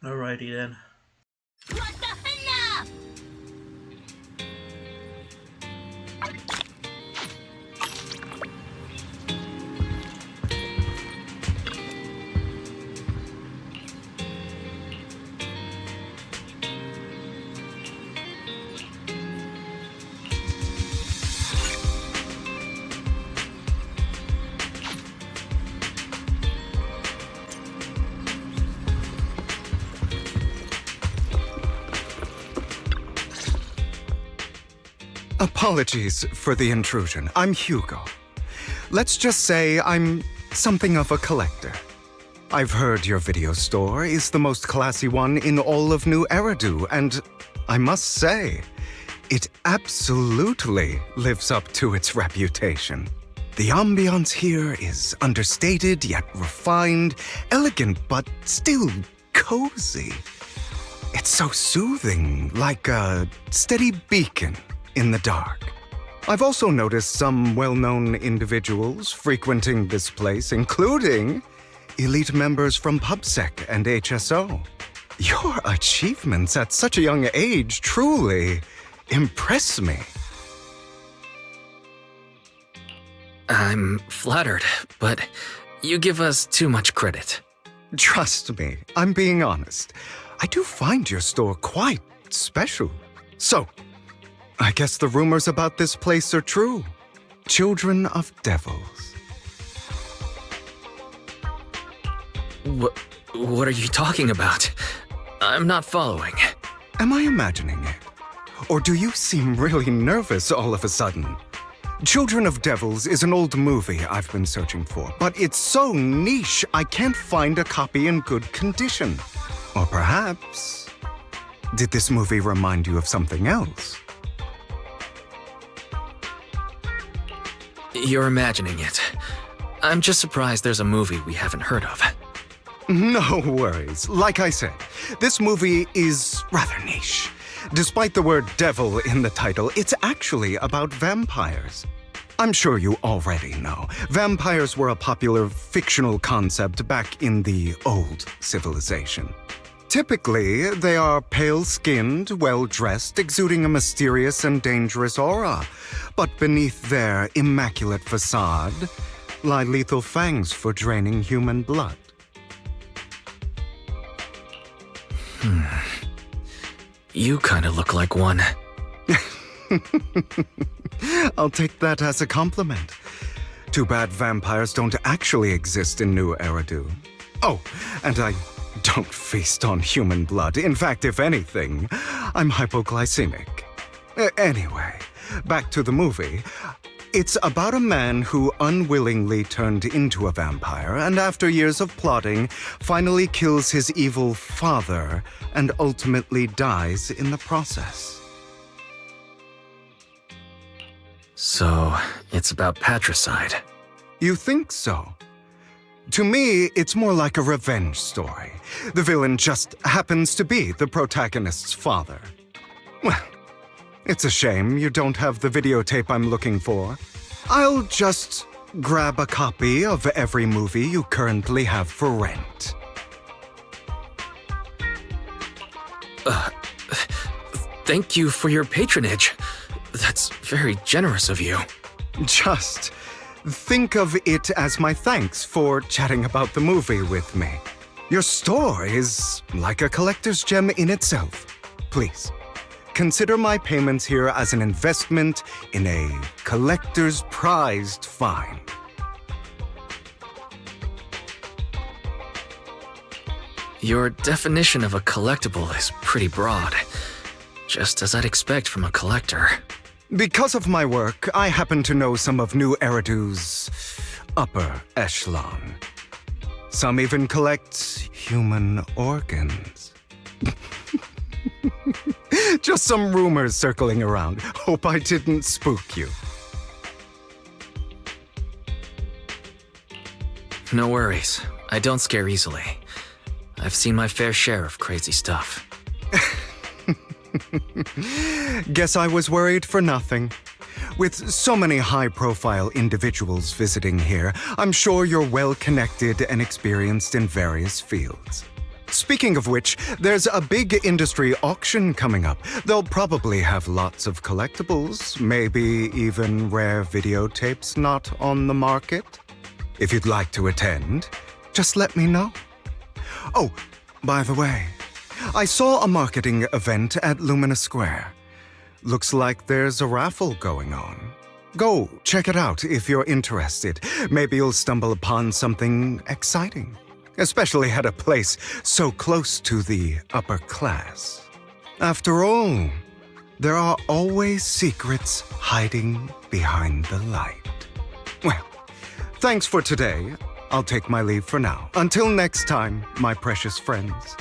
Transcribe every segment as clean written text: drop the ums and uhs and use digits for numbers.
Alrighty then. What the enough? Apologies for the intrusion. I'm Hugo. Let's just say I'm something of a collector. I've heard your video store is the most classy one in all of New Eridu, and I must say, it absolutely lives up to its reputation. The ambiance here is understated yet refined, elegant but still cozy. It's so soothing, like a steady beacon in the dark. I've also noticed some well-known individuals frequenting this place, including elite members from PubSec and HSO. Your achievements at such a young age truly impress me. I'm flattered, but you give us too much credit. Trust me, I'm being honest. I do find your store quite special. So, I guess the rumors about this place are true. Children of devils. What are you talking about? I'm not following. Am I imagining it? Or do you seem really nervous all of a sudden? Children of Devils is an old movie I've been searching for, but it's so niche I can't find a copy in good condition. Or perhaps, did this movie remind you of something else? You're imagining it. I'm just surprised there's a movie we haven't heard of. No worries. Like I said, this movie is rather niche. Despite the word devil in the title, it's actually about vampires. I'm sure you already know. Vampires were a popular fictional concept back in the old civilization. Typically, they are pale-skinned, well-dressed, exuding a mysterious and dangerous aura. But beneath their immaculate facade lie lethal fangs for draining human blood. You kinda look like one. I'll take that as a compliment. Too bad vampires don't actually exist in New Eridu. Oh, and I don't feast on human blood. In fact, if anything, I'm hypoglycemic. Anyway, back to the movie. It's about a man who unwillingly turned into a vampire and after years of plotting, finally kills his evil father and ultimately dies in the process. So, it's about patricide. You think so? To me, it's more like a revenge story. The villain just happens to be the protagonist's father. Well, it's a shame you don't have the videotape I'm looking for. I'll just grab a copy of every movie you currently have for rent. Thank you for your patronage. That's very generous of you. Just think of it as my thanks for chatting about the movie with me. Your store is like a collector's gem in itself. Please, consider my payments here as an investment in a collector's prized find. Your definition of a collectible is pretty broad, just as I'd expect from a collector. Because of my work, I happen to know some of New Eridu's upper echelon. Some even collect human organs. Just some rumors circling around. Hope I didn't spook you. No worries. I don't scare easily. I've seen my fair share of crazy stuff. Guess I was worried for nothing. With so many high-profile individuals visiting here, I'm sure you're well-connected and experienced in various fields. Speaking of which, there's a big industry auction coming up. They'll probably have lots of collectibles, maybe even rare videotapes not on the market. If you'd like to attend, just let me know. Oh, by the way, I saw a marketing event at Lumina Square. Looks like there's a raffle going on. Go check it out if you're interested. Maybe you'll stumble upon something exciting. Especially at a place so close to the upper class. After all, there are always secrets hiding behind the light. Well, thanks for today. I'll take my leave for now. Until next time, my precious friends.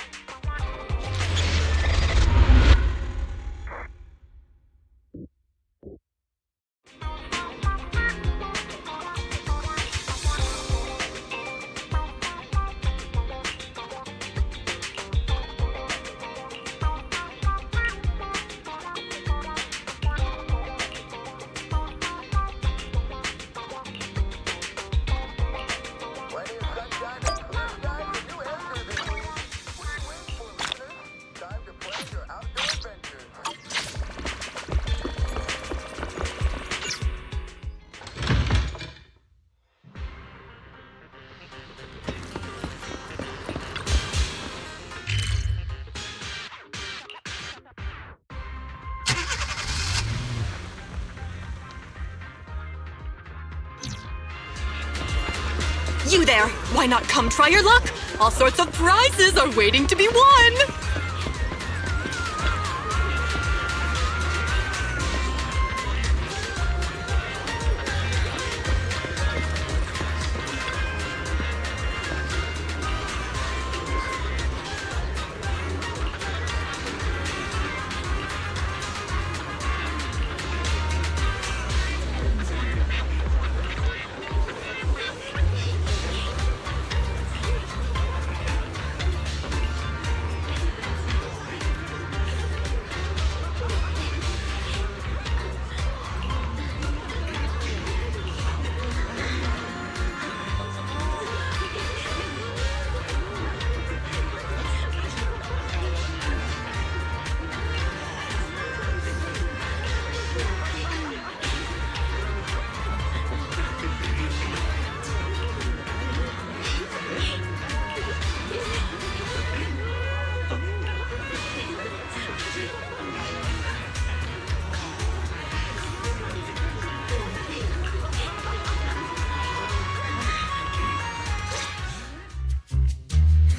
You there! Why not come try your luck? All sorts of prizes are waiting to be won!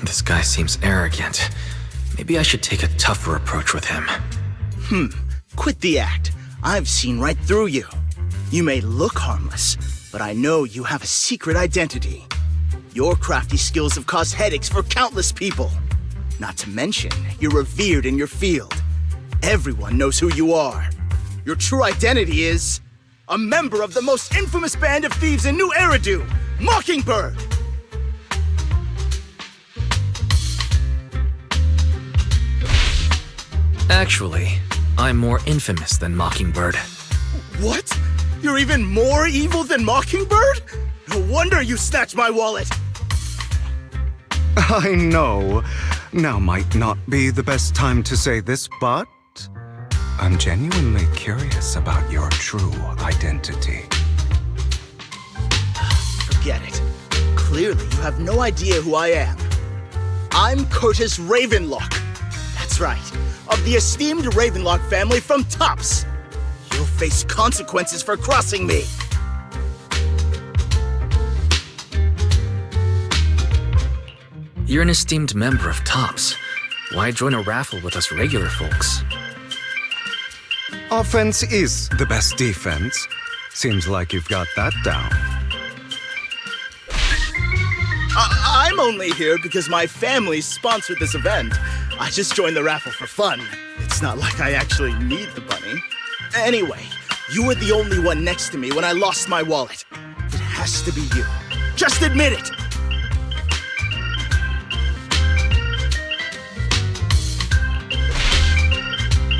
This guy seems arrogant. Maybe I should take a tougher approach with him. Quit the act. I've seen right through you. You may look harmless, but I know you have a secret identity. Your crafty skills have caused headaches for countless people. Not to mention, you're revered in your field. Everyone knows who you are. Your true identity is a member of the most infamous band of thieves in New Eridu, Mockingbird! Actually, I'm more infamous than Mockingbird. What? You're even more evil than Mockingbird? No wonder you snatched my wallet! I know. Now might not be the best time to say this, but I'm genuinely curious about your true identity. Forget it. Clearly, you have no idea who I am. I'm Curtis Ravenlock. That's right, of the esteemed Ravenlock family from Tops. You'll face consequences for crossing me. You're an esteemed member of Tops. Why join a raffle with us regular folks? Offense is the best defense. Seems like you've got that down. I'm only here because my family sponsored this event. I just joined the raffle for fun. It's not like I actually need the bunny. Anyway, you were the only one next to me when I lost my wallet. It has to be you. Just admit it!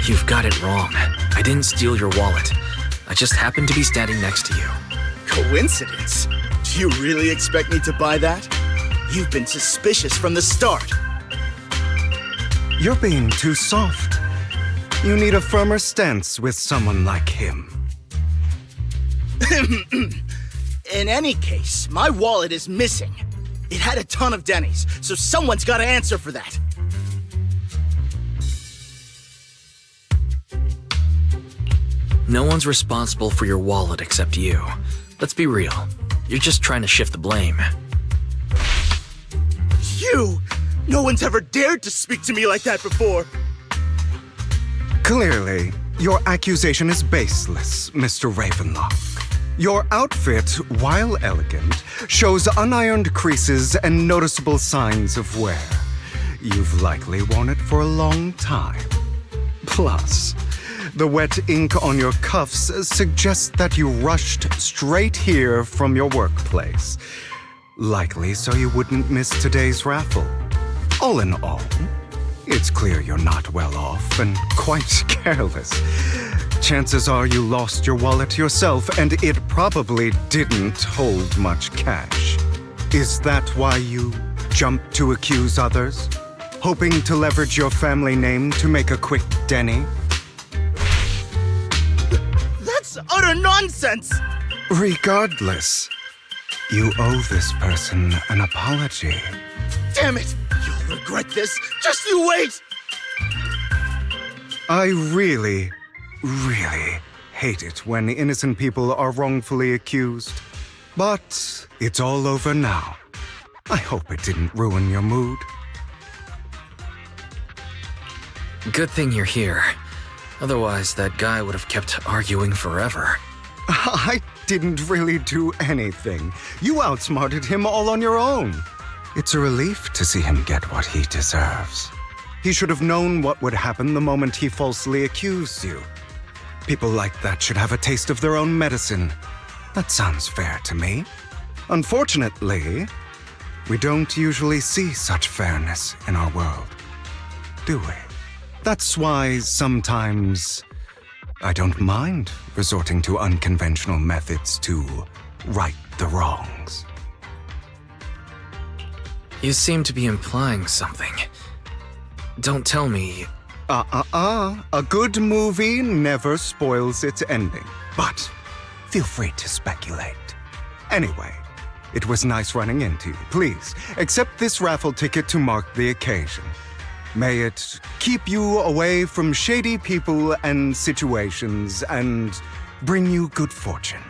You've got it wrong. I didn't steal your wallet. I just happened to be standing next to you. Coincidence? Do you really expect me to buy that? You've been suspicious from the start. You're being too soft. You need a firmer stance with someone like him. In any case, my wallet is missing. It had a ton of Denny's, so someone's gotta answer for that. No one's responsible for your wallet except you. Let's be real. You're just trying to shift the blame. You! No one's ever dared to speak to me like that before. Clearly, your accusation is baseless, Mr. Ravenlock. Your outfit, while elegant, shows unironed creases and noticeable signs of wear. You've likely worn it for a long time. Plus, the wet ink on your cuffs suggests that you rushed straight here from your workplace. Likely so you wouldn't miss today's raffle. All in all, it's clear you're not well off and quite careless. Chances are you lost your wallet yourself, and it probably didn't hold much cash. Is that why you jumped to accuse others? Hoping to leverage your family name to make a quick Denny? That's utter nonsense! Regardless, you owe this person an apology. Damn it! You'll regret this! Just you wait! I really hate it when innocent people are wrongfully accused. But it's all over now. I hope it didn't ruin your mood. Good thing you're here. Otherwise, that guy would have kept arguing forever. I didn't really do anything. You outsmarted him all on your own. It's a relief to see him get what he deserves. He should have known what would happen the moment he falsely accused you. People like that should have a taste of their own medicine. That sounds fair to me. Unfortunately, we don't usually see such fairness in our world, do we? That's why sometimes I don't mind resorting to unconventional methods to right the wrongs. You seem to be implying something. Don't tell me. A good movie never spoils its ending. But feel free to speculate. Anyway, it was nice running into you. Please, accept this raffle ticket to mark the occasion. May it keep you away from shady people and situations and bring you good fortune.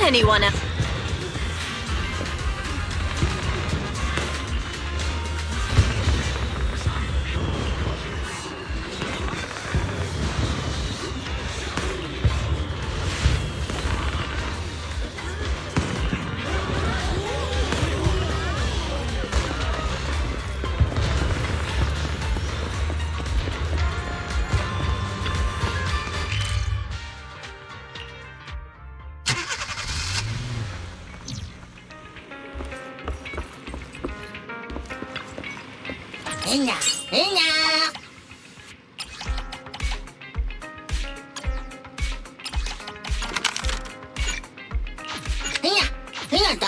Anyone else? Hina, hina. Hina, hina da.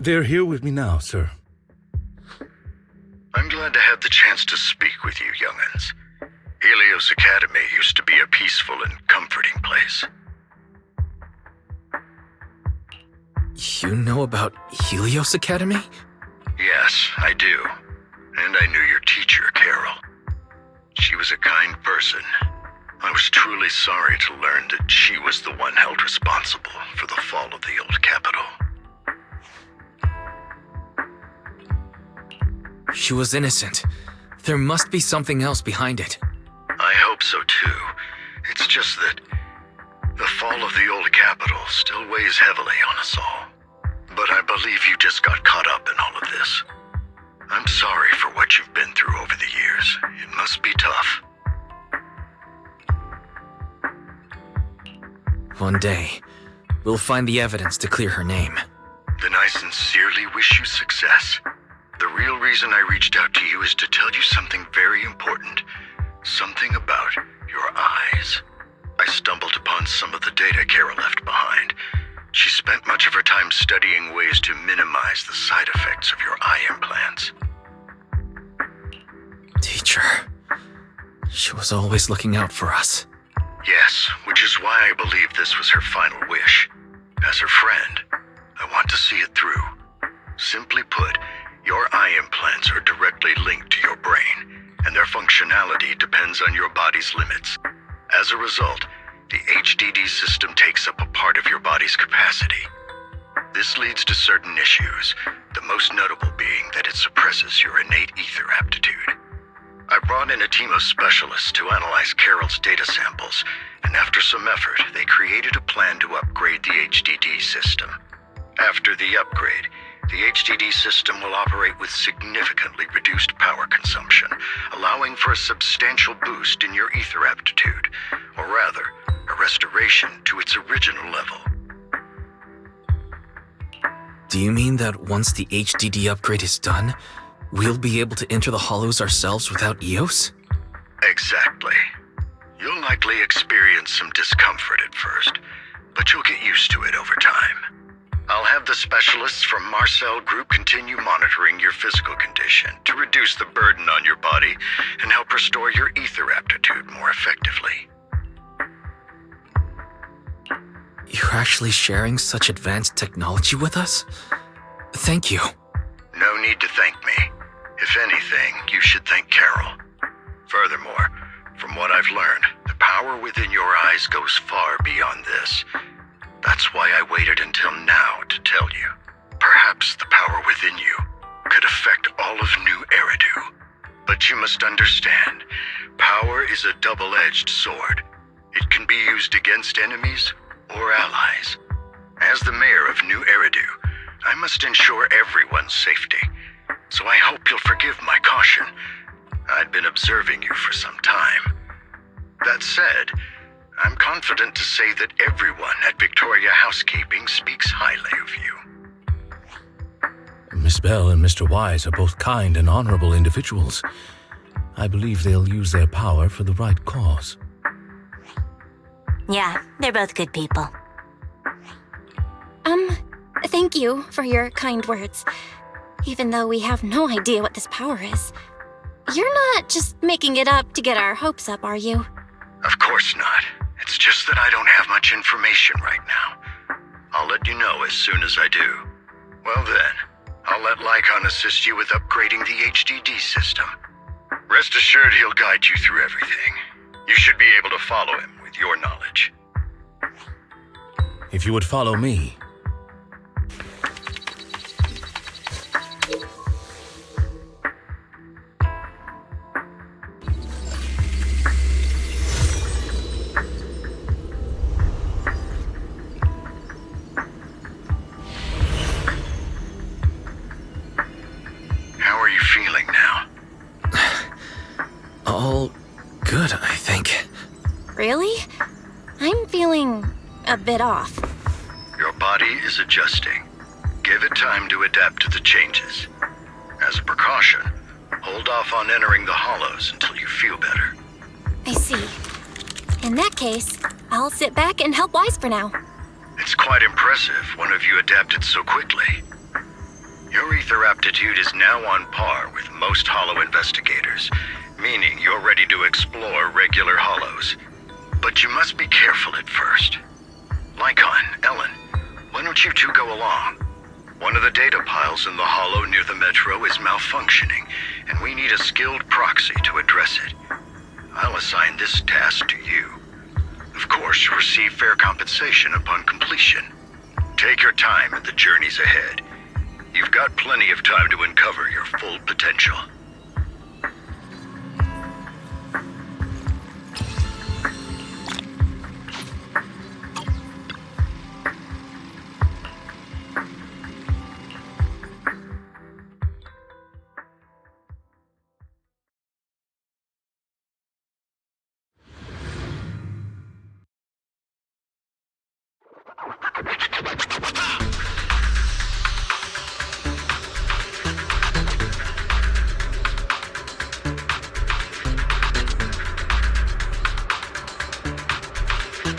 They're here with me now, sir. I'm glad to have the chance to speak with you, young'uns. Helios Academy used to be a peaceful and comforting place. You know about Helios Academy? Yes, I do. And I knew your teacher, Carol. She was a kind person. I was truly sorry to learn that she was the one held responsible for the fall of the old capital. She was innocent. There must be something else behind it. I hope so too. It's just that the fall of the old capital still weighs heavily on us all. But I believe you just got caught up in all of this. I'm sorry for what you've been through over the years. It must be tough. One day, we'll find the evidence to clear her name. Then I sincerely wish you success. The real reason I reached out to you is to tell you something very important. Something about your eyes. I stumbled upon some of the data Carol left behind. She spent much of her time studying ways to minimize the side effects of your eye implants. Teacher. She was always looking out for us. Yes, which is why I believe this was her final wish. As her friend, I want to see it through. Simply put, your eye implants are directly linked to your brain, and their functionality depends on your body's limits. As a result, the HDD system takes up a part of your body's capacity. This leads to certain issues, the most notable being that it suppresses your innate ether aptitude. I brought in a team of specialists to analyze Carol's data samples, and after some effort, they created a plan to upgrade the HDD system. After the upgrade, the HDD system will operate with significantly reduced power consumption, allowing for a substantial boost in your ether aptitude, or rather, a restoration to its original level. Do you mean that once the HDD upgrade is done, we'll be able to enter the hollows ourselves without EOS? Exactly. You'll likely experience some discomfort at first, but you'll get used to it over time. I'll have the specialists from Marcel Group continue monitoring your physical condition to reduce the burden on your body and help restore your ether aptitude more effectively. You're actually sharing such advanced technology with us? Thank you. No need to thank me. If anything, you should thank Carol. Furthermore, from what I've learned, the power within your eyes goes far beyond this. That's why I waited until now to tell you. Perhaps the power within you could affect all of New Eridu. But you must understand, power is a double-edged sword. It can be used against enemies or allies. As the mayor of New Eridu, I must ensure everyone's safety. So I hope you'll forgive my caution. I'd been observing you for some time. That said, I'm confident to say that everyone at Victoria Housekeeping speaks highly of you. Miss Bell and Mr. Wise are both kind and honorable individuals. I believe they'll use their power for the right cause. Yeah, they're both good people. Thank you for your kind words. Even though we have no idea what this power is. You're not just making it up to get our hopes up, are you? Of course not. It's just that I don't have much information right now. I'll let you know as soon as I do. Well then, I'll let Lycon assist you with upgrading the HDD system. Rest assured he'll guide you through everything. You should be able to follow him with your knowledge. If you would follow me. How are you feeling now? All good, I think. Really? I'm feeling a bit off. Your body is adjusting. Give it time to adapt to the changes. As a precaution, hold off on entering the hollows until you feel better. I see. In that case, I'll sit back and help Wise for now. It's quite impressive one of you adapted so quickly. Your ether aptitude is now on par with most Hollow investigators, meaning you're ready to explore regular Hollows. But you must be careful at first. Lycon, Ellen, why don't you two go along? One of the data piles in the Hollow near the Metro is malfunctioning, and we need a skilled proxy to address it. I'll assign this task to you. Of course, you'll receive fair compensation upon completion. Take your time in the journeys ahead. You've got plenty of time to uncover your full potential.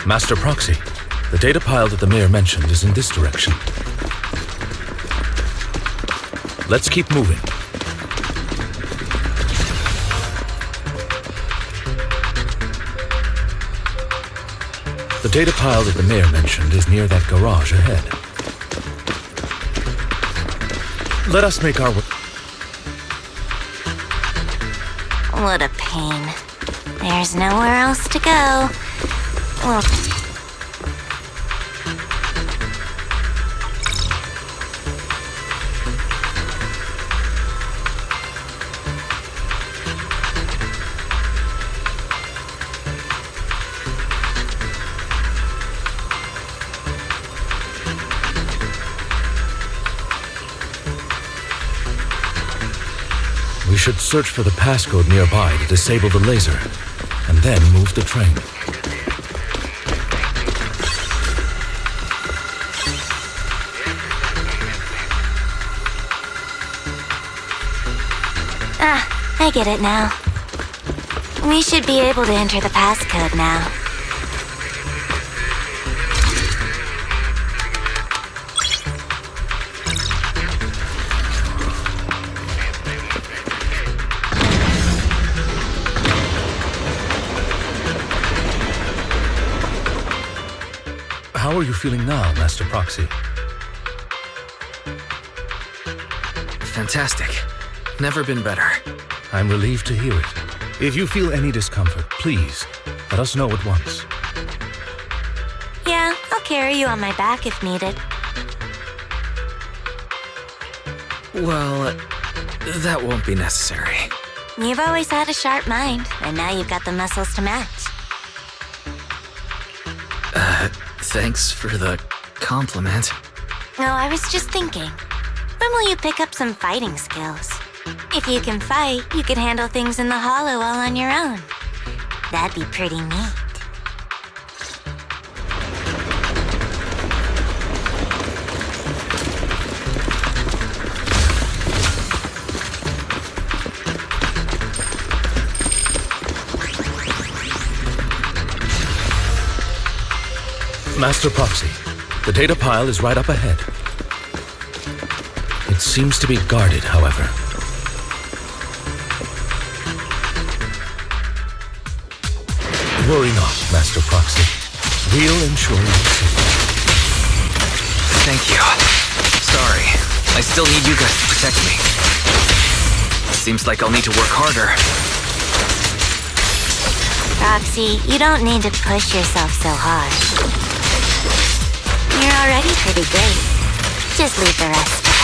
Master Proxy, the data pile that the mayor mentioned is in this direction. Let's keep moving. The data pile that the mayor mentioned is near that garage ahead. Let us make our way. What a pain. There's nowhere else to go. Well, We should search for the passcode nearby to disable the laser, and then move the train. I get it now. We should be able to enter the passcode now. How are you feeling now, Master Proxy? Fantastic. Never been better. I'm relieved to hear it. If you feel any discomfort, please, let us know at once. Yeah, I'll carry you on my back if needed. Well, that won't be necessary. You've always had a sharp mind, and now you've got the muscles to match. Thanks for the compliment. No, I was just thinking. When will you pick up some fighting skills? If you can fight, you could handle things in the Hollow all on your own. That'd be pretty neat. Master Proxy, the data pile is right up ahead. It seems to be guarded, however. Worry not, Master Proxy. We'll ensure you're safe. Thank you. Sorry. I still need you guys to protect me. Seems like I'll need to work harder. Roxy, you don't need to push yourself so hard. You're already pretty great. Just leave the rest to us.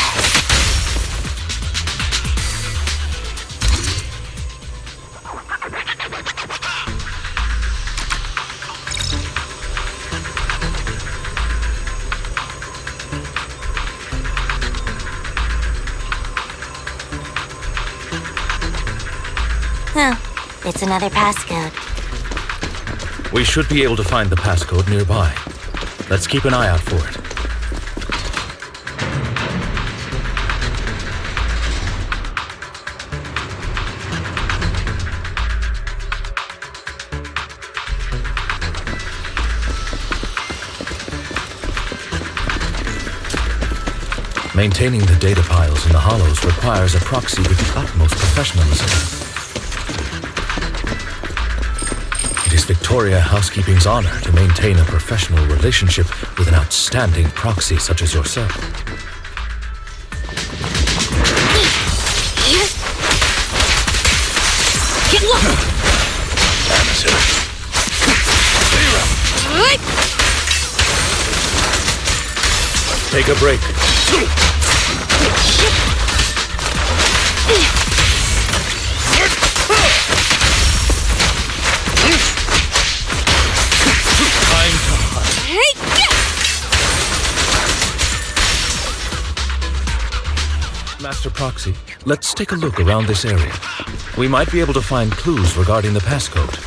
Oh, it's another passcode. We should be able to find the passcode nearby. Let's keep an eye out for it. Maintaining the data piles in the hollows requires a proxy with the utmost professionalism. It is Victoria Housekeeping's honor to maintain a professional relationship with an outstanding proxy such as yourself. Take a break. Master Proxy, let's take a look around this area. We might be able to find clues regarding the passcode.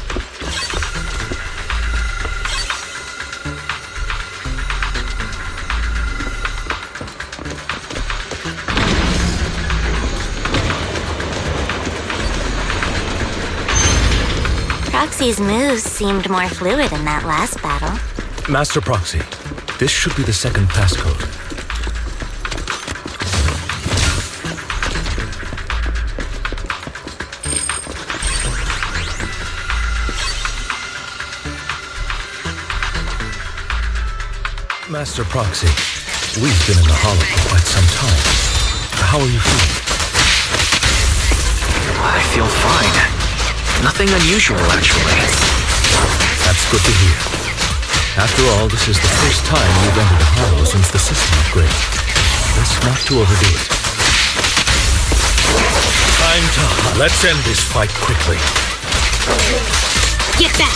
Proxy's moves seemed more fluid in that last battle. Master Proxy, this should be the second passcode. Master Proxy, we've been in the Hollow for quite some time. How are you feeling? I feel fine. Nothing unusual, actually. That's good to hear. After all, this is the first time you've entered the Hollow since the system upgrade. Best not to overdo it. Time to... Let's end this fight quickly. Get back!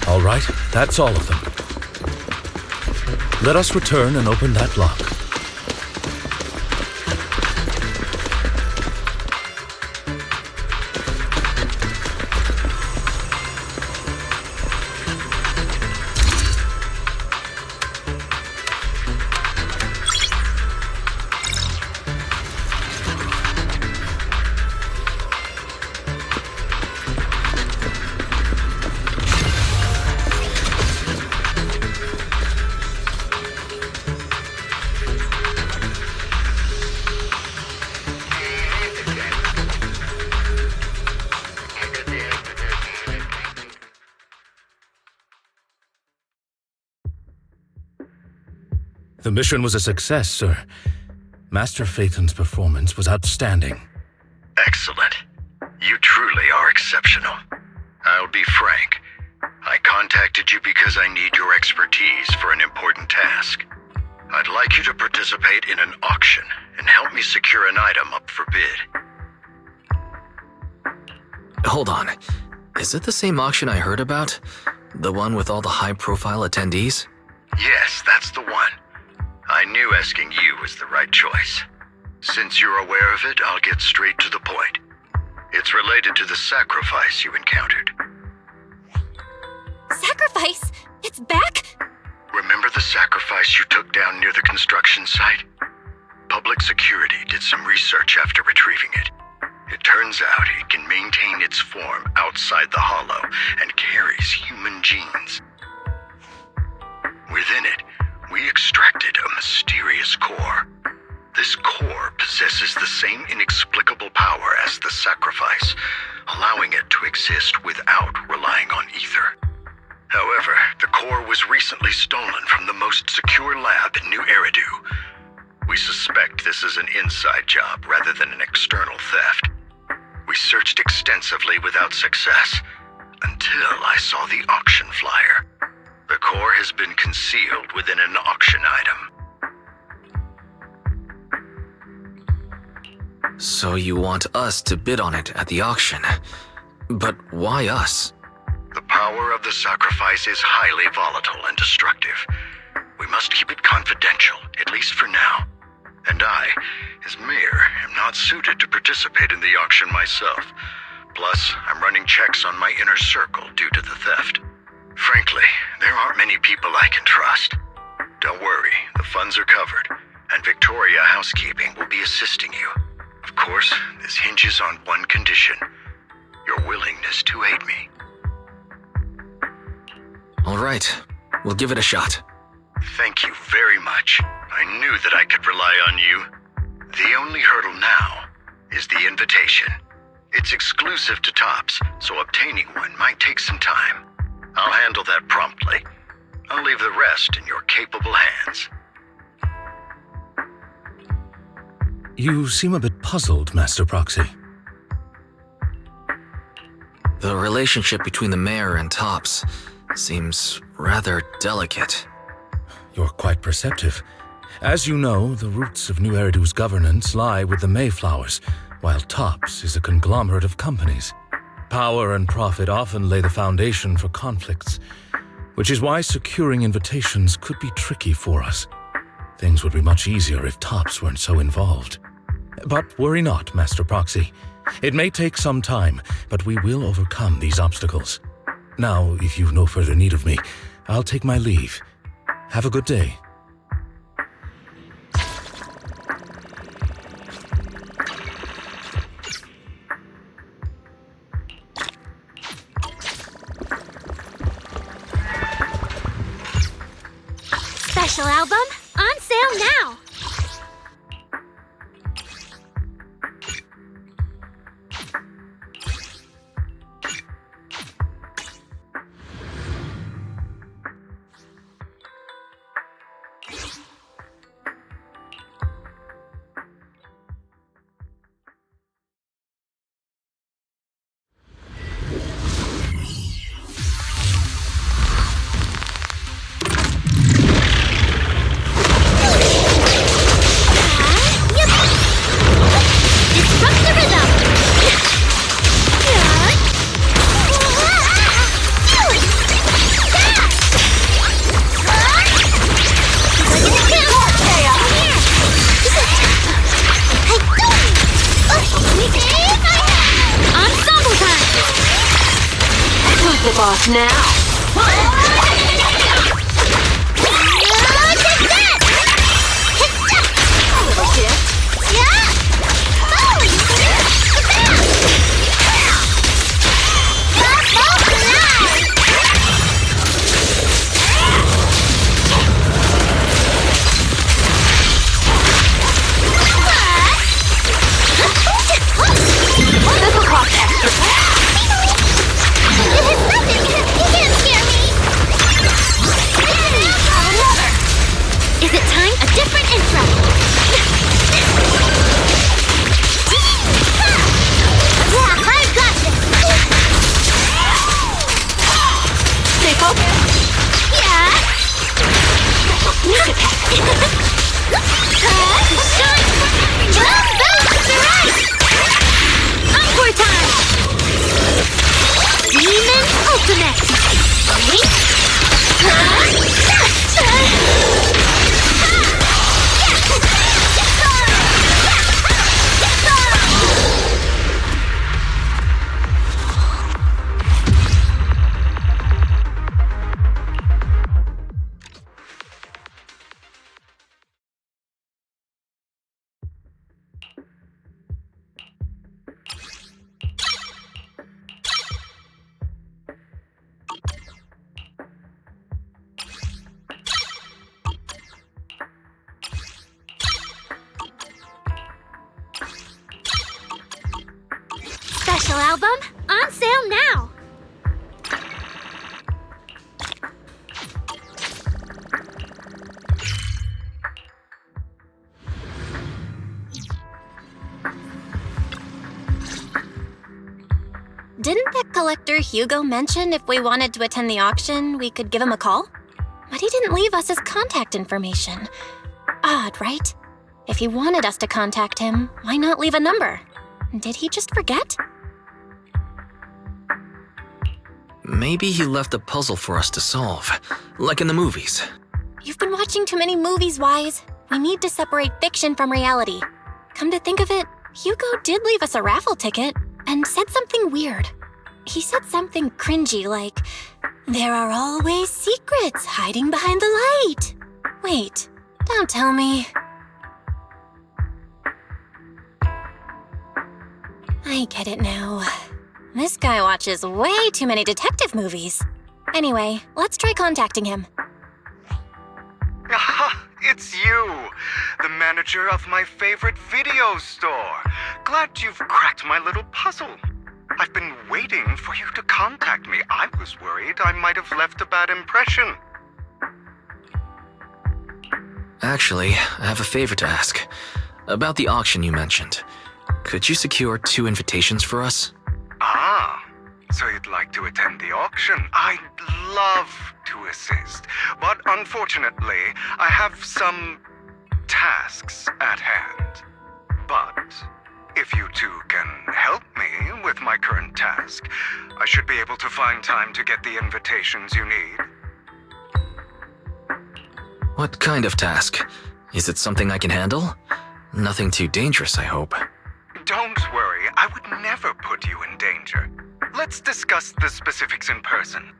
All right, that's all of them. Let us return and open that lock. The mission was a success, sir. Master Phaeton's performance was outstanding. Excellent. You truly are exceptional. I'll be frank. I contacted you because I need your expertise for an important task. I'd like you to participate in an auction and help me secure an item up for bid. Hold on. Is it the same auction I heard about? The one with all the high-profile attendees? Yes, that's the one. I knew asking you was the right choice. Since you're aware of it, I'll get straight to the point. It's related to the sacrifice you encountered. Sacrifice? It's back? Remember the sacrifice you took down near the construction site? Public security did some research after retrieving it. It turns out it can maintain its form outside the Hollow and carries human genes. Within it, we extracted a mysterious core. This core possesses the same inexplicable power as the sacrifice, allowing it to exist without relying on ether. However, the core was recently stolen from the most secure lab in New Eridu. We suspect this is an inside job rather than an external theft. We searched extensively without success, until I saw the auction flyer. The core has been concealed within an auction item. So you want us to bid on it at the auction. But why us? The power of the sacrifice is highly volatile and destructive. We must keep it confidential, at least for now. And I, as mayor, am not suited to participate in the auction myself. Plus, I'm running checks on my inner circle due to the theft. Frankly, there aren't many people I can trust. Don't worry, the funds are covered, and Victoria Housekeeping will be assisting you. Of course, this hinges on one condition: your willingness to aid me. All right, we'll give it a shot. Thank you very much. I knew that I could rely on you. The only hurdle now is the invitation. It's exclusive to Tops, so obtaining one might take some time. I'll handle that promptly. I'll leave the rest in your capable hands. You seem a bit puzzled, Master Proxy. The relationship between the mayor and Tops seems rather delicate. You're quite perceptive. As you know, the roots of New Eridu's governance lie with the Mayflowers, while Tops is a conglomerate of companies. Power and profit often lay the foundation for conflicts, which is why securing invitations could be tricky for us. Things would be much easier if Tops weren't so involved. But worry not, Master Proxy. It may take some time, but we will overcome these obstacles. Now, if you've no further need of me, I'll take my leave. Have a good day. Special album on sale now. The boss now. Is it time? A different intro. Yeah, I got this. Stay focused. Yeah. Shine. Bounce the right. Encore time. Demon Ultimate. Special album on sale now. Didn't that collector Hugo mention if we wanted to attend the auction, we could give him a call? But he didn't leave us his contact information. Odd, right? If he wanted us to contact him, why not leave a number? Did he just forget? Maybe he left a puzzle for us to solve, like in the movies. You've been watching too many movies, Wise. We need to separate fiction from reality. Come to think of it, Hugo did leave us a raffle ticket and said something weird. He said something cringy like, "There are always secrets hiding behind the light." Wait, don't tell me. I get it now. This guy watches way too many detective movies. Anyway, let's try contacting him. Aha, it's you, the manager of my favorite video store. Glad you've cracked my little puzzle. I've been waiting for you to contact me. I was worried I might have left a bad impression. Actually, I have a favor to ask. About the auction you mentioned. Could you secure 2 invitations for us? Ah, so you'd like to attend the auction? I'd love to assist, but unfortunately, I have some tasks at hand. But if you two can help me with my current task, I should be able to find time to get the invitations you need. What kind of task? Is it something I can handle? Nothing too dangerous, I hope. Don't worry, I would never put you in danger. Let's discuss the specifics in person.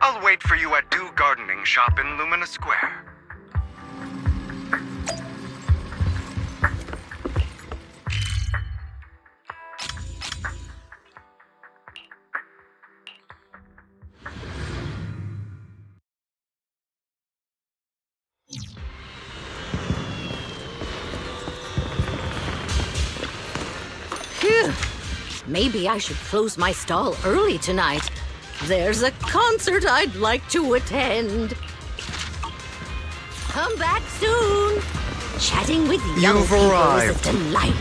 I'll wait for you at Dew Gardening Shop in Lumina Square. Phew. Maybe I should close my stall early tonight. There's a concert I'd like to attend. Come back soon. Chatting with young You've people arrived. is a delight.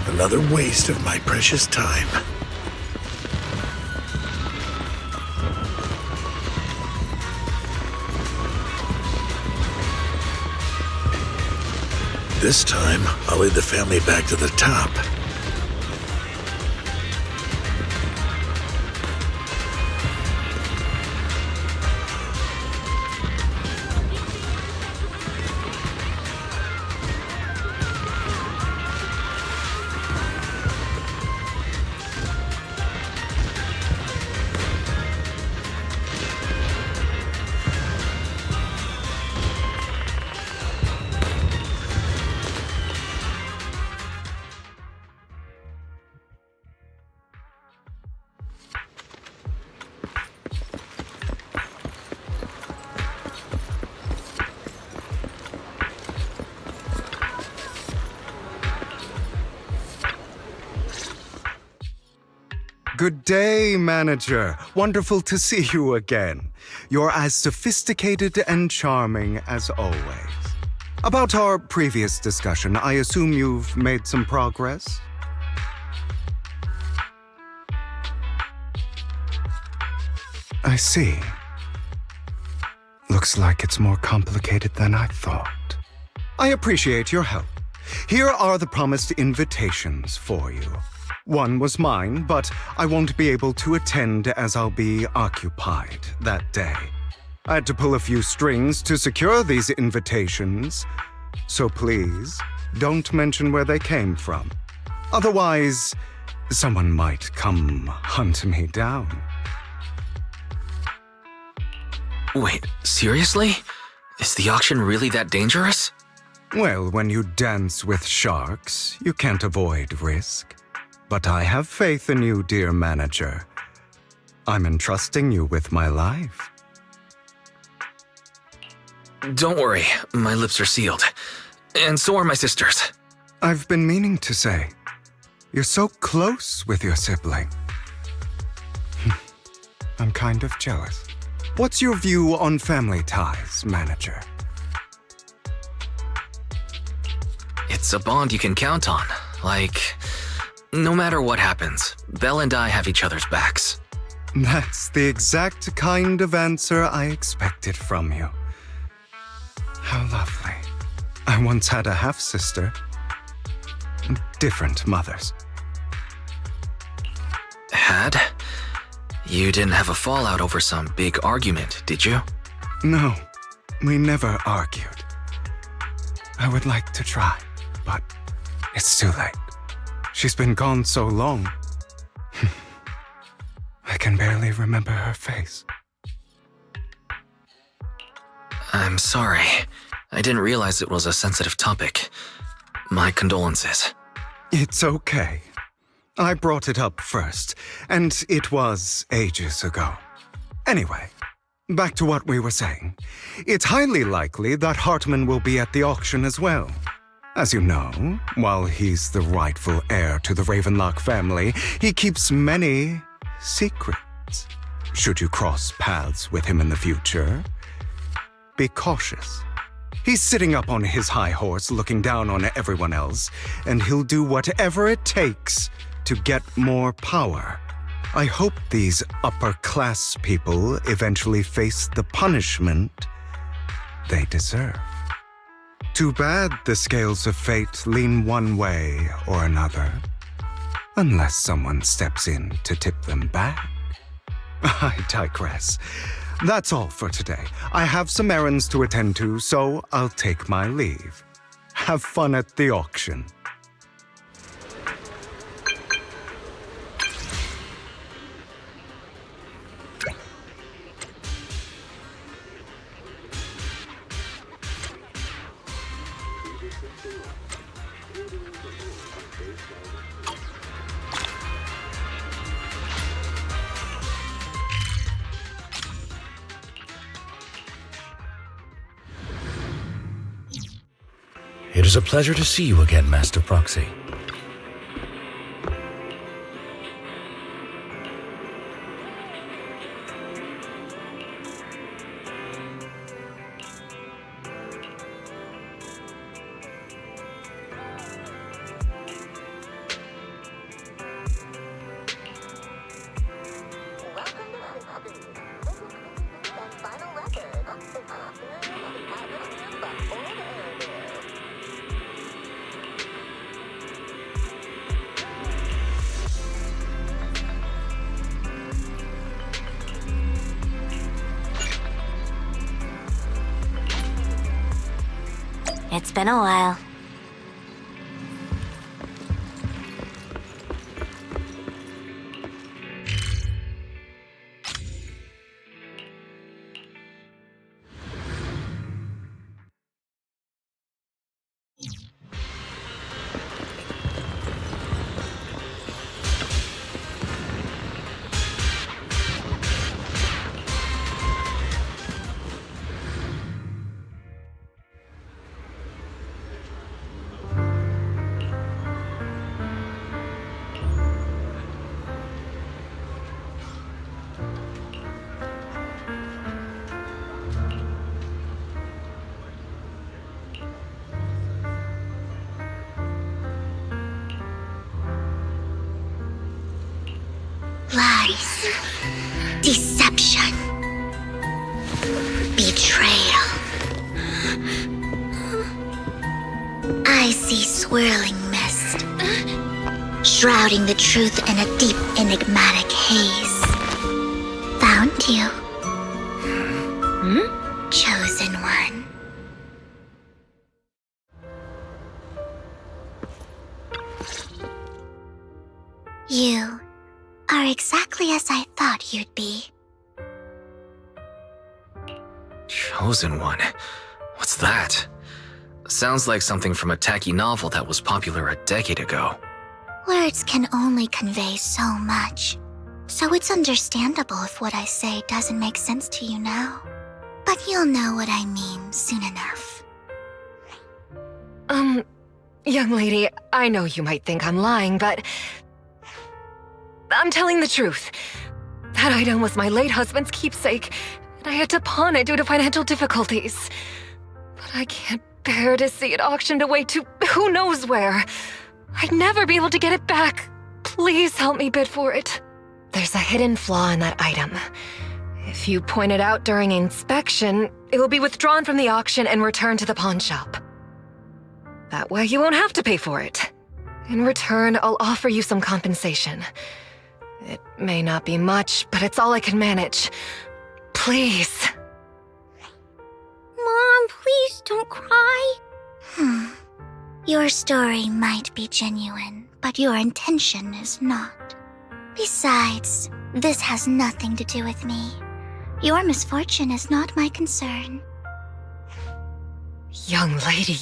Another waste of my precious time. This time, I'll lead the family back to the top. Good day, manager. Wonderful to see you again. You're as sophisticated and charming as always. About our previous discussion, I assume you've made some progress? I see. Looks like it's more complicated than I thought. I appreciate your help. Here are the promised invitations for you. One was mine, but I won't be able to attend as I'll be occupied that day. I had to pull a few strings to secure these invitations, so please don't mention where they came from. Otherwise, someone might come hunt me down. Wait, seriously? Is the auction really that dangerous? Well, when you dance with sharks, you can't avoid risk. But I have faith in you, dear manager. I'm entrusting you with my life. Don't worry, my lips are sealed. And so are my sisters. I've been meaning to say, you're so close with your sibling. I'm kind of jealous. What's your view on family ties, manager? It's a bond you can count on. Like, no matter what happens, Belle and I have each other's backs. That's the exact kind of answer I expected from you. How lovely. I once had a half-sister. Different mothers. Had? You didn't have a fallout over some big argument, did you? No, we never argued. I would like to try, but it's too late. She's been gone so long. I can barely remember her face. I'm sorry. I didn't realize it was a sensitive topic. My condolences. It's okay. I brought it up first, and it was ages ago. Anyway, back to what we were saying. It's highly likely that Hartman will be at the auction as well. As you know, while he's the rightful heir to the Ravenlock family, he keeps many secrets. Should you cross paths with him in the future, be cautious. He's sitting up on his high horse looking down on everyone else, and he'll do whatever it takes to get more power. I hope these upper-class people eventually face the punishment they deserve. Too bad the scales of fate lean one way or another, unless someone steps in to tip them back. I digress. That's all for today. I have some errands to attend to, so I'll take my leave. Have fun at the auction. It is a pleasure to see you again, Master Proxy. It's been a while. Lies. Deception. Betrayal. I see swirling mist. shrouding the truth in a deep, enigmatic haze. Found you. Chosen one. You are exactly as I thought you'd be. Chosen one? What's that? Sounds like something from a tacky novel that was popular a decade ago. Words can only convey so much, so it's understandable if what I say doesn't make sense to you now. But you'll know what I mean soon enough. Young lady, I know you might think I'm lying, but I'm telling the truth. That item was my late husband's keepsake, and I had to pawn it due to financial difficulties. But I can't bear to see it auctioned away to who knows where. I'd never be able to get it back. Please help me bid for it. There's a hidden flaw in that item. If you point it out during inspection, it will be withdrawn from the auction and returned to the pawn shop. That way you won't have to pay for it. In return, I'll offer you some compensation. It may not be much, but it's all I can manage. Please. Mom, please don't cry. Your story might be genuine, but your intention is not. Besides, this has nothing to do with me. Your misfortune is not my concern. Young lady,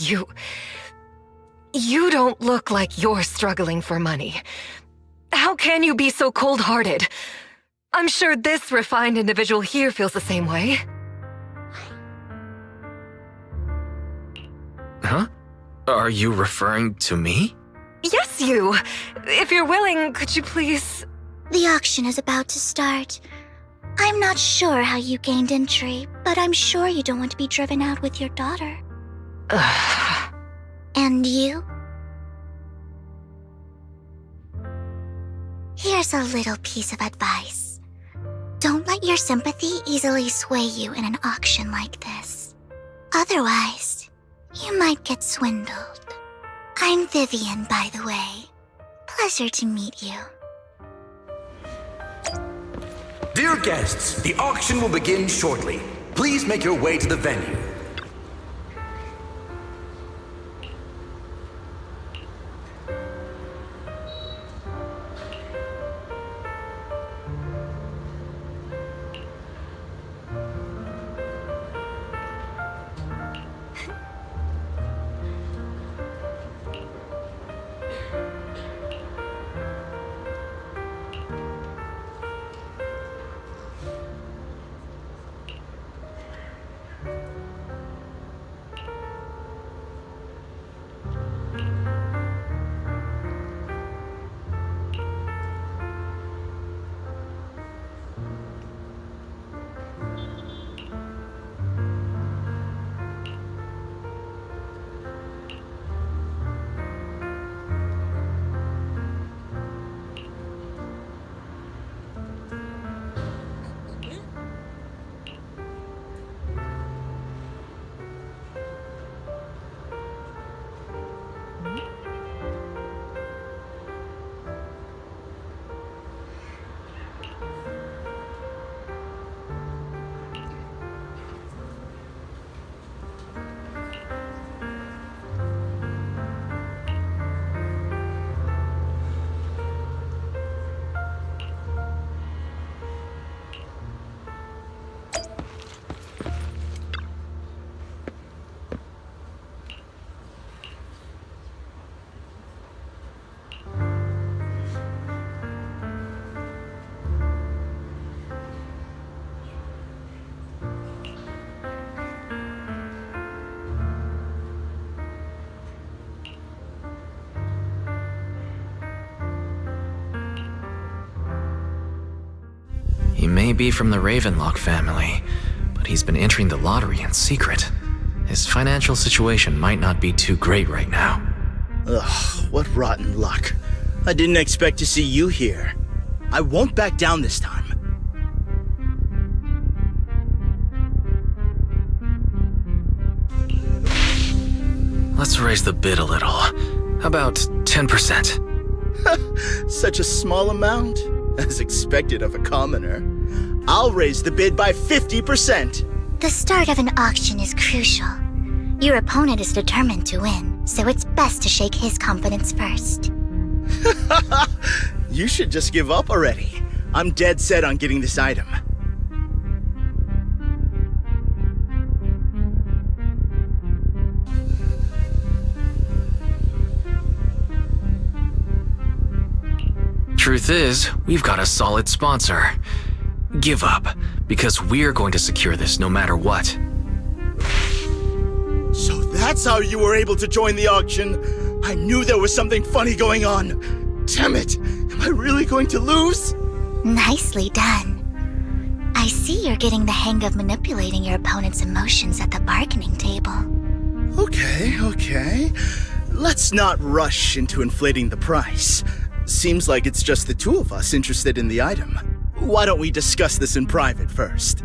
you don't look like you're struggling for money. How can you be so cold-hearted? I'm sure this refined individual here feels the same way. Huh? Are you referring to me? Yes, you! If you're willing, could you please... The auction is about to start. I'm not sure how you gained entry, but I'm sure you don't want to be driven out with your daughter. And you? Here's a little piece of advice. Don't let your sympathy easily sway you in an auction like this. Otherwise, you might get swindled. I'm Vivian, by the way. Pleasure to meet you. Dear guests, the auction will begin shortly. Please make your way to the venue. He may be from the Ravenlock family, but he's been entering the lottery in secret. His financial situation might not be too great right now. Ugh, what rotten luck. I didn't expect to see you here. I won't back down this time. Let's raise the bid a little. How about 10%? Such a small amount, as expected of a commoner. I'll raise the bid by 50%. The start of an auction is crucial. Your opponent is determined to win, so it's best to shake his confidence first. You should just give up already. I'm dead set on getting this item. Truth is, we've got a solid sponsor. Give up, because we're going to secure this no matter what. So that's how you were able to join the auction? I knew there was something funny going on. Damn it! Am I really going to lose? Nicely done. I see you're getting the hang of manipulating your opponent's emotions at the bargaining table. Okay. Let's not rush into inflating the price. Seems like it's just the two of us interested in the item. Why don't we discuss this in private first?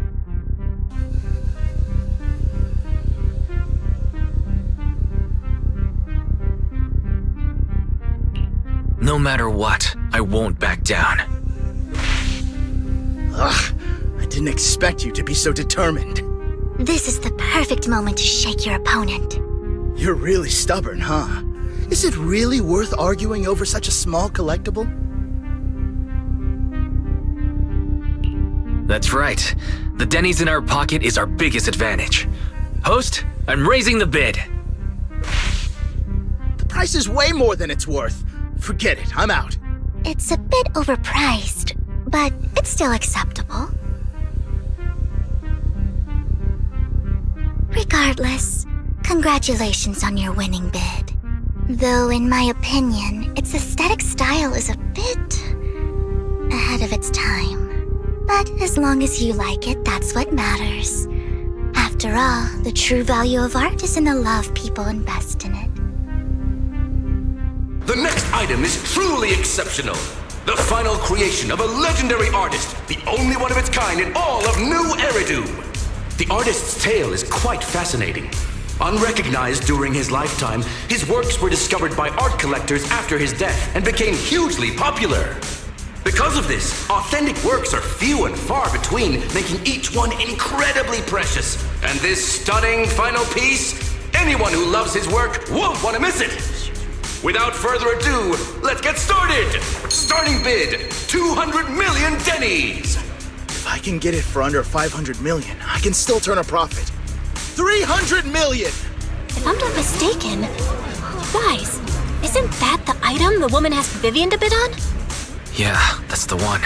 No matter what, I won't back down. Ugh, I didn't expect you to be so determined. This is the perfect moment to shake your opponent. You're really stubborn, huh? Is it really worth arguing over such a small collectible? That's right. The Denny's in our pocket is our biggest advantage. Host, I'm raising the bid. The price is way more than it's worth. Forget it, I'm out. It's a bit overpriced, but it's still acceptable. Regardless, congratulations on your winning bid. Though in my opinion, its aesthetic style is a bit ahead of its time. But as long as you like it, that's what matters. After all, the true value of art is in the love people invest in it. The next item is truly exceptional. The final creation of a legendary artist, the only one of its kind in all of New Eridu. The artist's tale is quite fascinating. Unrecognized during his lifetime, his works were discovered by art collectors after his death and became hugely popular. Because of this, authentic works are few and far between, making each one incredibly precious. And this stunning final piece, anyone who loves his work won't want to miss it. Without further ado, let's get started! Starting bid, 200 million Denny's! If I can get it for under 500 million, I can still turn a profit. 300 million! If I'm not mistaken, guys, isn't that the item the woman asked Vivian to bid on? Yeah, that's the one.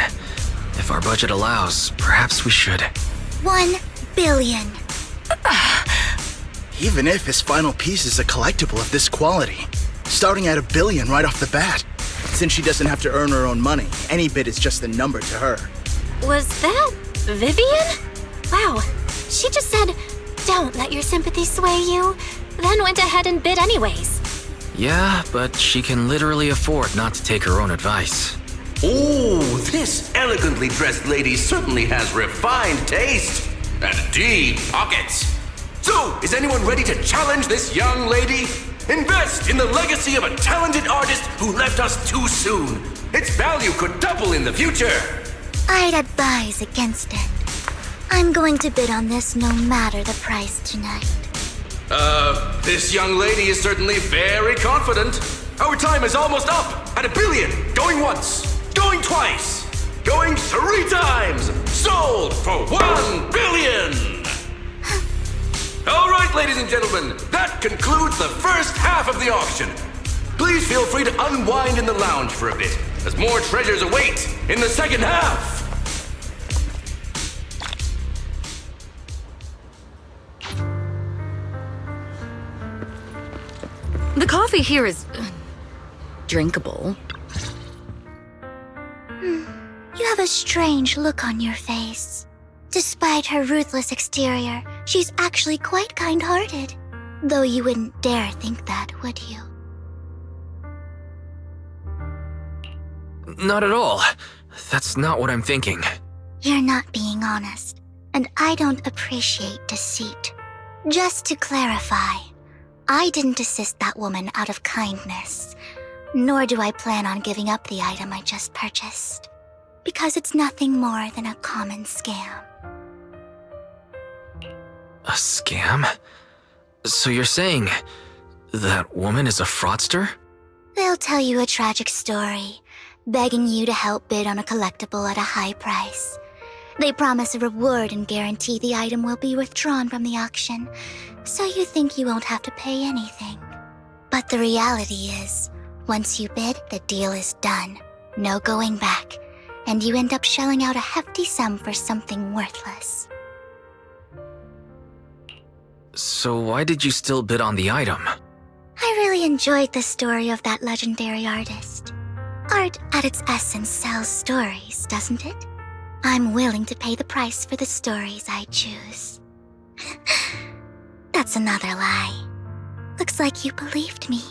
If our budget allows, perhaps we should. 1 billion. Even if his final piece is a collectible of this quality, starting at $1 billion right off the bat. Since she doesn't have to earn her own money, any bid is just a number to her. Was that Vivian? Wow, she just said, "Don't let your sympathy sway you," then went ahead and bid anyways. Yeah, but she can literally afford not to take her own advice. Oh, this elegantly dressed lady certainly has refined taste and deep pockets. So, is anyone ready to challenge this young lady? Invest in the legacy of a talented artist who left us too soon. Its value could double in the future. I'd advise against it. I'm going to bid on this no matter the price tonight. This young lady is certainly very confident. Our time is almost up at $1 billion. Going once, going twice, going 3 times. Sold for $1 billion. All right, ladies and gentlemen, that concludes the first half of the auction. Please feel free to unwind in the lounge for a bit, as more treasures await in the second half. The coffee here is drinkable. You have a strange look on your face. Despite her ruthless exterior, she's actually quite kind-hearted. Though you wouldn't dare think that, would you? Not at all. That's not what I'm thinking. You're not being honest, and I don't appreciate deceit. Just to clarify, I didn't assist that woman out of kindness. Nor do I plan on giving up the item I just purchased, because it's nothing more than a common scam. A scam? So you're saying that woman is a fraudster? They'll tell you a tragic story, begging you to help bid on a collectible at a high price. They promise a reward and guarantee the item will be withdrawn from the auction, so you think you won't have to pay anything. But the reality is, once you bid, the deal is done. No going back, and you end up shelling out a hefty sum for something worthless. So why did you still bid on the item? I really enjoyed the story of that legendary artist. Art at its essence sells stories, doesn't it? I'm willing to pay the price for the stories I choose. That's another lie. Looks like you believed me.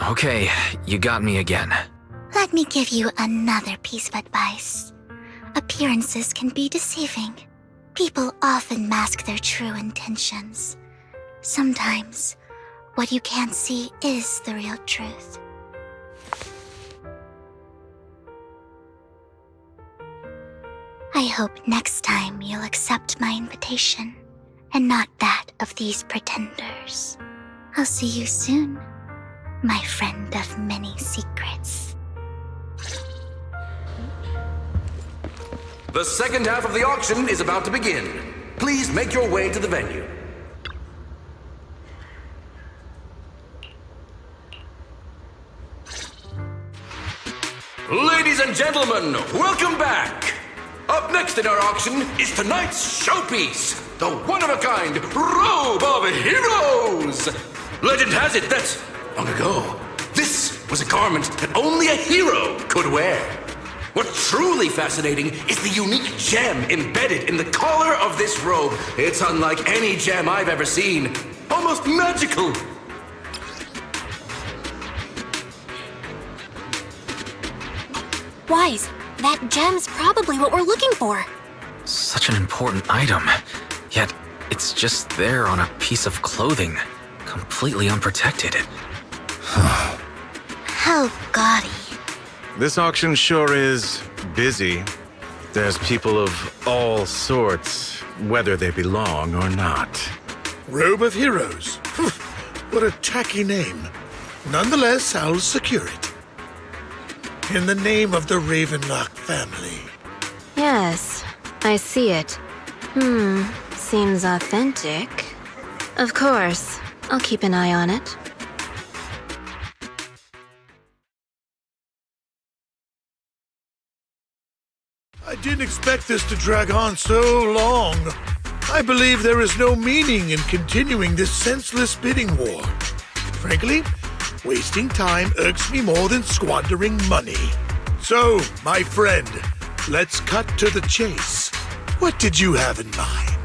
Okay, you got me again. Let me give you another piece of advice. Appearances can be deceiving. People often mask their true intentions. Sometimes, what you can't see is the real truth. I hope next time you'll accept my invitation, and not that of these pretenders. I'll see you soon, my friend of many secrets. The second half of the auction is about to begin. Please make your way to the venue. Ladies and gentlemen, welcome back! Up next in our auction is tonight's showpiece, the one-of-a-kind Robe of Heroes! Legend has it that, long ago, this was a garment that only a hero could wear. What's truly fascinating is the unique gem embedded in the collar of this robe. It's unlike any gem I've ever seen. Almost magical. Wise, that gem's probably what we're looking for. Such an important item, yet it's just there on a piece of clothing, completely unprotected. How gaudy. This auction sure is busy. There's people of all sorts, whether they belong or not. Robe of Heroes. What a tacky name. Nonetheless, I'll secure it. In the name of the Ravenlock family. Yes, I see it. Seems authentic. Of course, I'll keep an eye on it. I didn't expect this to drag on so long. I believe there is no meaning in continuing this senseless bidding war. Frankly, wasting time irks me more than squandering money. So, my friend, let's cut to the chase. What did you have in mind?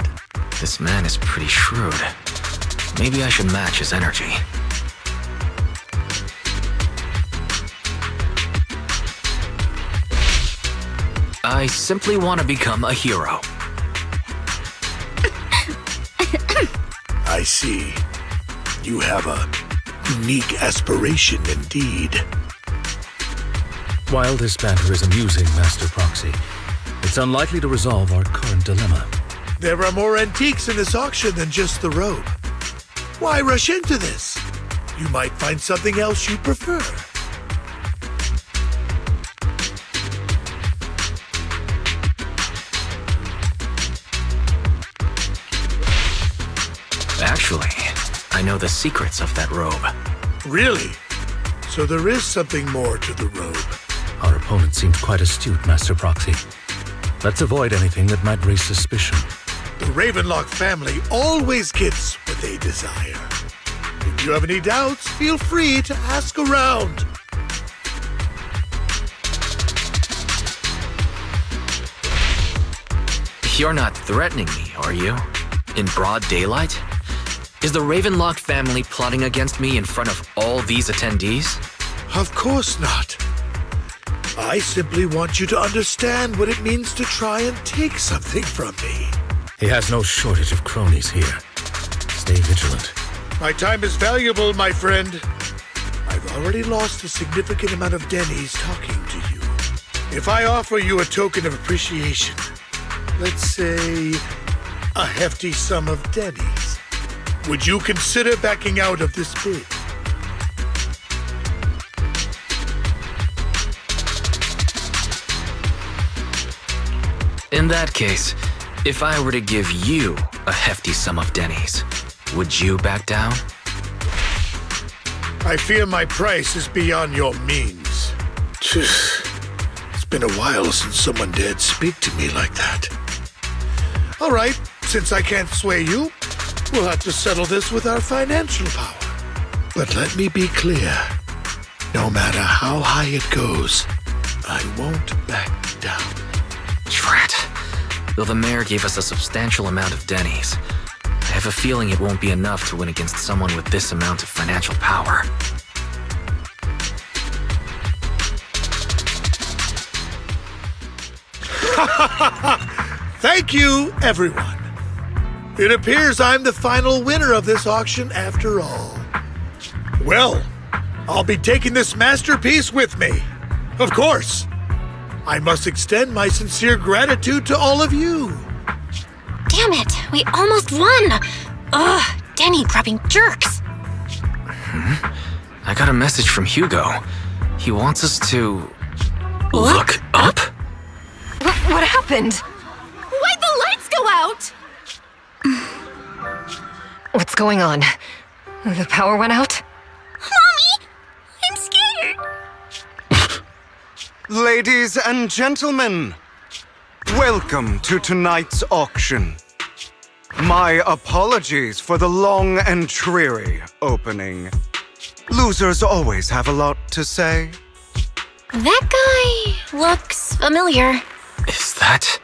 This man is pretty shrewd. Maybe I should match his energy. I simply want to become a hero. I see. You have a unique aspiration indeed. While this banter is amusing, Master Proxy, it's unlikely to resolve our current dilemma. There are more antiques in this auction than just the robe. Why rush into this? You might find something else you prefer. Actually, I know the secrets of that robe. Really? So there is something more to the robe. Our opponent seems quite astute, Master Proxy. Let's avoid anything that might raise suspicion. The Ravenlock family always gets what they desire. If you have any doubts, feel free to ask around. You're not threatening me, are you? In broad daylight? Is the Ravenlock family plotting against me in front of all these attendees? Of course not. I simply want you to understand what it means to try and take something from me. He has no shortage of cronies here. Stay vigilant. My time is valuable, my friend. I've already lost a significant amount of Denny's talking to you. If I offer you a token of appreciation, let's say a hefty sum of Denny's, would you consider backing out of this bid? In that case, if I were to give you a hefty sum of Denny's, would you back down? I fear my price is beyond your means. It's been a while since someone dared speak to me like that. All right, since I can't sway you, we'll have to settle this with our financial power. But let me be clear. No matter how high it goes, I won't back down. Drat. Though the mayor gave us a substantial amount of Denny's, I have a feeling it won't be enough to win against someone with this amount of financial power. Thank you, everyone. It appears I'm the final winner of this auction after all. Well, I'll be taking this masterpiece with me. Of course. I must extend my sincere gratitude to all of you. Damn it, we almost won! Ugh, Denny grabbing jerks. I got a message from Hugo. He wants us to... Look up? What happened? Why'd the lights go out? What's going on? The power went out? Mommy, I'm scared. Ladies and gentlemen, welcome to tonight's auction. My apologies for the long and dreary opening. Losers always have a lot to say. That guy looks familiar. Is that...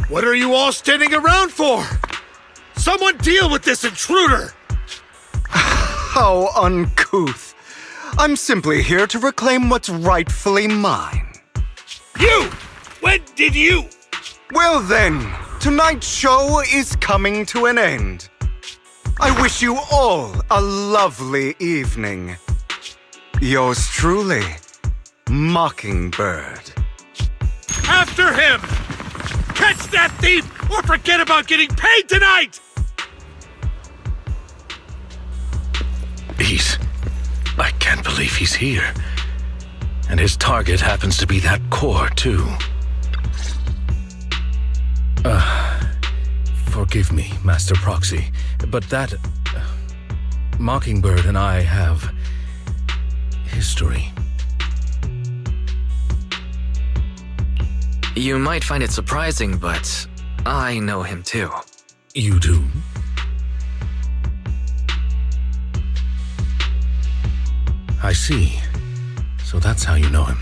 What are you all standing around for? Someone deal with this intruder! How uncouth. I'm simply here to reclaim what's rightfully mine. You! When did you? Well then, tonight's show is coming to an end. I wish you all a lovely evening. Yours truly, Mockingbird. After him! Catch that thief or forget about getting paid tonight! I can't believe he's here. And his target happens to be that core, too. Forgive me, Master Proxy, but that... Mockingbird and I have... history. You might find it surprising, but I know him too. You do? I see. So that's how you know him.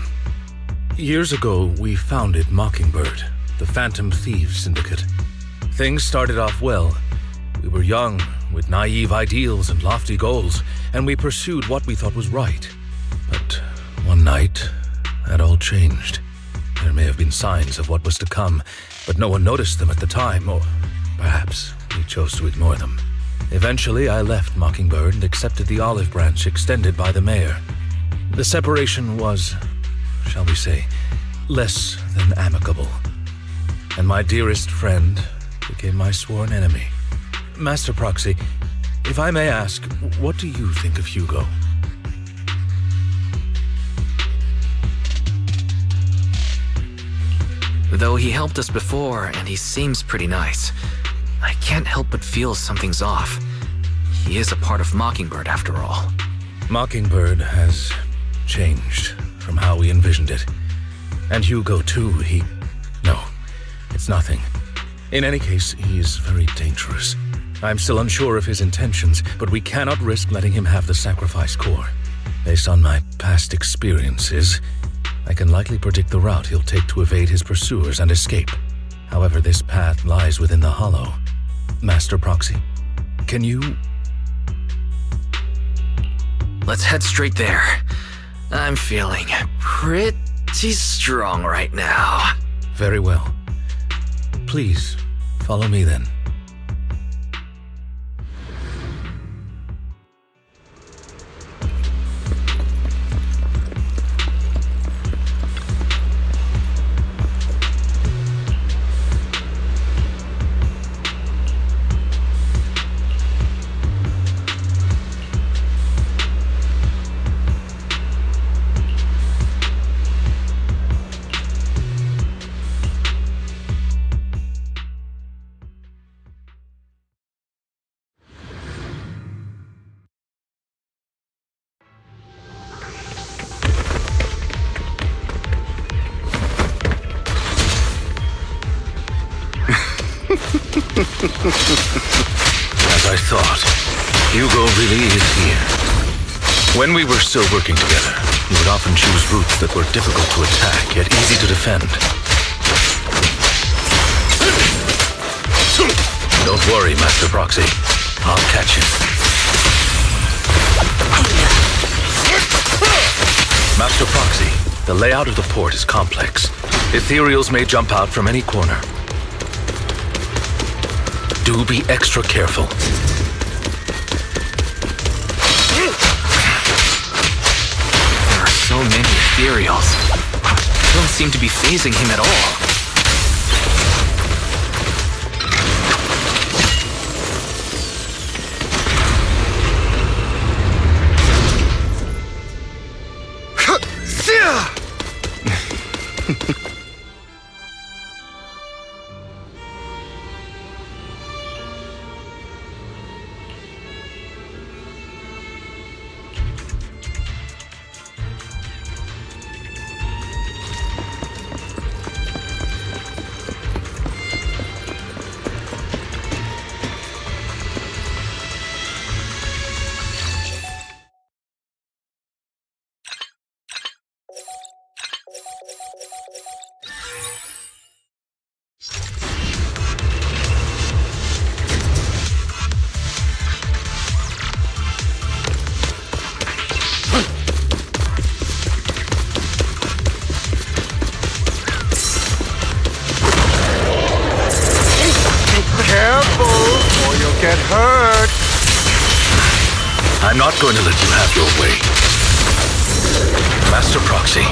Years ago, we founded Mockingbird, the Phantom Thieves Syndicate. Things started off well. We were young, with naive ideals and lofty goals, and we pursued what we thought was right. But one night, that all changed. There may have been signs of what was to come, but no one noticed them at the time, or perhaps we chose to ignore them. Eventually, I left Mockingbird and accepted the olive branch extended by the mayor. The separation was, shall we say, less than amicable. And my dearest friend became my sworn enemy. Master Proxy, if I may ask, what do you think of Hugo? Though he helped us before and he seems pretty nice, I can't help but feel something's off. He is a part of Mockingbird after all. Mockingbird has changed from how we envisioned it. And Hugo too, No, it's nothing. In any case, he is very dangerous. I'm still unsure of his intentions, but we cannot risk letting him have the sacrifice core. Based on my past experiences, I can likely predict the route he'll take to evade his pursuers and escape. However, this path lies within the Hollow. Master Proxy, can you... Let's head straight there. I'm feeling pretty strong right now. Very well. Please, follow me then. As I thought, Hugo really is here. When we were still working together, he would often choose routes that were difficult to attack, yet easy to defend. Don't worry, Master Proxy. I'll catch him. Master Proxy, the layout of the port is complex. Ethereals may jump out from any corner. Do be extra careful. There are so many Ethereals. They don't seem to be phasing him at all. Get hurt! I'm not going to let you have your way. Master Proxy,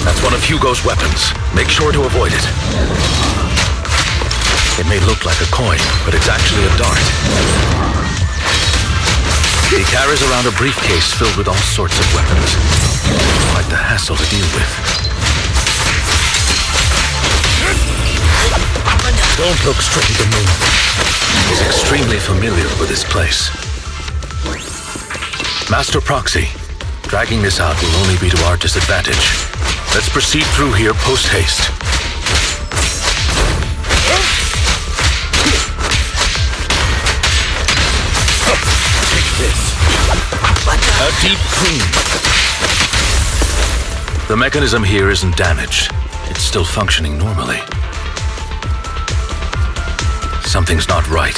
that's one of Hugo's weapons. Make sure to avoid it. It may look like a coin, but it's actually a dart. He carries around a briefcase filled with all sorts of weapons. Quite the hassle to deal with. Don't look straight at the moon. He's extremely familiar with this place. Master Proxy, dragging this out will only be to our disadvantage. Let's proceed through here post-haste. Take this. A deep clean. The mechanism here isn't damaged. It's still functioning normally. Something's not right.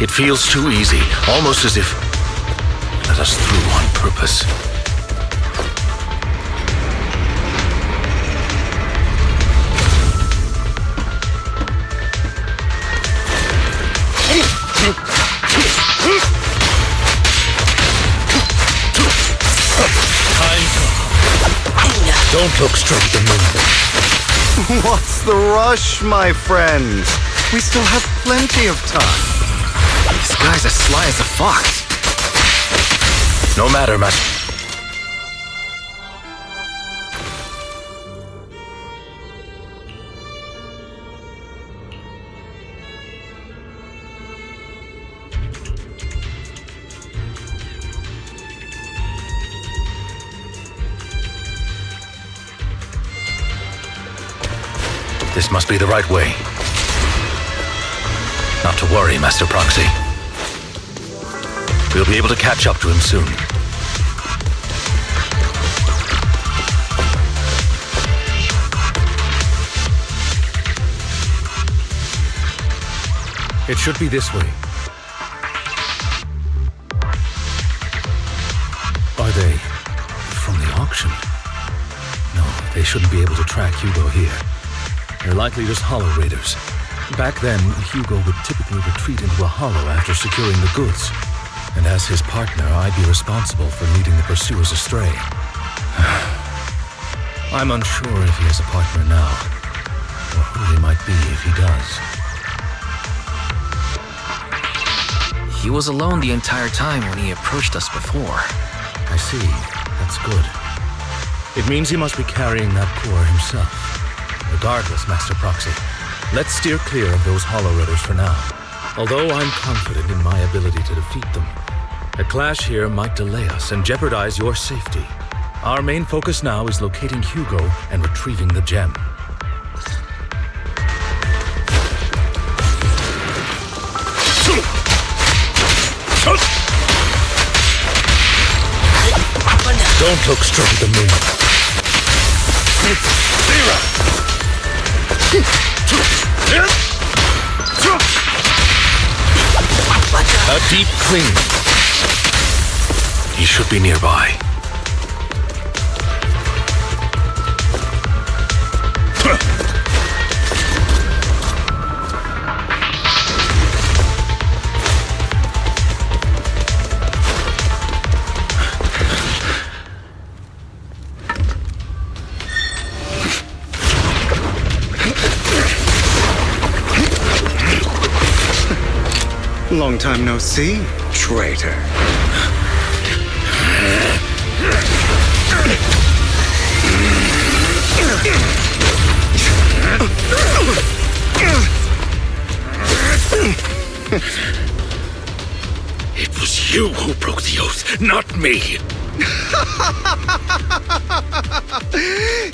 It feels too easy, almost as if let us through on purpose. Don't look straight at the moon. What's the rush, my friend? We still have plenty of time. This guy's as sly as a fox. No matter, Master. This must be the right way. Not to worry, Master Proxy. We'll be able to catch up to him soon. It should be this way. Are they from the auction? No, they shouldn't be able to track Hugo here. They're likely just hollow raiders. Back then, Hugo would typically retreat into a hollow after securing the goods. And as his partner, I'd be responsible for leading the pursuers astray. I'm unsure if he has a partner now, or who they might be if he does. He was alone the entire time when he approached us before. I see. That's good. It means he must be carrying that core himself. Regardless, Master Proxy, let's steer clear of those hollow raiders for now. Although I'm confident in my ability to defeat them, a clash here might delay us and jeopardize your safety. Our main focus now is locating Hugo and retrieving the gem. Don't look straight at the moon. A deep clean. He should be nearby. Long time no see, traitor. It was you who broke the oath, not me.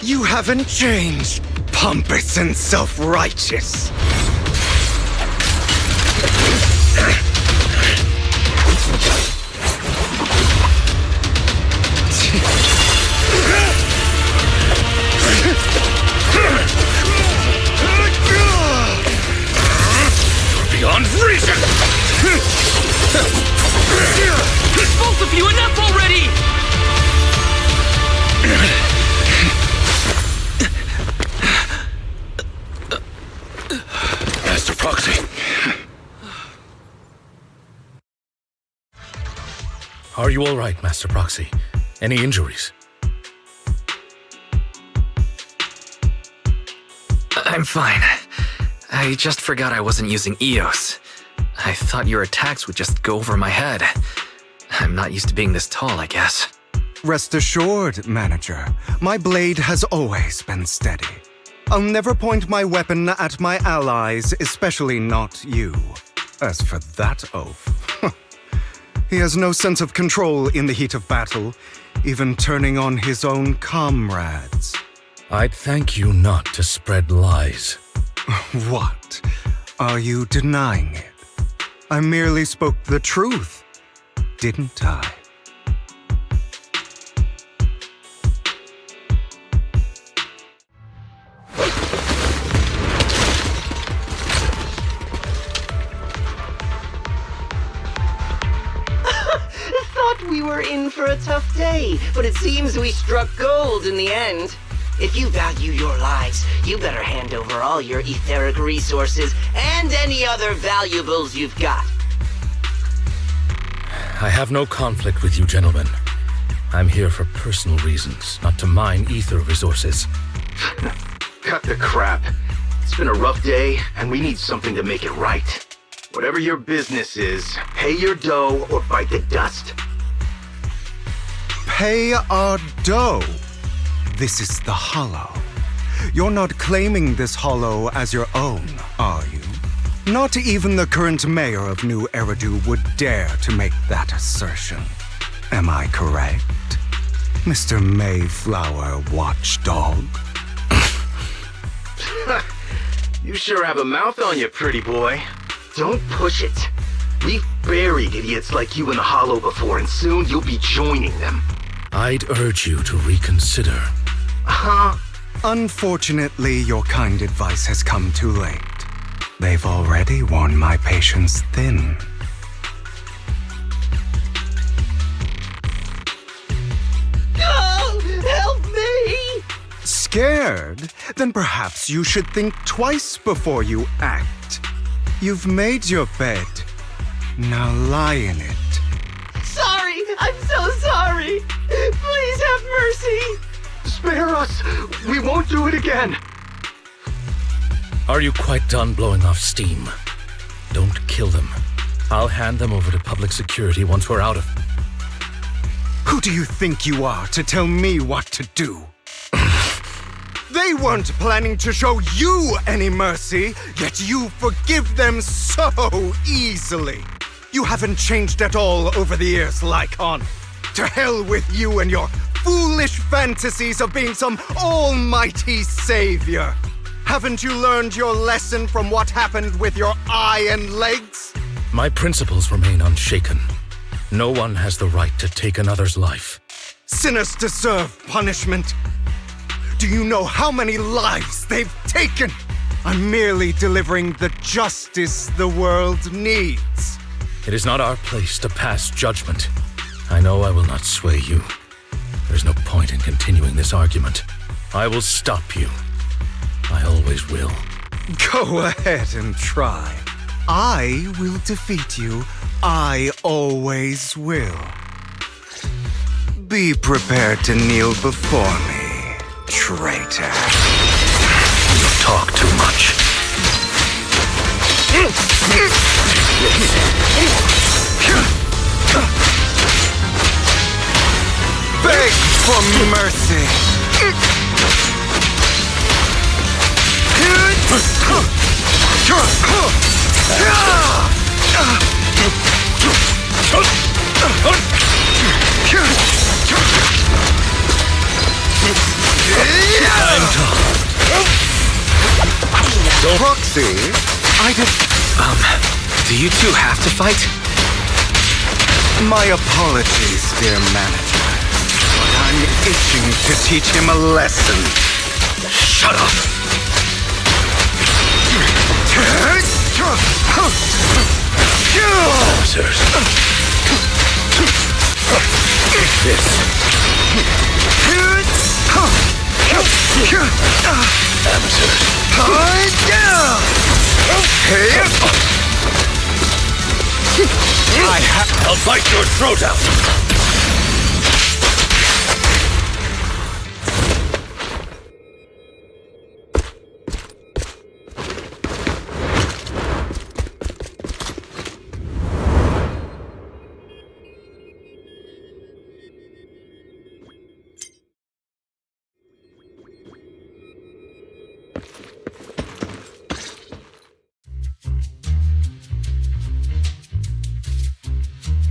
You haven't changed, pompous and self-righteous. Beyond reason! Both of you, enough already! Master Proxy. Are you all right, Master Proxy? Any injuries? I'm fine. I just forgot I wasn't using EOS. I thought your attacks would just go over my head. I'm not used to being this tall, I guess. Rest assured, Manager, my blade has always been steady. I'll never point my weapon at my allies, especially not you. As for that oath, he has no sense of control in the heat of battle, even turning on his own comrades. I'd thank you not to spread lies. What? Are you denying it? I merely spoke the truth, didn't I? Thought we were in for a tough day, but it seems we struck gold in the end. If you value your lives, you better hand over all your etheric resources and any other valuables you've got. I have no conflict with you, gentlemen. I'm here for personal reasons, not to mine ether resources. Cut the crap. It's been a rough day, and we need something to make it right. Whatever your business is, pay your dough or bite the dust. Pay our dough. This is the Hollow. You're not claiming this Hollow as your own, are you? Not even the current mayor of New Eridu would dare to make that assertion. Am I correct, Mr. Mayflower Watchdog? You sure have a mouth on you, pretty boy. Don't push it. We've buried idiots like you in the Hollow before, and soon you'll be joining them. I'd urge you to reconsider. Unfortunately, your kind advice has come too late. They've already worn my patience thin. Oh, help me! Scared? Then perhaps you should think twice before you act. You've made your bed. Now lie in it. Sorry, I'm so sorry. Please have mercy. Spare us! We won't do it again! Are you quite done blowing off steam? Don't kill them. I'll hand them over to public security once we're out of... Who do you think you are to tell me what to do? They weren't planning to show you any mercy, yet you forgive them so easily. You haven't changed at all over the years, Lycon. To hell with you and your foolish fantasies of being some almighty savior. Haven't you learned your lesson from what happened with your eye and legs? My principles remain unshaken. No one has the right to take another's life. Sinners deserve punishment. Do you know how many lives they've taken? I'm merely delivering the justice the world needs. It is not our place to pass judgment. I know I will not sway you. There's no point in continuing this argument. I will stop you. I always will. Go ahead and try. I will defeat you. I always will. Be prepared to kneel before me, traitor. You talk too much. Beg for mercy. Proxy, I did... do you two have to fight? My apologies, dear manager. But I'm itching to teach him a lesson. Shut up! Officers. This. Amateurs. I'll bite your throat out!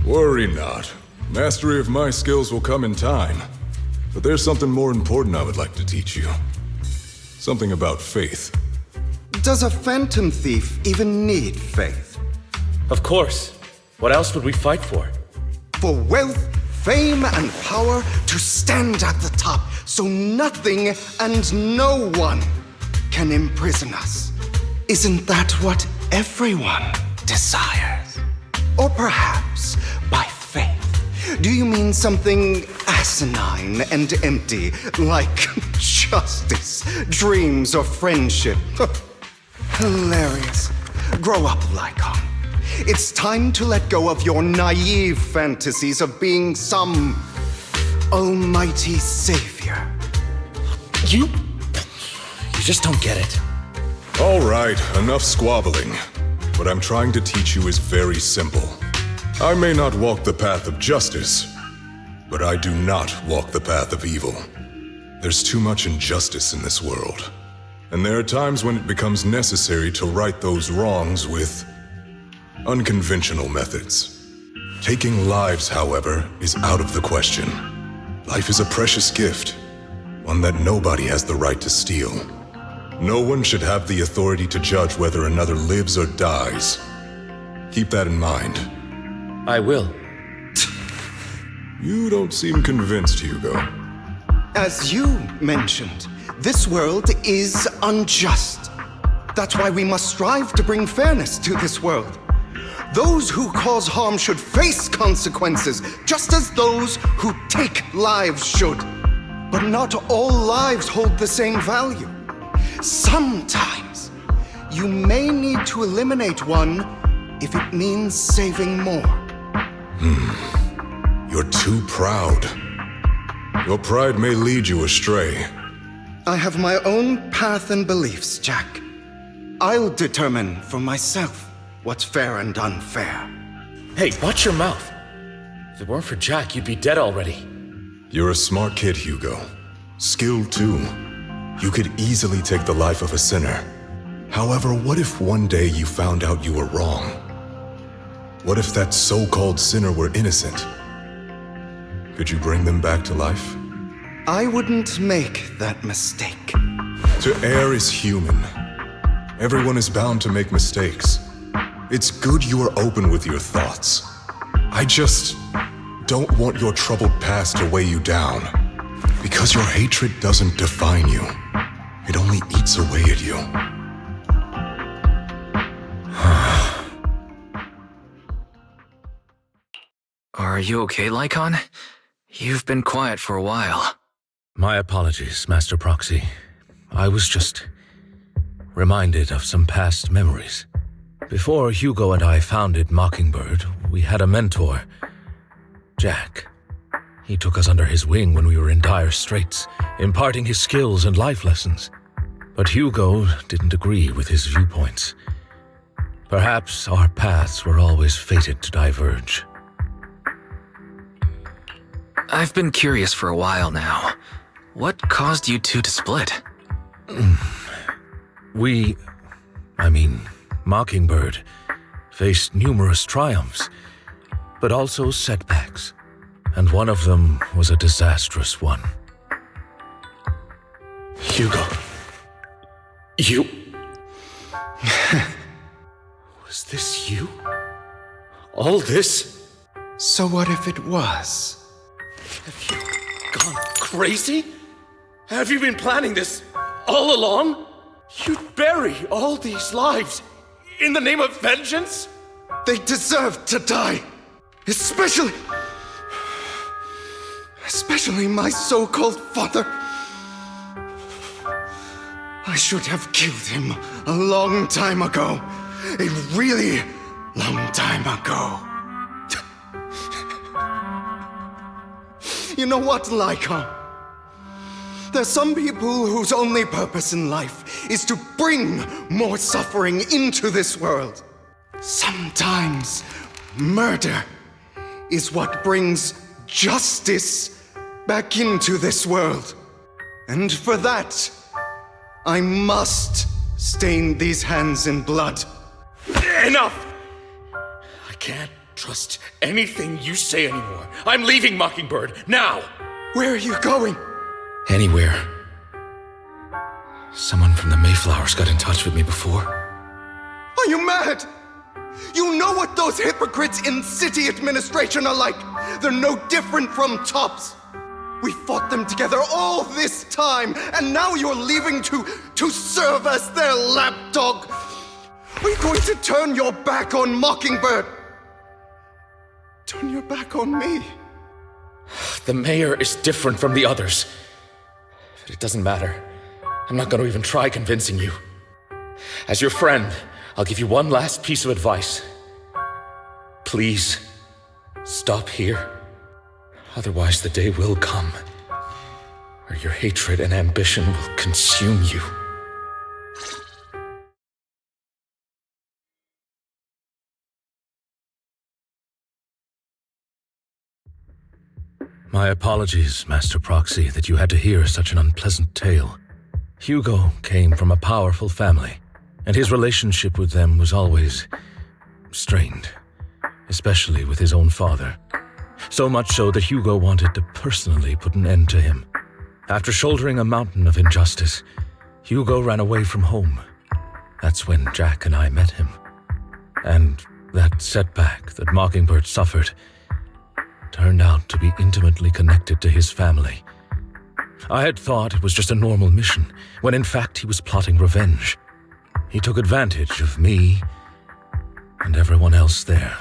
Worry not. Mastery of my skills will come in time. But there's something more important I would like to teach you. Something about faith. Does a phantom thief even need faith? Of course. What else would we fight for? For wealth, fame, and power to stand at the top, so nothing and no one can imprison us. Isn't that what everyone desires? Or perhaps by faith, do you mean something asinine and empty, like justice, dreams, or friendship? Hilarious. Grow up, Lycon. It's time to let go of your naive fantasies of being some almighty savior. You just don't get it. All right, enough squabbling. What I'm trying to teach you is very simple. I may not walk the path of justice, but I do not walk the path of evil. There's too much injustice in this world, and there are times when it becomes necessary to right those wrongs with unconventional methods. Taking lives, however, is out of the question. Life is a precious gift, one that nobody has the right to steal. No one should have the authority to judge whether another lives or dies. Keep that in mind. I will. You don't seem convinced, Hugo. As you mentioned, this world is unjust. That's why we must strive to bring fairness to this world. Those who cause harm should face consequences, just as those who take lives should. But not all lives hold the same value. Sometimes, you may need to eliminate one if it means saving more. You're too proud. Your pride may lead you astray. I have my own path and beliefs, Jack. I'll determine for myself what's fair and unfair. Hey, watch your mouth. If it weren't for Jack, you'd be dead already. You're a smart kid, Hugo. Skilled too. You could easily take the life of a sinner. However, what if one day you found out you were wrong? What if that so-called sinner were innocent? Could you bring them back to life? I wouldn't make that mistake. To err is human. Everyone is bound to make mistakes. It's good you are open with your thoughts. I just don't want your troubled past to weigh you down. Because your hatred doesn't define you. It only eats away at you. Are you okay, Lycon? You've been quiet for a while. My apologies, Master Proxy. I was just reminded of some past memories. Before Hugo and I founded Mockingbird, we had a mentor, Jack. He took us under his wing when we were in dire straits, imparting his skills and life lessons. But Hugo didn't agree with his viewpoints. Perhaps our paths were always fated to diverge. I've been curious for a while now. What caused you two to split? Mockingbird faced numerous triumphs, but also setbacks, and one of them was a disastrous one. Hugo. You... Was this you? All this? So what if it was? Have you gone crazy? Have you been planning this all along? You'd bury all these lives in the name of vengeance? They deserve to die. Especially my so-called father. I should have killed him a long time ago. A really long time ago. You know what, Lycon? There's some people whose only purpose in life is to bring more suffering into this world. Sometimes murder is what brings justice back into this world. And for that, I must stain these hands in blood. Enough! I can't trust anything you say anymore. I'm leaving Mockingbird, now! Where are you going? Anywhere. Someone from the Mayflowers got in touch with me before. Are you mad? You know what those hypocrites in city administration are like. They're no different from tops. We fought them together all this time, and now you're leaving to serve as their lapdog. Are you going to turn your back on Mockingbird? Turn your back on me? The mayor is different from the others. But it doesn't matter. I'm not going to even try convincing you. As your friend, I'll give you one last piece of advice. Please, stop here. Otherwise, the day will come where your hatred and ambition will consume you. My apologies, Master Proxy, that you had to hear such an unpleasant tale. Hugo came from a powerful family, and his relationship with them was always strained, especially with his own father. So much so that Hugo wanted to personally put an end to him. After shouldering a mountain of injustice, Hugo ran away from home. That's when Jack and I met him. And that setback that Mockingbird suffered turned out to be intimately connected to his family. I had thought it was just a normal mission, when in fact he was plotting revenge. He took advantage of me and everyone else there.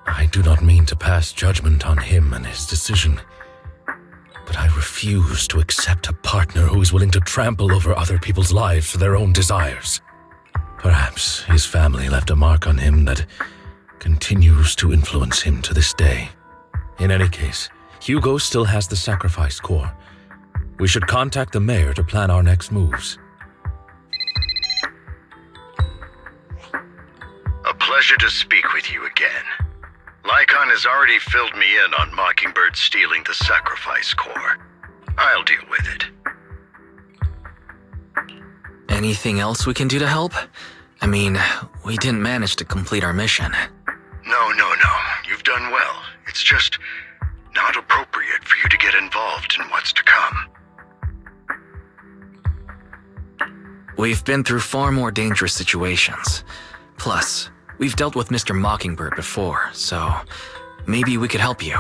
I do not mean to pass judgment on him and his decision, but I refuse to accept a partner who is willing to trample over other people's lives for their own desires. Perhaps his family left a mark on him that continues to influence him to this day. In any case, Hugo still has the sacrifice core. We should contact the mayor to plan our next moves. A pleasure to speak with you again. Lycon has already filled me in on Mockingbird stealing the sacrifice core. I'll deal with it. Anything else we can do to help? I mean, we didn't manage to complete our mission. No. You've done well. It's just not appropriate for you to get involved in what's to come. We've been through far more dangerous situations. Plus, We've dealt with Mr. Mockingbird before, so maybe we could help you.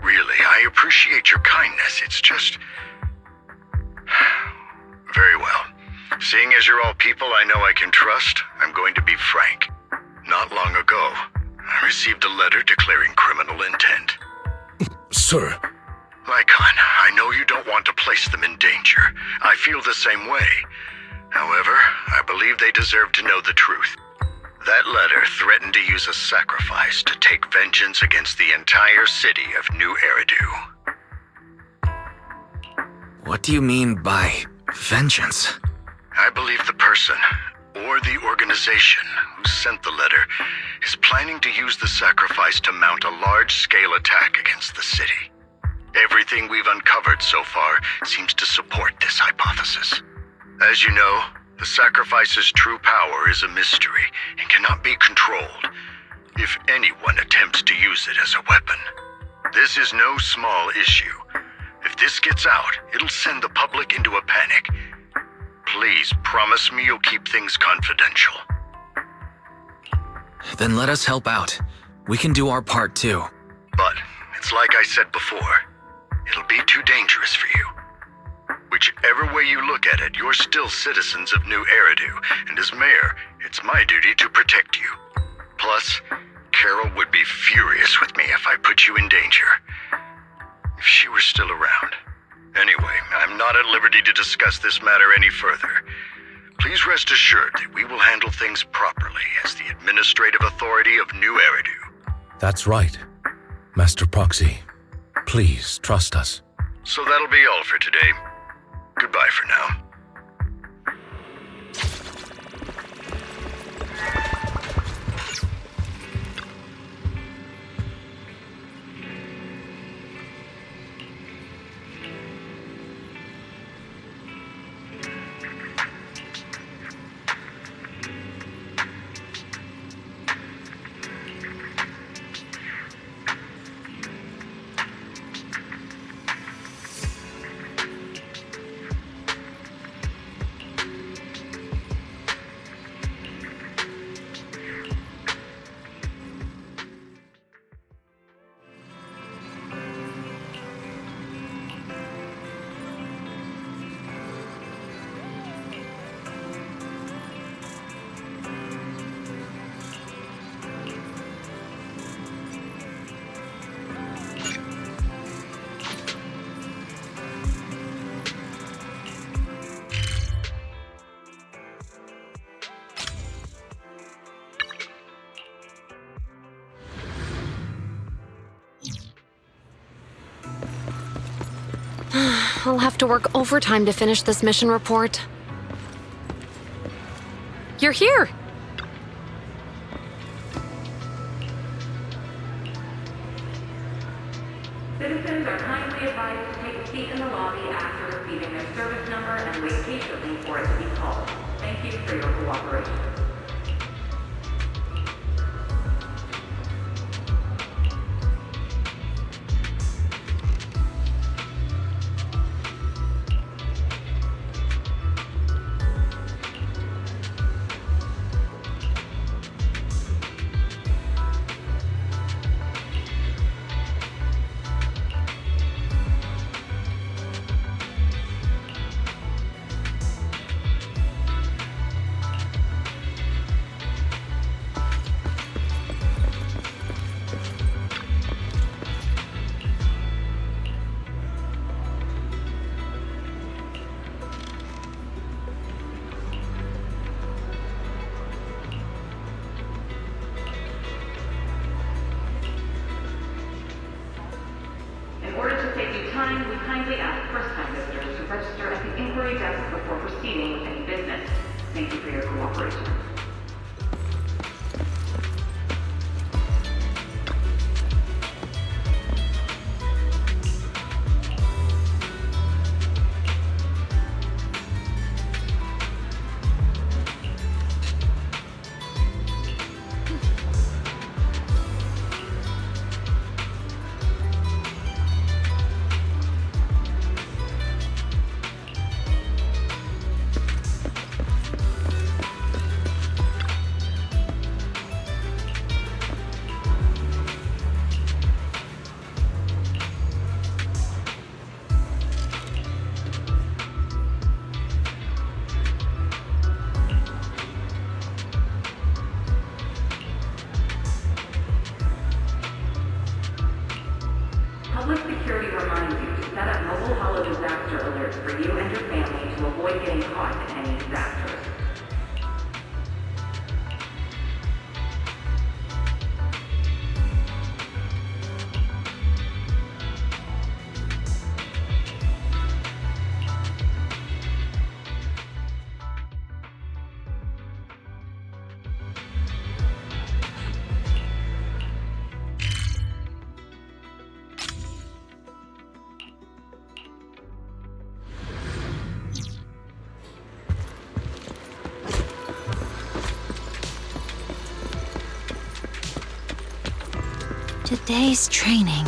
Really, I appreciate your kindness. It's just... Very well. Seeing as you're all people I know I can trust, I'm going to be frank. Not long ago, I received a letter declaring criminal intent. Sir. Lycon, I know you don't want to place them in danger. I feel the same way. However, I believe they deserve to know the truth. That letter threatened to use a sacrifice to take vengeance against the entire city of New Eridu. What do you mean by vengeance? I believe the person, or the organization, who sent the letter is planning to use the sacrifice to mount a large-scale attack against the city. Everything we've uncovered so far seems to support this hypothesis. As you know, the sacrifice's true power is a mystery and cannot be controlled if anyone attempts to use it as a weapon. This is no small issue. If this gets out, it'll send the public into a panic. Please promise me you'll keep things confidential. Then let us help out. We can do our part too. But it's like I said before, it'll be too dangerous for you. Whichever way you look at it, you're still citizens of New Eridu, and as mayor, it's my duty to protect you. Plus, Carol would be furious with me if I put you in danger. If she were still around. Anyway, I'm not at liberty to discuss this matter any further. Please rest assured that we will handle things properly as the administrative authority of New Eridu. That's right. Master Proxy, please trust us. So that'll be all for today. Goodbye for now. I'll have to work overtime to finish this mission report. You're here! Citizens are kindly advised to take a seat in the lobby after receiving their service number and wait patiently for it to be called. Thank you for your cooperation. In order to save you time, we kindly ask first-time visitors to register at the inquiry desk before proceeding with any business. Thank you for your cooperation. Today's training.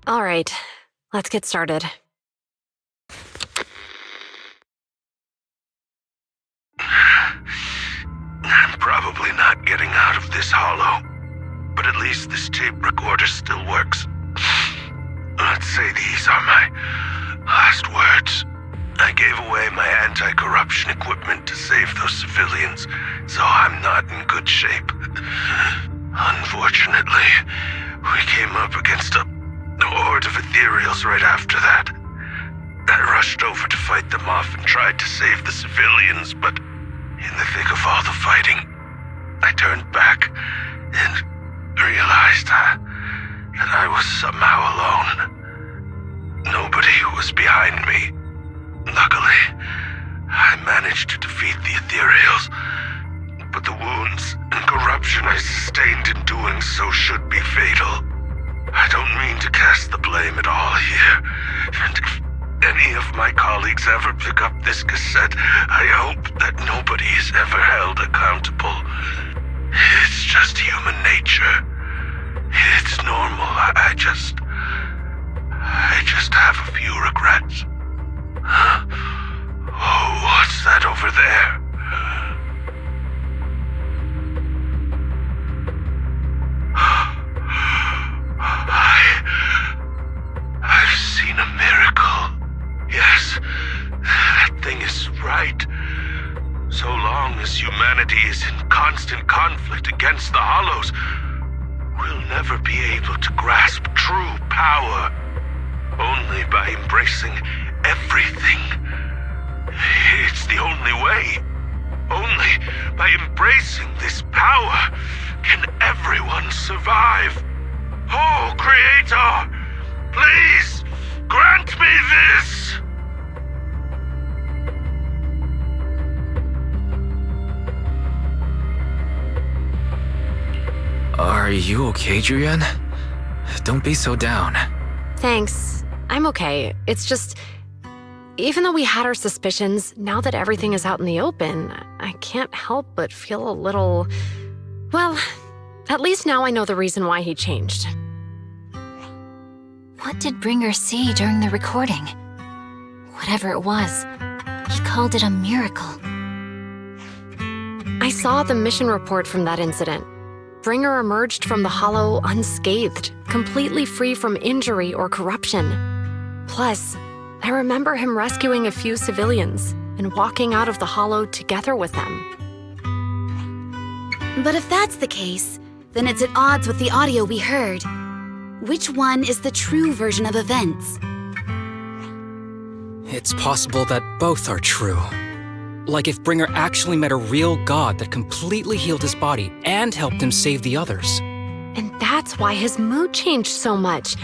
All right, let's get started. I'm probably not getting out of this hollow, but at least this tape recorder still works. Let's say these are my last words. I gave away my anti-corruption equipment to save those civilians, so I'm not in good shape. Unfortunately, we came up against a horde of ethereals right after that. I rushed over to fight them off and tried to save the civilians, but in the thick of all the fighting, I turned back and realized that I was somehow alone. Nobody was behind me. Luckily, I managed to defeat the ethereals, but the wounds and corruption I sustained in doing so should be fatal. I don't mean to cast the blame at all here, and if any of my colleagues ever pick up this cassette, I hope that nobody is ever held accountable. It's just human nature. It's normal. I just have a few regrets. Oh, what's that over there? I've seen a miracle. Yes, that thing is right. So long as humanity is in constant conflict against the Hollows, we'll never be able to grasp true power. Only by embracing everything. It's the only way. Only by embracing this power can everyone survive. Oh, Creator, please grant me this! Are you okay, Julian? Don't be so down. Thanks. I'm okay. It's just, even though we had our suspicions, now that everything is out in the open, I can't help but feel a little... Well, at least now I know the reason why he changed. What did Bringer see during the recording? Whatever it was, he called it a miracle. I saw the mission report from that incident. Bringer emerged from the Hollow unscathed, completely free from injury or corruption. Plus, I remember him rescuing a few civilians and walking out of the Hollow together with them. But if that's the case, then it's at odds with the audio we heard. Which one is the true version of events? It's possible that both are true. Like if Bringer actually met a real god that completely healed his body and helped him save the others. And that's why his mood changed so much.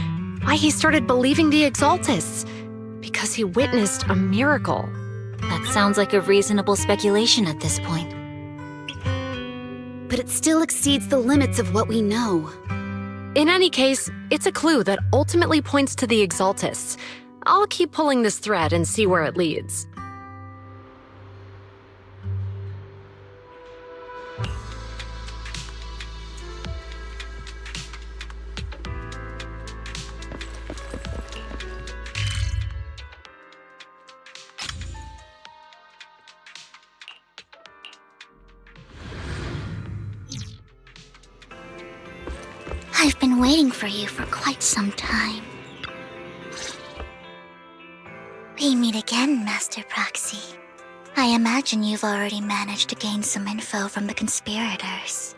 Why he started believing the Exaltists. Because he witnessed a miracle. That sounds like a reasonable speculation at this point. But it still exceeds the limits of what we know. In any case, it's a clue that ultimately points to the Exaltists. I'll keep pulling this thread and see where it leads. I've been waiting for you for quite some time. We meet again, Master Proxy. I imagine you've already managed to gain some info from the conspirators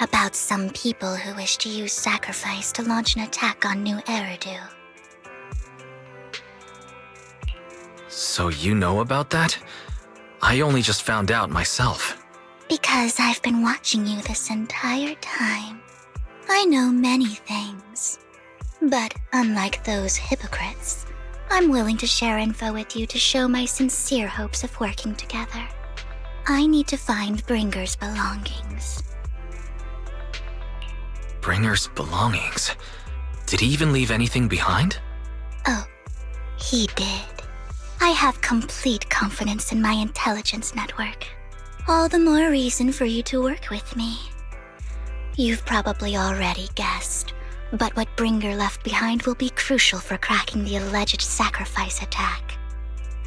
about some people who wish to use sacrifice to launch an attack on New Eridu. So you know about that? I only just found out myself. Because I've been watching you this entire time. I know many things. But unlike those hypocrites, I'm willing to share info with you to show my sincere hopes of working together. I need to find Bringer's belongings. Bringer's belongings? Did he even leave anything behind? Oh, he did. I have complete confidence in my intelligence network. All the more reason for you to work with me. You've probably already guessed, but what Bringer left behind will be crucial for cracking the alleged sacrifice attack.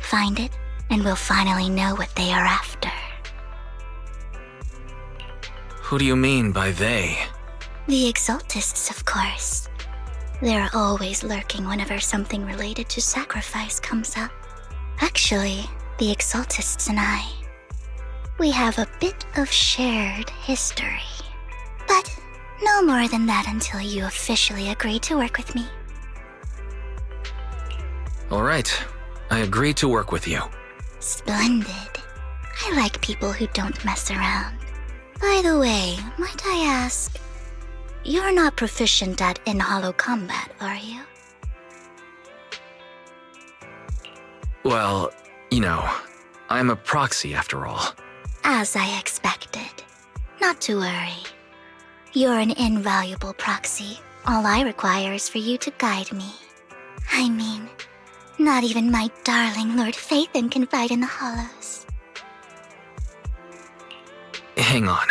Find it, and we'll finally know what they are after. Who do you mean by they? The Exaltists, of course. They're always lurking whenever something related to sacrifice comes up. Actually, the Exaltists and I, we have a bit of shared history. But no more than that until you officially agree to work with me. All right, I agree to work with you. Splendid. I like people who don't mess around. By the way, might I ask, you're not proficient at in-hollow combat, are you? Well, you know, I'm a proxy after all. As I expected. Not to worry. You're an invaluable proxy. All I require is for you to guide me. I mean, not even my darling Lord Phaethon can fight in the hollows. Hang on.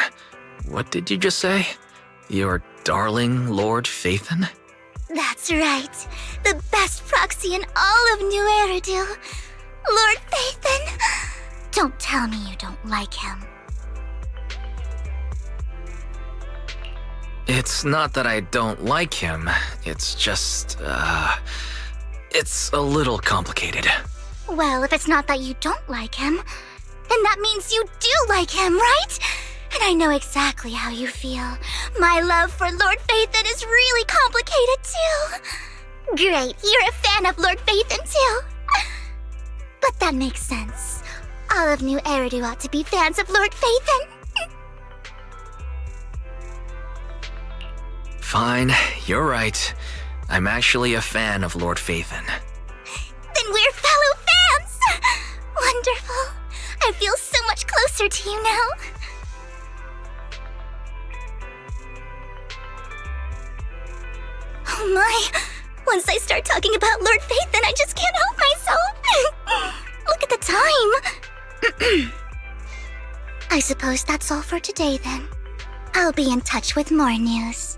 What did you just say? Your darling Lord Phaethon? That's right. The best proxy in all of New Eridu. Lord Phaethon. Don't tell me you don't like him. It's not that I don't like him. It's just, it's a little complicated. Well, if it's not that you don't like him, then that means you do like him, right? And I know exactly how you feel. My love for Lord Phaethon is really complicated, too. Great, you're a fan of Lord Phaethon, too. But that makes sense. All of New Eridu ought to be fans of Lord Phaethon. Fine, you're right. I'm actually a fan of Lord Phaethon. Then we're fellow fans! Wonderful. I feel so much closer to you now. Oh my! Once I start talking about Lord Phaethon, I just can't help myself! Look at the time! I suppose that's all for today then. I'll be in touch with more news.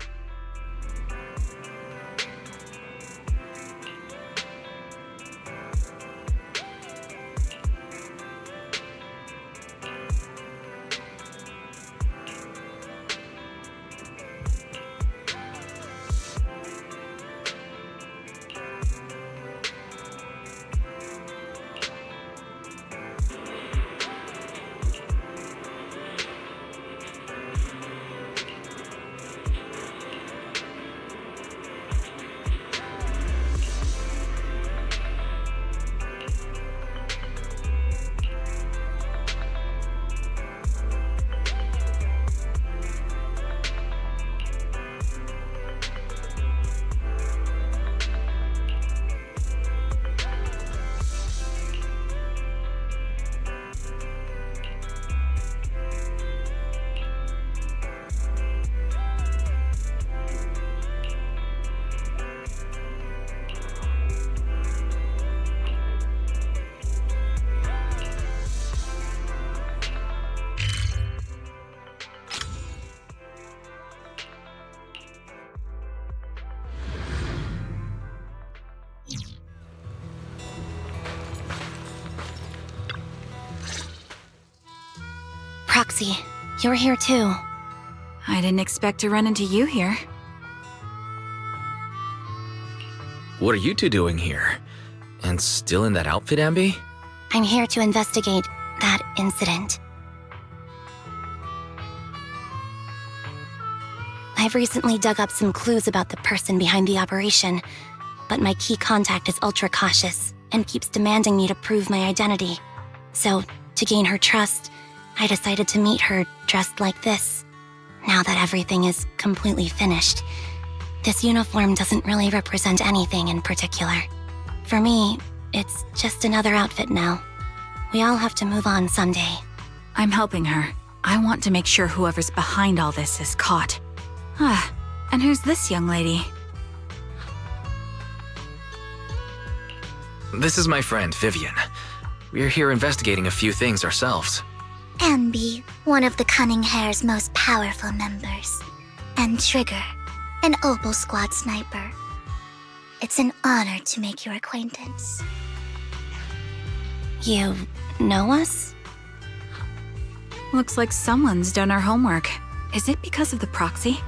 Proxy, you're here too. I didn't expect to run into you here. What are you two doing here? And still in that outfit, Ambi? I'm here to investigate that incident. I've recently dug up some clues about the person behind the operation, but my key contact is ultra cautious and keeps demanding me to prove my identity. So, to gain her trust, I decided to meet her dressed like this. Now that everything is completely finished, this uniform doesn't really represent anything in particular. For me, it's just another outfit now. We all have to move on someday. I'm helping her. I want to make sure whoever's behind all this is caught. And who's this young lady? This is my friend, Vivian. We're here investigating a few things ourselves. Ambi, one of the Cunning Hair's most powerful members. And Trigger, an Opal Squad sniper. It's an honor to make your acquaintance. You know us? Looks like someone's done our homework. Is it because of the proxy?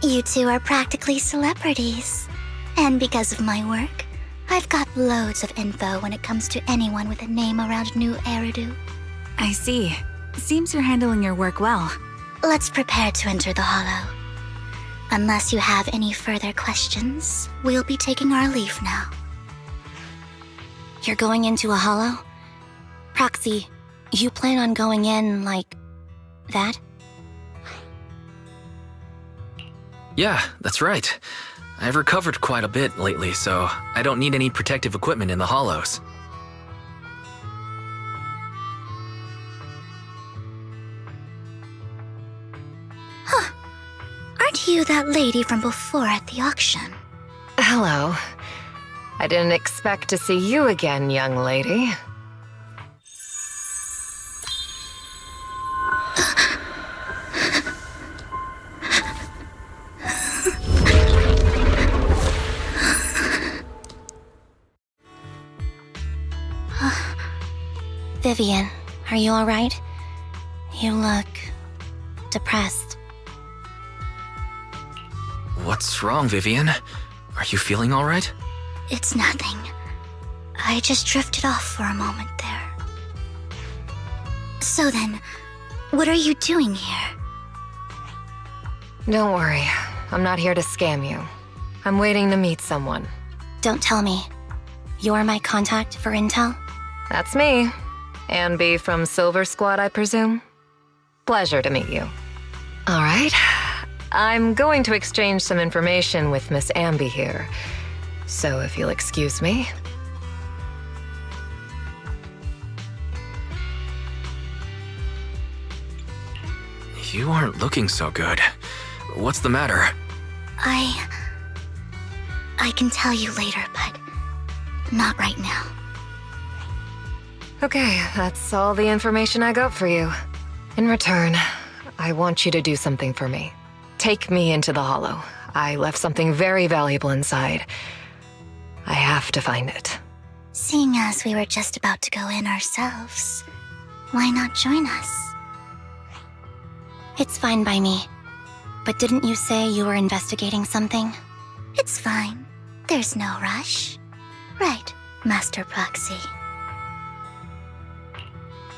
You two are practically celebrities. And because of my work, I've got loads of info when it comes to anyone with a name around New Eridu. I see. Seems you're handling your work well. Let's prepare to enter the Hollow. Unless you have any further questions, we'll be taking our leave now. You're going into a hollow? Proxy, you plan on going in like that? Yeah, that's right. I've recovered quite a bit lately, so I don't need any protective equipment in the hollows. Aren't you that lady from before at the auction? Hello. I didn't expect to see you again, young lady. Vivian, are you alright? You look depressed. What's wrong, Vivian? Are you feeling alright? It's nothing. I just drifted off for a moment there. So then, what are you doing here? Don't worry. I'm not here to scam you. I'm waiting to meet someone. Don't tell me. You're my contact for intel? That's me. Ambi from Silver Squad, I presume? Pleasure to meet you. All right. I'm going to exchange some information with Miss Ambi here. So if you'll excuse me. You aren't looking so good. What's the matter? I can tell you later, but not right now. Okay, that's all the information I got for you. In return, I want you to do something for me. Take me into the Hollow. I left something very valuable inside. I have to find it. Seeing as we were just about to go in ourselves, why not join us? It's fine by me. But didn't you say you were investigating something? It's fine. There's no rush. Right, Master Proxy.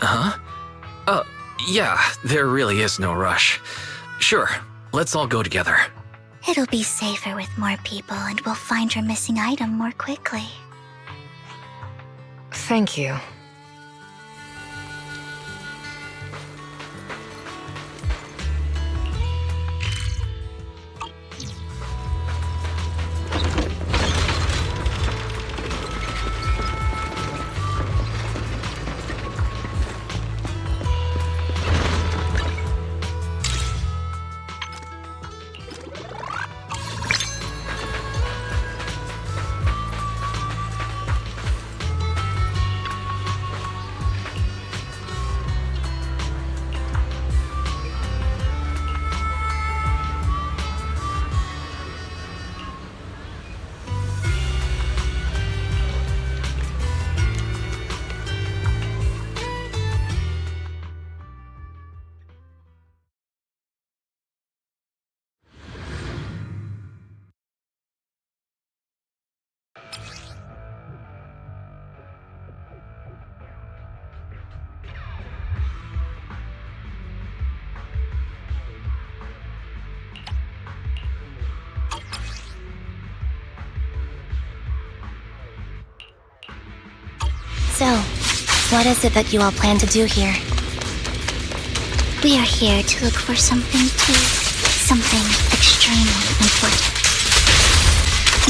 Huh? Yeah, there really is no rush. Sure, let's all go together. It'll be safer with more people and we'll find your missing item more quickly. Thank you. So, what is it that you all plan to do here? We are here to look for something extremely important.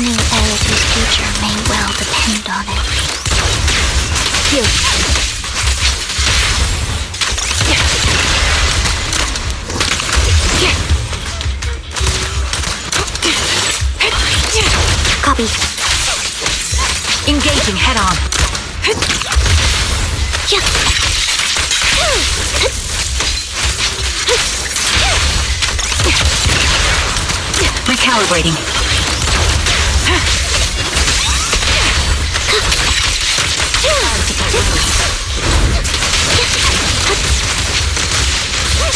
New Eridu's future may well depend on it. You. Copy. Engaging head on. Recalibrating.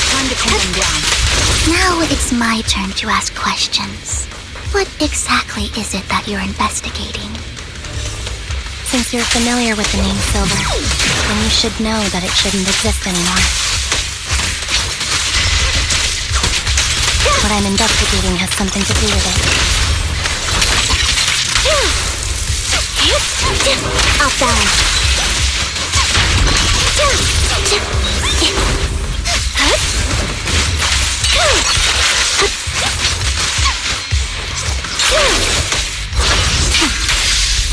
Time to pin them down. Now it's my turn to ask questions. What exactly is it that you're investigating? Since you're familiar with the name Silver, then you should know that it shouldn't exist anymore. What I'm investigating has something to do with it. Off balance.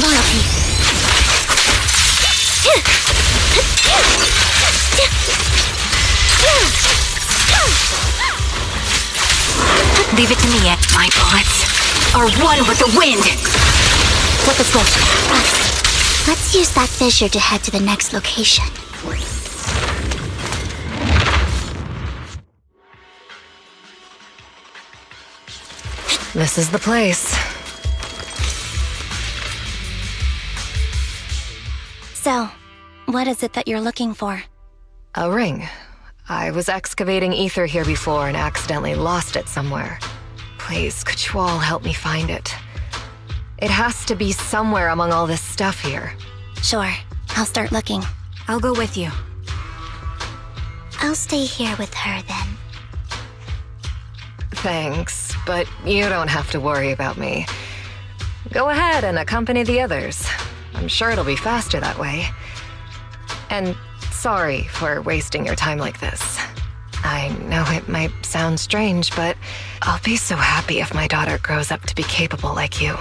Loyalty. Leave it to me, my bullets are one with the wind. Flip the switch. Let's use that fissure to head to the next location. This is the place. So, what is it that you're looking for? A ring. I was excavating ether here before and accidentally lost it somewhere. Please, could you all help me find it? It has to be somewhere among all this stuff here. Sure, I'll start looking. I'll go with you. I'll stay here with her then. Thanks, but you don't have to worry about me. Go ahead and accompany the others. I'm sure it'll be faster that way. And sorry for wasting your time like this. I know it might sound strange, but I'll be so happy if my daughter grows up to be capable like you.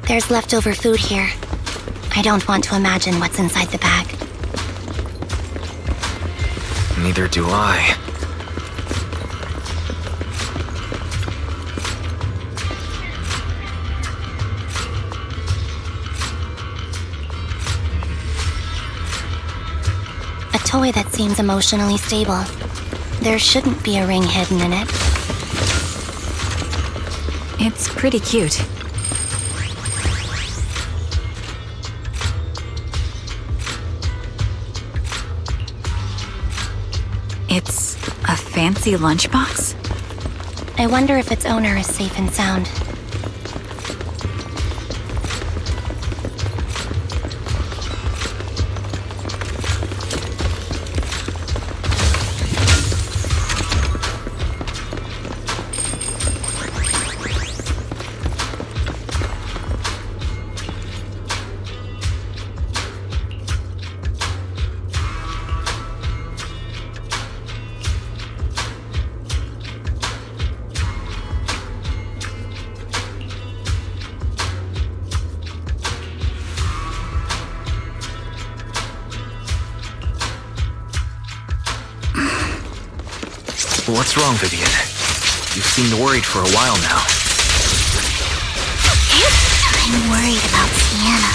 There's leftover food here. I don't want to imagine what's inside the bag. Neither do I. A toy that seems emotionally stable. There shouldn't be a ring hidden in it. It's pretty cute. It's a fancy lunchbox? I wonder if its owner is safe and sound. What's wrong, Vivian? You seemed worried for a while now. I'm worried about Sienna.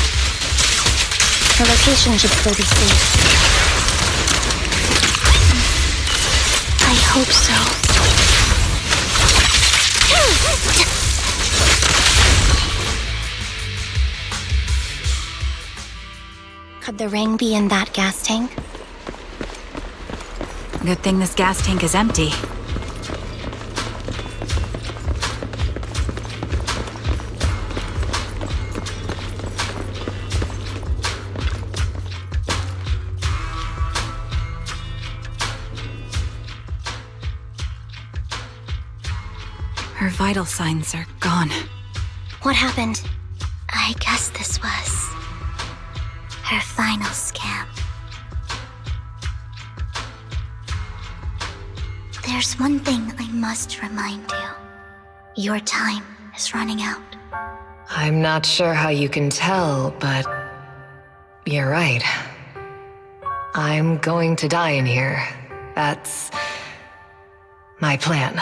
Her location should still be safe. I hope so. Could the ring be in that gas tank? Good thing this gas tank is empty. Her vital signs are gone. What happened? I guess this was her final scam. There's one thing I must remind you. Your time is running out. I'm not sure how you can tell, but you're right. I'm going to die in here. That's my plan.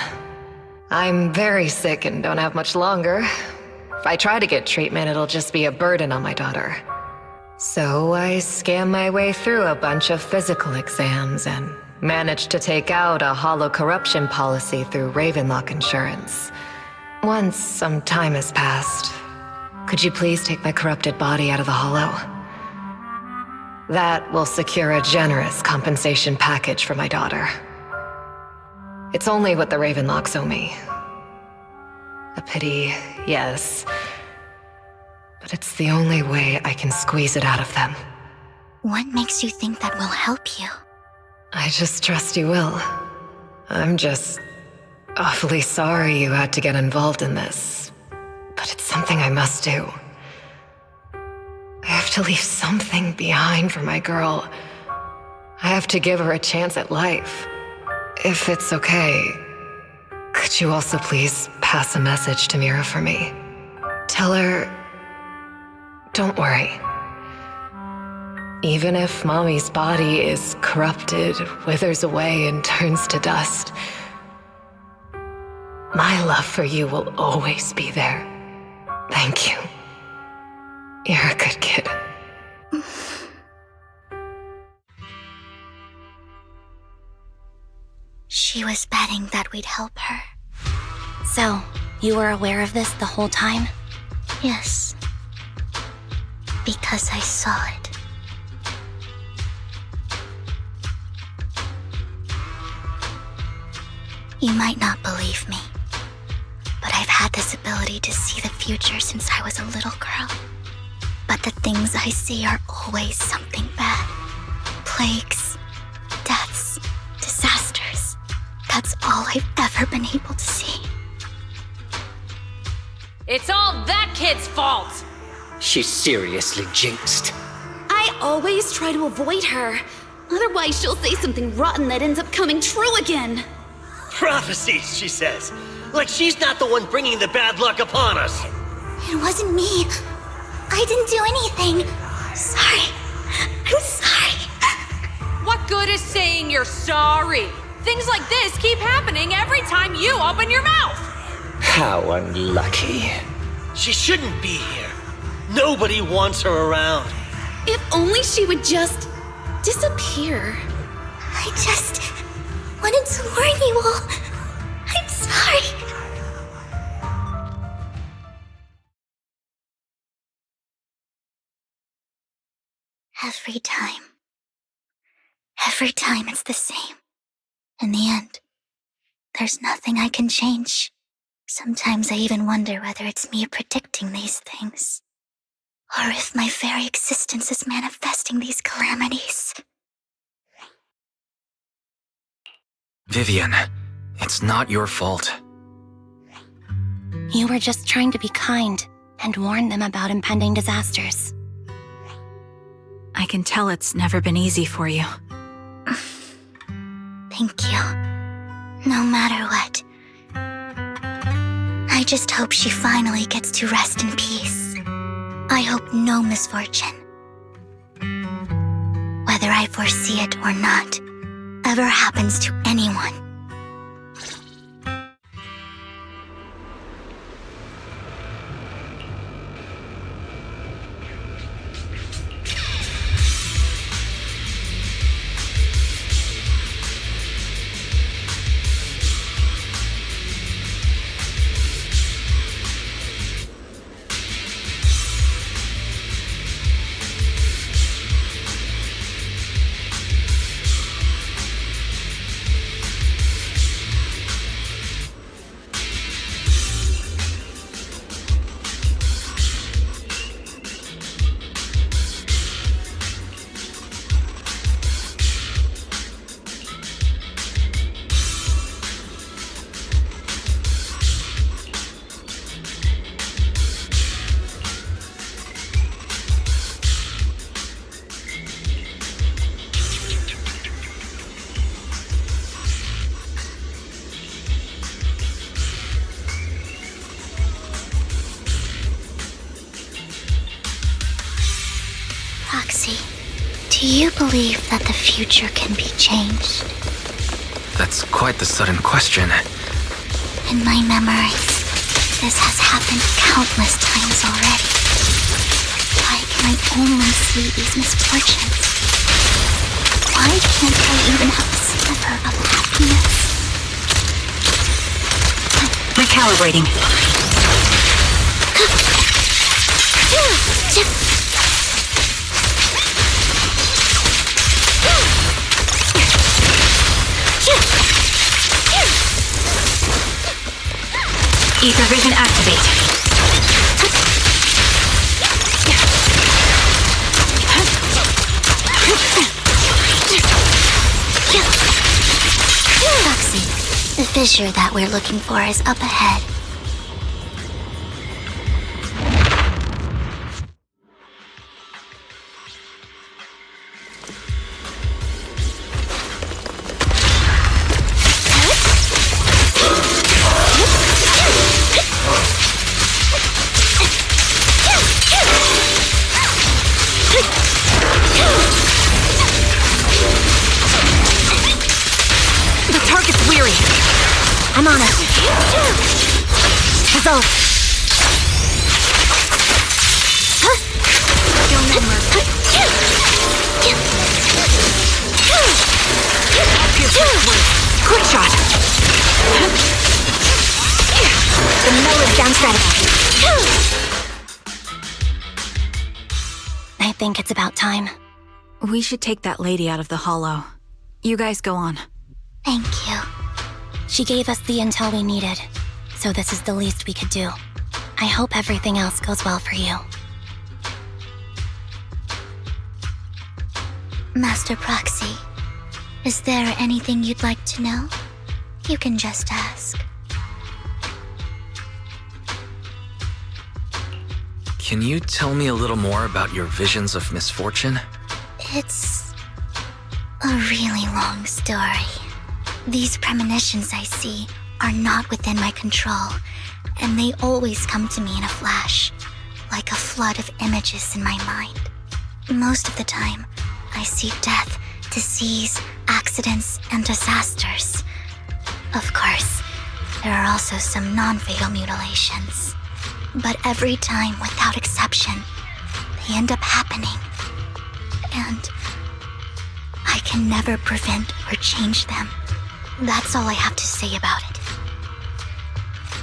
I'm very sick and don't have much longer. If I try to get treatment, it'll just be a burden on my daughter. So I scam my way through a bunch of physical exams and managed to take out a hollow corruption policy through Ravenlock Insurance. Once some time has passed, could you please take my corrupted body out of the hollow? That will secure a generous compensation package for my daughter. It's only what the Ravenlocks owe me. A pity, yes. But it's the only way I can squeeze it out of them. What makes you think that will help you? I just trust you will. I'm just awfully sorry you had to get involved in this. But it's something I must do. I have to leave something behind for my girl. I have to give her a chance at life. If it's okay, could you also please pass a message to Mira for me? Tell her, don't worry. Even if Mommy's body is corrupted, withers away, and turns to dust, my love for you will always be there. Thank you. You're a good kid. She was betting that we'd help her. So, you were aware of this the whole time? Yes. Because I saw it. You might not believe me, but I've had this ability to see the future since I was a little girl. But the things I see are always something bad. Plagues, deaths, disasters. That's all I've ever been able to see. It's all that kid's fault! She's seriously jinxed. I always try to avoid her. Otherwise, she'll say something rotten that ends up coming true again. Prophecies, she says. Like she's not the one bringing the bad luck upon us. It wasn't me. I didn't do anything. Sorry. I'm sorry. What good is saying you're sorry? Things like this keep happening every time you open your mouth. How unlucky. She shouldn't be here. Nobody wants her around. If only she would just disappear. I just wanted to warn you all. I'm sorry. Every time it's the same. In the end, There's nothing I can change. Sometimes I even wonder whether it's me predicting these things, or if my very existence is manifesting these calamities. Vivian, it's not your fault. You were just trying to be kind and warn them about impending disasters. I can tell it's never been easy for you. Thank you. No matter what. I just hope she finally gets to rest in peace. I hope no misfortune, whether I foresee it or not, ever happens to anyone. Roxy, do you believe that the future can be changed? That's quite the sudden question. In my memories, this has happened countless times already. Why can I only see these misfortunes? Why can't I even have a sliver of happiness? Recalibrating. Ether vision activate. Roxy, the fissure that we're looking for is up ahead. I'm on it. Resolve. Quick shot. The mill is down stratified. I think it's about time. We should take that lady out of the hollow. You guys go on. Thank you. She gave us the intel we needed, so this is the least we could do. I hope everything else goes well for you. Master Proxy, is there anything you'd like to know? You can just ask. Can you tell me a little more about your visions of misfortune? It's a really long story. These premonitions I see are not within my control, and they always come to me in a flash, like a flood of images in my mind. Most of the time, I see death, disease, accidents, and disasters. Of course, there are also some non-fatal mutilations. But every time, without exception, they end up happening. And I can never prevent or change them. That's all I have to say about it.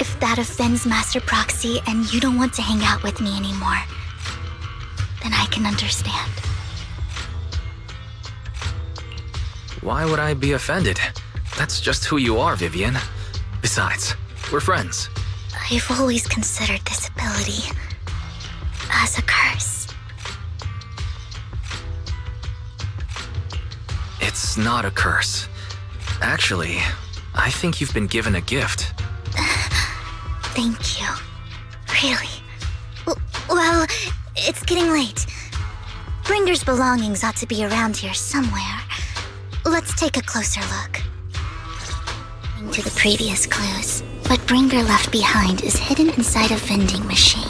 If that offends Master Proxy and you don't want to hang out with me anymore, then I can understand. Why would I be offended? That's just who you are, Vivian. Besides, we're friends. I've always considered this ability as a curse. It's not a curse. Actually, I think you've been given a gift. Thank you. Really? Well, it's getting late. Bringer's belongings ought to be around here somewhere. Let's take a closer look. To the previous clues, what Bringer left behind is hidden inside a vending machine.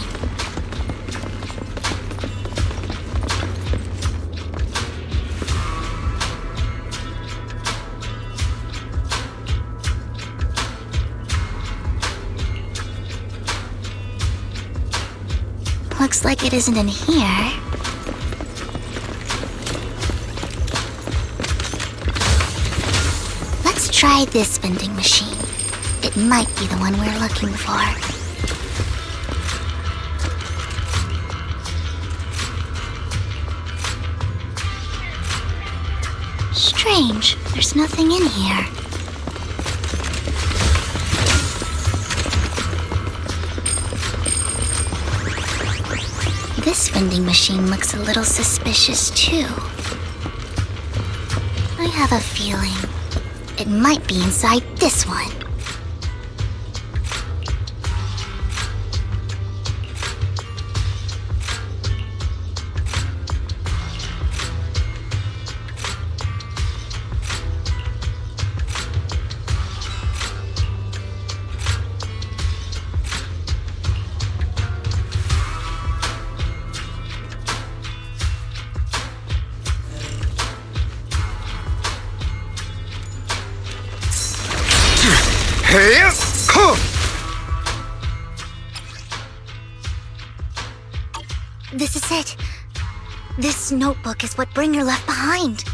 Looks like it isn't in here. Let's try this vending machine. It might be the one we're looking for. Strange, there's nothing in here. This vending machine looks a little suspicious too. I have a feeling it might be inside this one. This is it. This notebook is what Bringer left behind.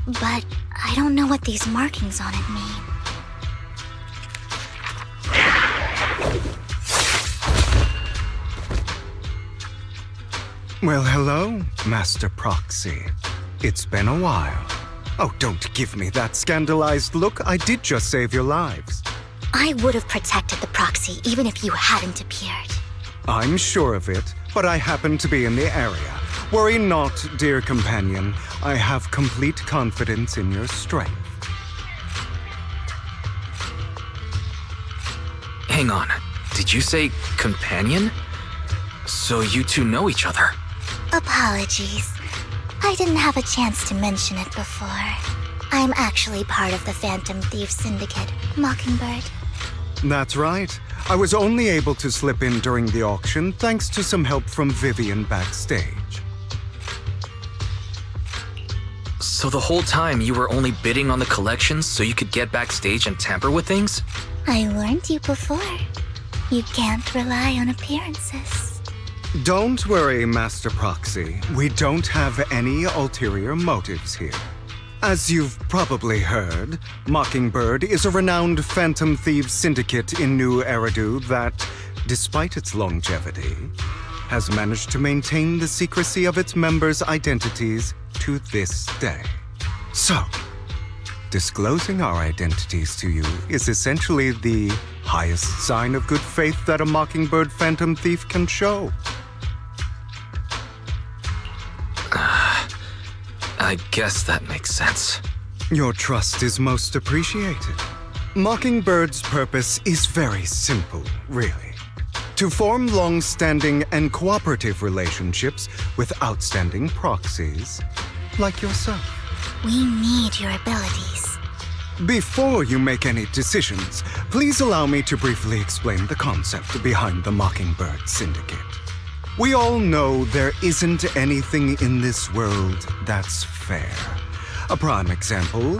But I don't know what these markings on it mean. Well, hello, Master Proxy. It's been a while. Oh, don't give me that scandalized look. I did just save your lives. I would have protected the proxy even if you hadn't appeared. I'm sure of it, but I happen to be in the area. Worry not, dear companion. I have complete confidence in your strength. Hang on. Did you say companion? So you two know each other? Apologies. I didn't have a chance to mention it before. I'm actually part of the Phantom Thief Syndicate, Mockingbird. That's right. I was only able to slip in during the auction thanks to some help from Vivian backstage. So the whole time you were only bidding on the collections so you could get backstage and tamper with things? I warned you before. You can't rely on appearances. Don't worry, Master Proxy. We don't have any ulterior motives here. As you've probably heard, Mockingbird is a renowned Phantom Thieves syndicate in New Eridu that, despite its longevity, has managed to maintain the secrecy of its members' identities to this day. So, disclosing our identities to you is essentially the highest sign of good faith that a Mockingbird Phantom Thief can show. I guess that makes sense. Your trust is most appreciated. Mockingbird's purpose is very simple, really. To form long-standing and cooperative relationships with outstanding proxies, like yourself. We need your abilities. Before you make any decisions, please allow me to briefly explain the concept behind the Mockingbird Syndicate. We all know there isn't anything in this world that's fair. A prime example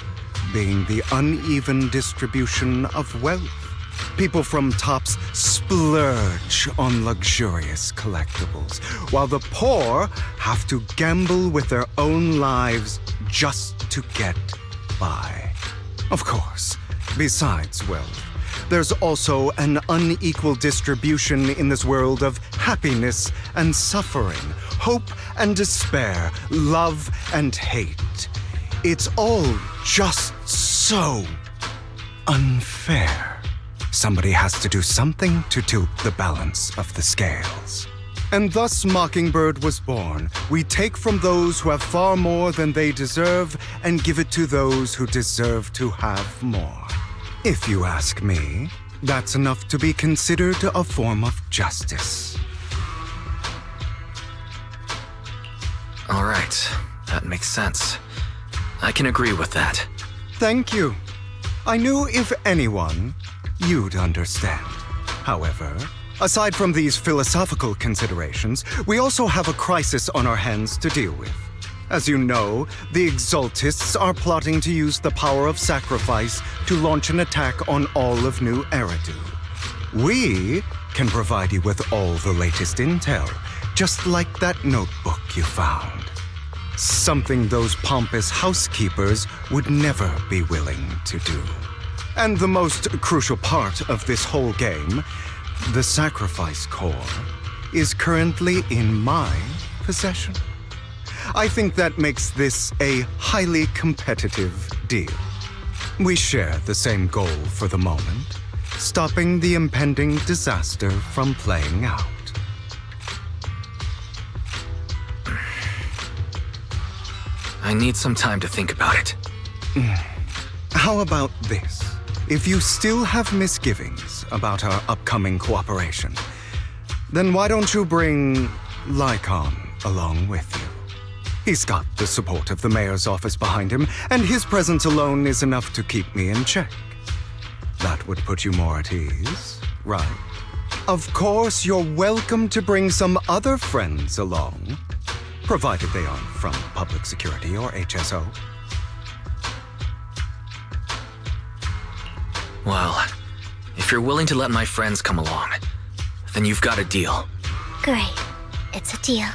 being the uneven distribution of wealth. People from tops splurge on luxurious collectibles, while the poor have to gamble with their own lives just to get by. Of course, besides wealth, there's also an unequal distribution in this world of happiness and suffering, hope and despair, love and hate. It's all just so unfair. Somebody has to do something to tilt the balance of the scales. And thus Mockingbird was born. We take from those who have far more than they deserve and give it to those who deserve to have more. If you ask me, that's enough to be considered a form of justice. All right, that makes sense. I can agree with that. Thank you. I knew if anyone, you'd understand. However, aside from these philosophical considerations, we also have a crisis on our hands to deal with. As you know, the Exaltists are plotting to use the power of sacrifice to launch an attack on all of New Eridu. We can provide you with all the latest intel, just like that notebook you found. Something those pompous housekeepers would never be willing to do. And the most crucial part of this whole game, the sacrifice core, is currently in my possession. I think that makes this a highly competitive deal. We share the same goal for the moment, stopping the impending disaster from playing out. I need some time to think about it. How about this? If you still have misgivings about our upcoming cooperation, then why don't you bring Lycon along with you? He's got the support of the mayor's office behind him, and his presence alone is enough to keep me in check. That would put you more at ease, right? Of course, you're welcome to bring some other friends along, provided they aren't from public security or HSO. Well, if you're willing to let my friends come along, then you've got a deal. Great. It's a deal.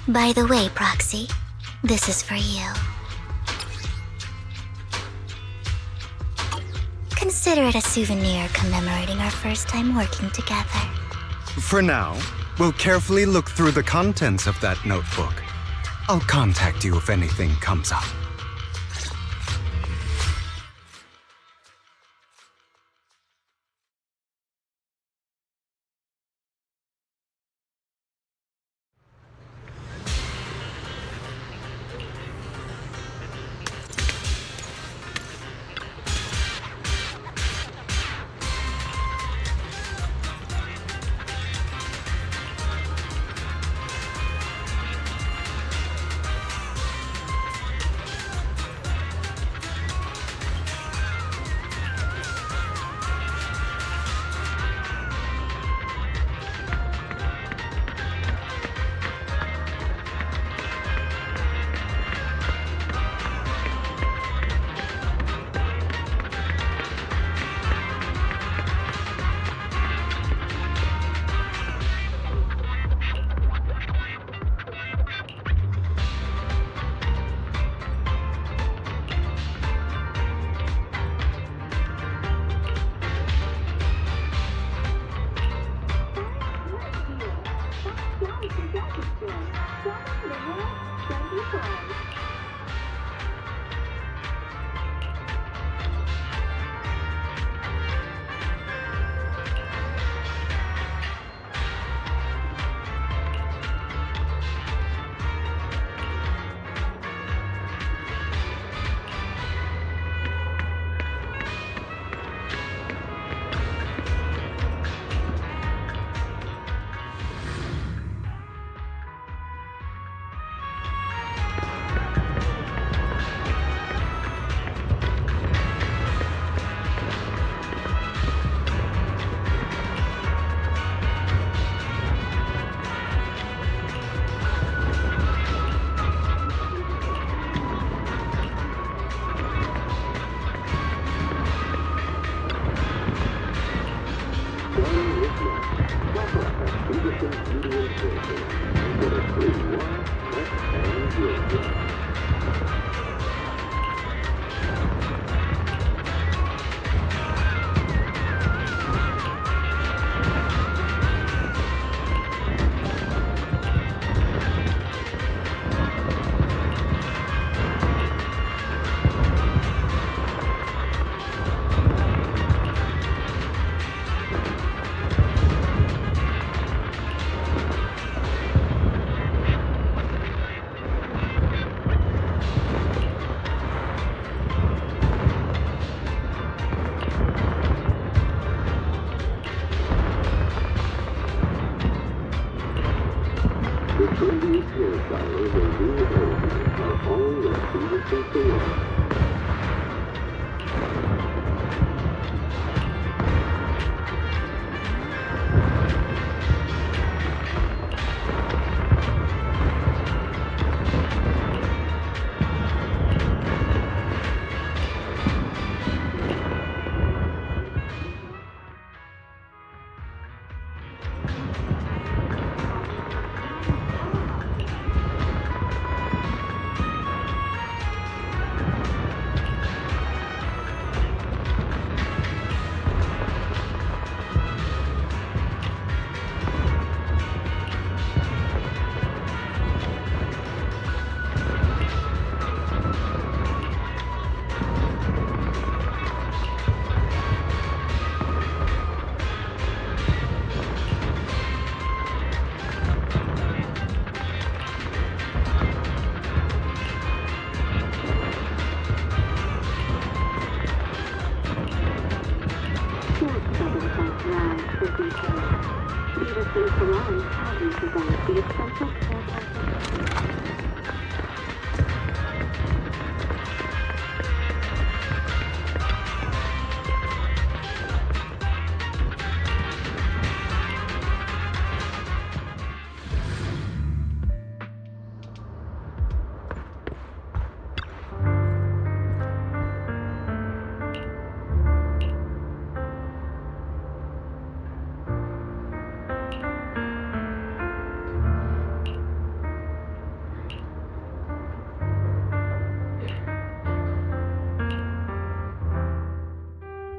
By the way, Proxy, this is for you. Consider it a souvenir commemorating our first time working together. For now, we'll carefully look through the contents of that notebook. I'll contact you if anything comes up.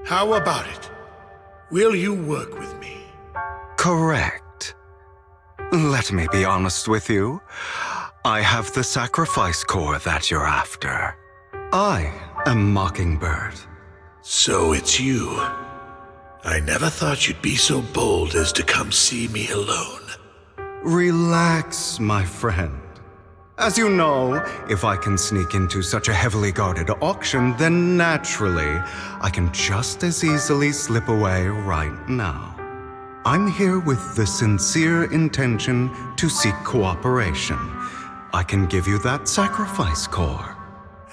How about it? Will you work with me? Correct. Let me be honest with you. I have the sacrifice core that you're after. I am Mockingbird. So it's you. I never thought you'd be so bold as to come see me alone. Relax, my friend. As you know, if I can sneak into such a heavily guarded auction, then naturally, I can just as easily slip away right now. I'm here with the sincere intention to seek cooperation. I can give you that sacrifice core.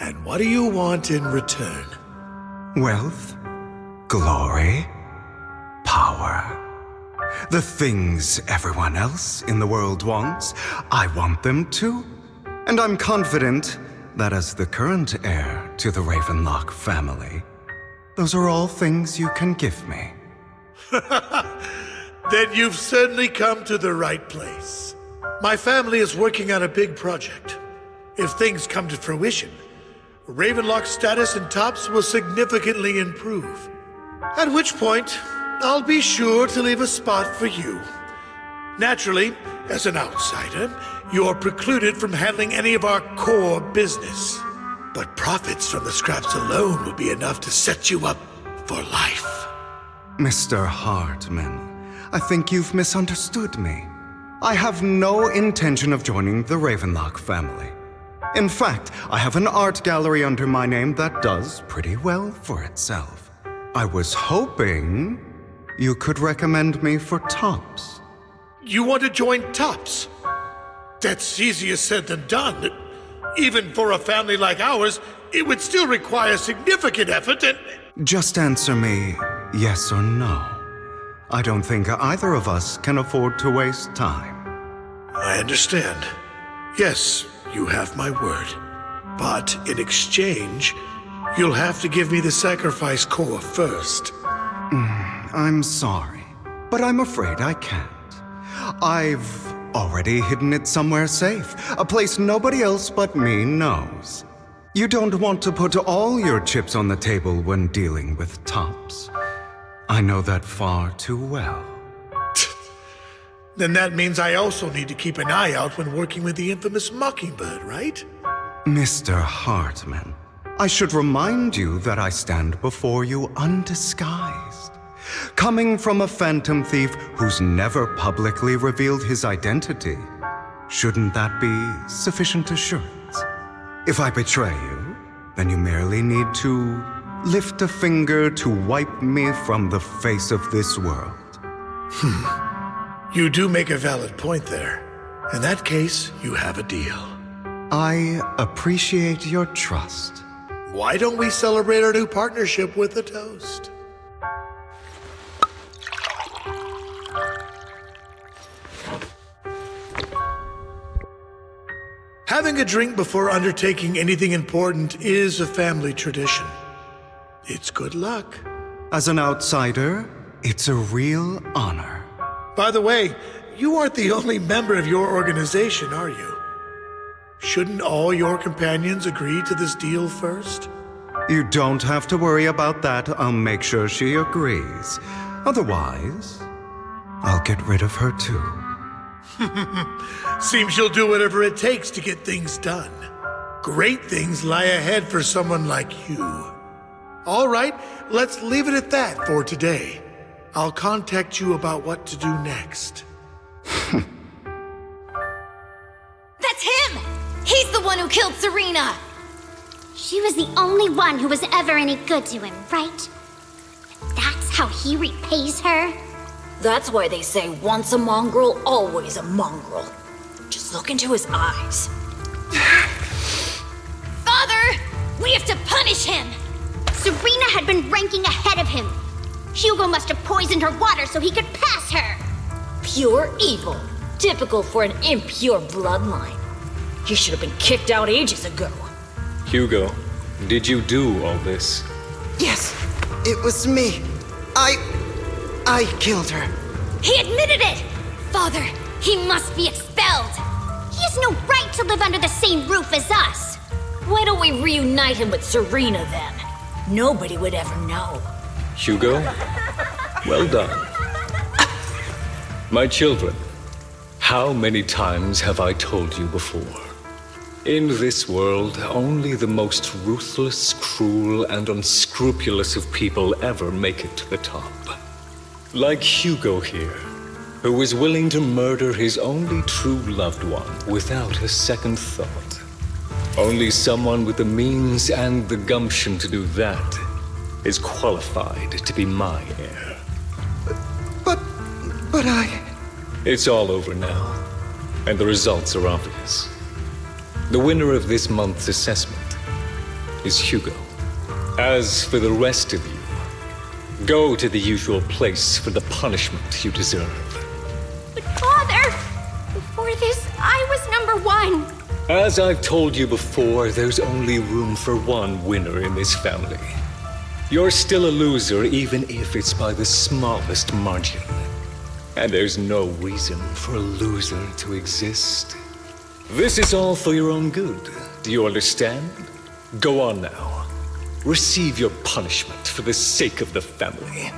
And what do you want in return? Wealth, glory, power. The things everyone else in the world wants, I want them too. And I'm confident that as the current heir to the Ravenlock family, those are all things you can give me. Then you've certainly come to the right place. My family is working on a big project. If things come to fruition, Ravenlock's status in Tops will significantly improve. At which point, I'll be sure to leave a spot for you. Naturally, as an outsider, you're precluded from handling any of our core business. But profits from the scraps alone will be enough to set you up for life. Mr. Hartman, I think you've misunderstood me. I have no intention of joining the Ravenlock family. In fact, I have an art gallery under my name that does pretty well for itself. I was hoping you could recommend me for Tops. You want to join Tops? That's easier said than done. Even for a family like ours, it would still require significant effort and... Just answer me yes or no. I don't think either of us can afford to waste time. I understand. Yes, you have my word. But in exchange, you'll have to give me the sacrifice core first. I'm sorry, but I'm afraid I can't. I've already hidden it somewhere safe, a place nobody else but me knows. You don't want to put all your chips on the table when dealing with Tops. I know that far too well. Then that means I also need to keep an eye out when working with the infamous Mockingbird, right? Mr. Hartman, I should remind you that I stand before you undisguised. Coming from a phantom thief who's never publicly revealed his identity, shouldn't that be sufficient assurance? If I betray you, then you merely need to lift a finger to wipe me from the face of this world. You do make a valid point there. In that case, you have a deal. I appreciate your trust. Why don't we celebrate our new partnership with a toast? Having a drink before undertaking anything important is a family tradition. It's good luck. As an outsider, it's a real honor. By the way, you aren't the only member of your organization, are you? Shouldn't all your companions agree to this deal first? You don't have to worry about that. I'll make sure she agrees. Otherwise, I'll get rid of her too. Seems you'll do whatever it takes to get things done. Great things lie ahead for someone like you. All right, let's leave it at that for today. I'll contact you about what to do next. That's him! He's the one who killed Serena! She was the only one who was ever any good to him, right? That's how he repays her? That's why they say once a mongrel, always a mongrel. Just look into his eyes. Father! We have to punish him! Serena had been ranking ahead of him. Hugo must have poisoned her water so he could pass her. Pure evil. Typical for an impure bloodline. He should have been kicked out ages ago. Hugo, did you do all this? Yes, it was me. I killed her. He admitted it! Father, he must be expelled. He has no right to live under the same roof as us. Why don't we reunite him with Serena then? Nobody would ever know. Hugo, well done. My children, how many times have I told you before? In this world, only the most ruthless, cruel, and unscrupulous of people ever make it to the top. Like Hugo here, who was willing to murder his only true loved one without a second thought. Only someone with the means and the gumption to do that is qualified to be my heir. But I... It's all over now, and the results are obvious. The winner of this month's assessment is Hugo. As for the rest of you, go to the usual place for the punishment you deserve. But Father, before this, I was number one. As I've told you before, there's only room for one winner in this family. You're still a loser, even if it's by the smallest margin. And there's no reason for a loser to exist. This is all for your own good. Do you understand? Go on now. Receive your punishment for the sake of the family.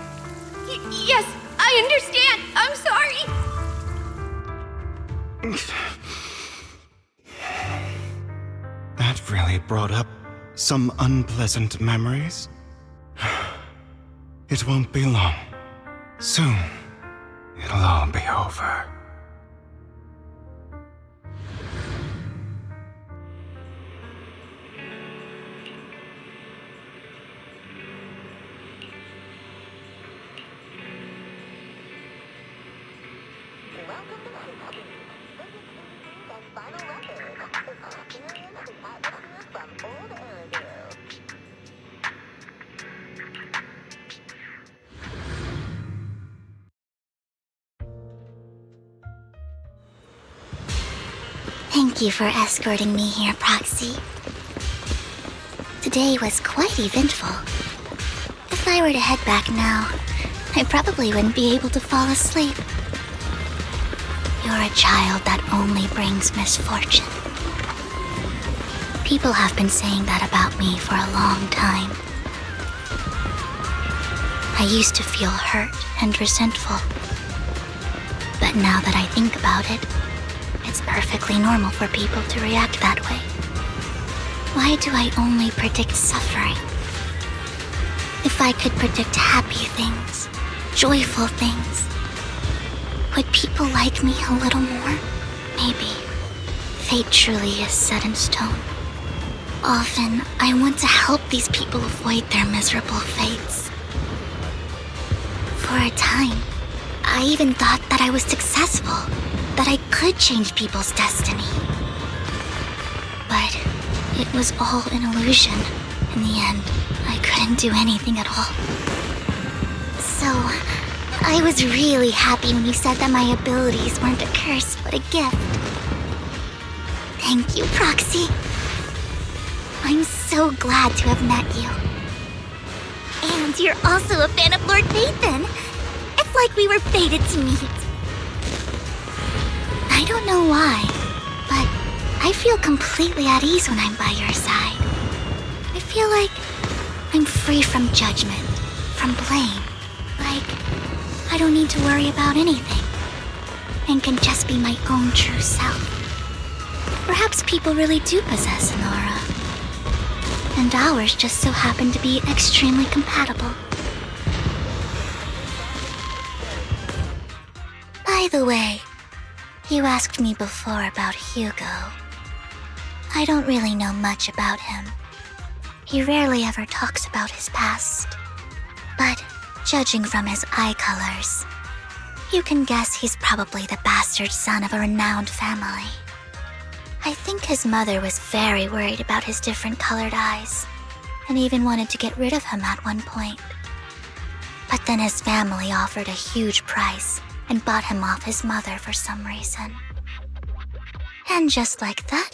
Yes, I understand. I'm sorry. That really brought up some unpleasant memories. It won't be long. Soon, it'll all be over. Thank you for escorting me here, Proxy. Today was quite eventful. If I were to head back now, I probably wouldn't be able to fall asleep. You're a child that only brings misfortune. People have been saying that about me for a long time. I used to feel hurt and resentful. But now that I think about it, it's perfectly normal for people to react that way. Why do I only predict suffering? If I could predict happy things, joyful things, would people like me a little more? Maybe. Fate truly is set in stone. Often, I want to help these people avoid their miserable fates. For a time, I even thought that I was successful, that I could change people's destiny. But it was all an illusion. In the end, I couldn't do anything at all. So, I was really happy when you said that my abilities weren't a curse, but a gift. Thank you, Proxy. I'm so glad to have met you. And you're also a fan of Lord Phaethon. It's like we were fated to meet. I don't know why, but I feel completely at ease when I'm by your side. I feel like I'm free from judgment, from blame. Like, I don't need to worry about anything, and can just be my own true self. Perhaps people really do possess an aura, and ours just so happen to be extremely compatible. By the way, you asked me before about Hugo. I don't really know much about him. He rarely ever talks about his past. But judging from his eye colors, you can guess he's probably the bastard son of a renowned family. I think his mother was very worried about his different colored eyes, and even wanted to get rid of him at one point. But then his family offered a huge price and bought him off his mother for some reason. And just like that,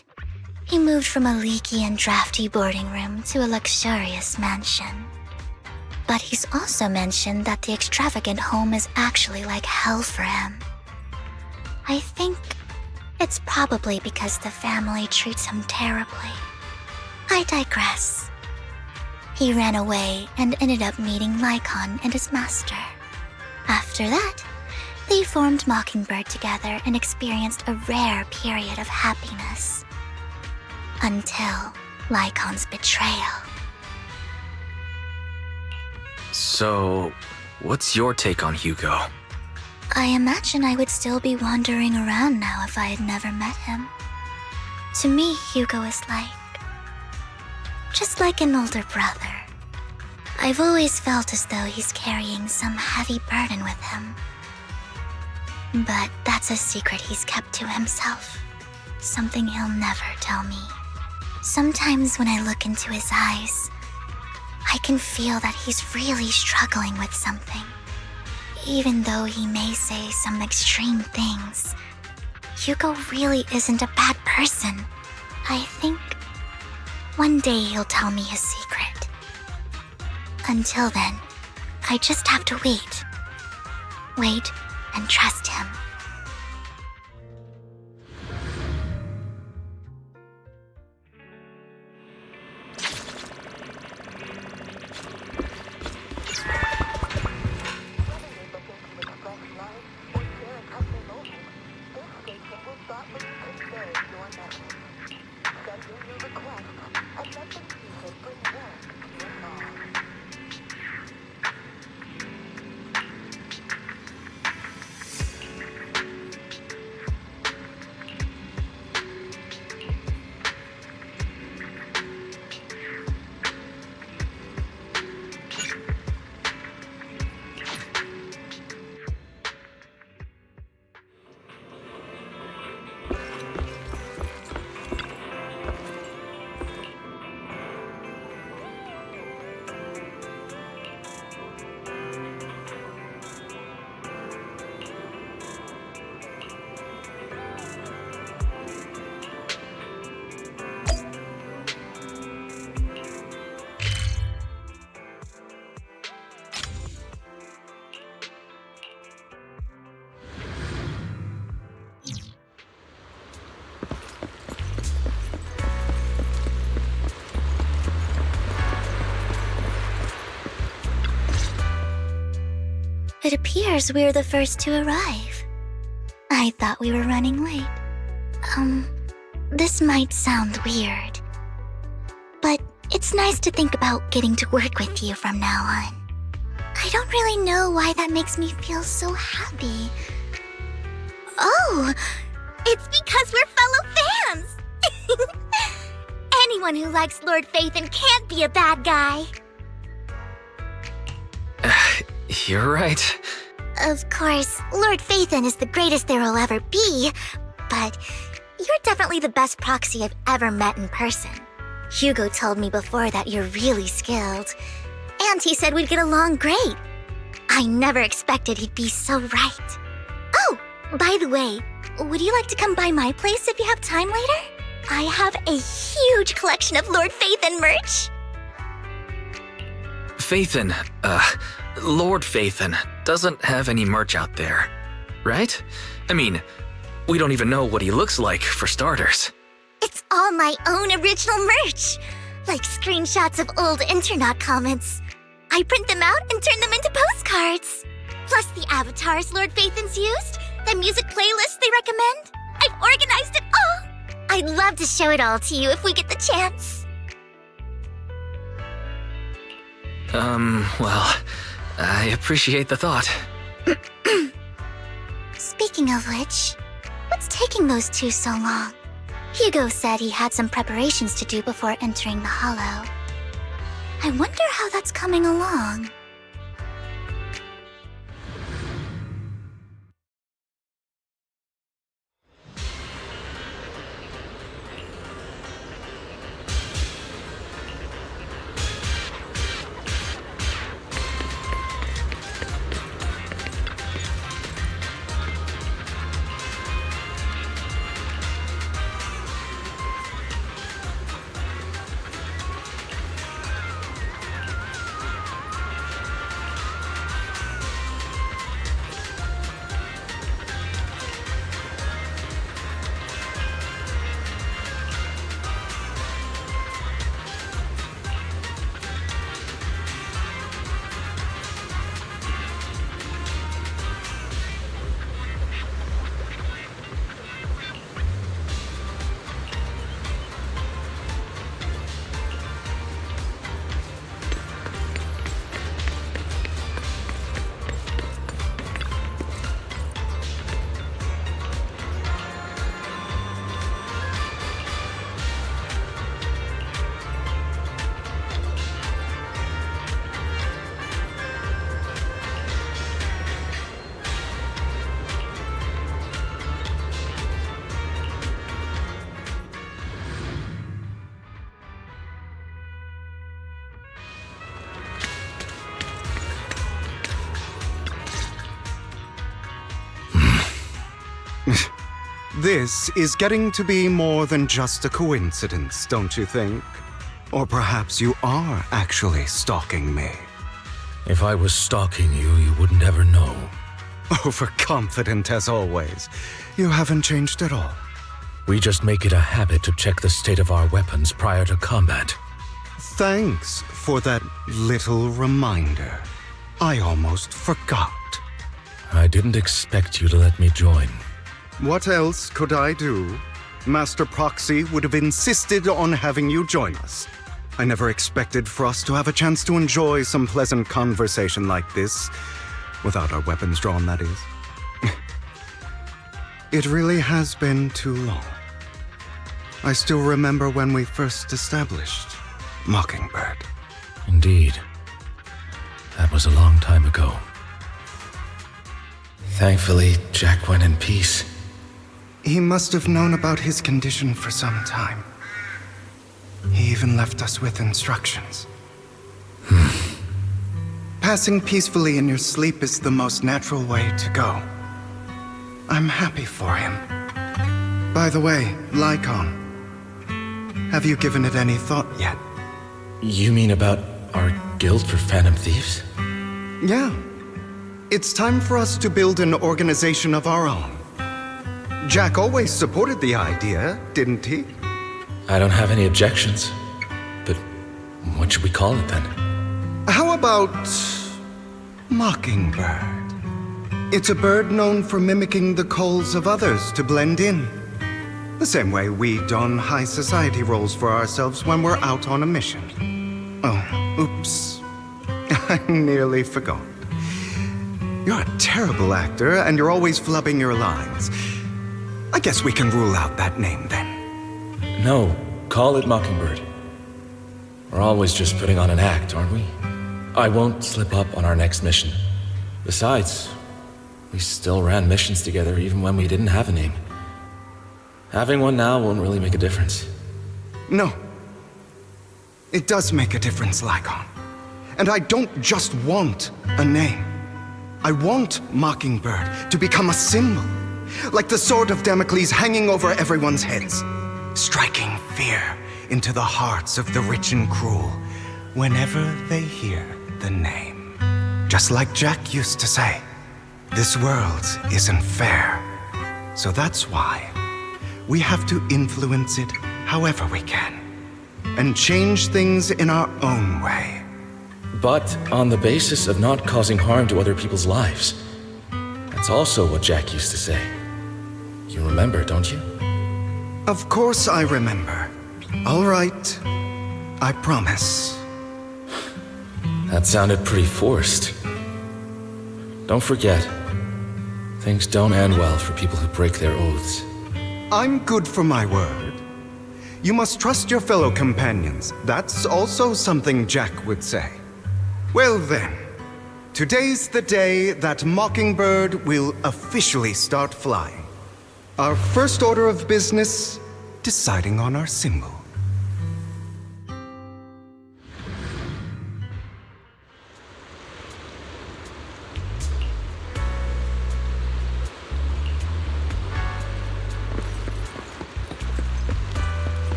he moved from a leaky and drafty boarding room to a luxurious mansion. But he's also mentioned that the extravagant home is actually like hell for him. I think it's probably because the family treats him terribly. I digress. He ran away and ended up meeting Lycon and his master. After that, they formed Mockingbird together and experienced a rare period of happiness. Until Lycon's betrayal. So, what's your take on Hugo? I imagine I would still be wandering around now if I had never met him. To me, Hugo is just like an older brother. I've always felt as though he's carrying some heavy burden with him. But that's a secret he's kept to himself. Something he'll never tell me. Sometimes when I look into his eyes, I can feel that he's really struggling with something. Even though he may say some extreme things, Hugo really isn't a bad person. I think one day he'll tell me his secret. Until then, I just have to wait. Wait and trust him. It appears we're the first to arrive. I thought we were running late. This might sound weird, but it's nice to think about getting to work with you from now on. I don't really know why that makes me feel so happy. Oh, it's because we're fellow fans! Anyone who likes Lord Phaethon can't be a bad guy. You're right. Of course, Lord Phaethon is the greatest there will ever be, but you're definitely the best proxy I've ever met in person. Hugo told me before that you're really skilled. And he said we'd get along great. I never expected he'd be so right. Oh, by the way, would you like to come by my place if you have time later? I have a huge collection of Lord Phaethon merch. Phaethon, Lord Phaethon doesn't have any merch out there, right? I mean, we don't even know what he looks like, for starters. It's all my own original merch, like screenshots of old Internet comments. I print them out and turn them into postcards. Plus the avatars Lord Phaethon's used, the music playlists they recommend. I've organized it all. I'd love to show it all to you if we get the chance. Well, I appreciate the thought. Speaking of which, what's taking those two so long? Hugo said he had some preparations to do before entering the Hollow. I wonder how that's coming along. This is getting to be more than just a coincidence, don't you think? Or perhaps you are actually stalking me. If I was stalking you, you wouldn't ever know. Overconfident as always. You haven't changed at all. We just make it a habit to check the state of our weapons prior to combat. Thanks for that little reminder. I almost forgot. I didn't expect you to let me join. What else could I do? Master Proxy would have insisted on having you join us. I never expected for us to have a chance to enjoy some pleasant conversation like this, without our weapons drawn, that is. It really has been too long. I still remember when we first established Mockingbird. Indeed. That was a long time ago. Thankfully, Jack went in peace. He must have known about his condition for some time. He even left us with instructions. Passing peacefully in your sleep is the most natural way to go. I'm happy for him. By the way, Lycon, have you given it any thought yet? You mean about our guild for Phantom Thieves? Yeah. It's time for us to build an organization of our own. Jack always supported the idea, didn't he? I don't have any objections. But what should we call it then? How about Mockingbird? It's a bird known for mimicking the calls of others to blend in. The same way we don high society roles for ourselves when we're out on a mission. Oh, oops. I nearly forgot. You're a terrible actor, and you're always flubbing your lines. I guess we can rule out that name, then. No, call it Mockingbird. We're always just putting on an act, aren't we? I won't slip up on our next mission. Besides, we still ran missions together even when we didn't have a name. Having one now won't really make a difference. No. It does make a difference, Lycon. And I don't just want a name. I want Mockingbird to become a symbol, like the sword of Damocles hanging over everyone's heads, striking fear into the hearts of the rich and cruel whenever they hear the name. Just like Jack used to say, this world isn't fair. So that's why we have to influence it however we can, and change things in our own way. But on the basis of not causing harm to other people's lives. That's also what Jack used to say. You remember, don't you? Of course I remember. All right. I promise. That sounded pretty forced. Don't forget, things don't end well for people who break their oaths. I'm good for my word. You must trust your fellow companions. That's also something Jack would say. Well then, today's the day that Mockingbird will officially start flying. Our first order of business, deciding on our symbol.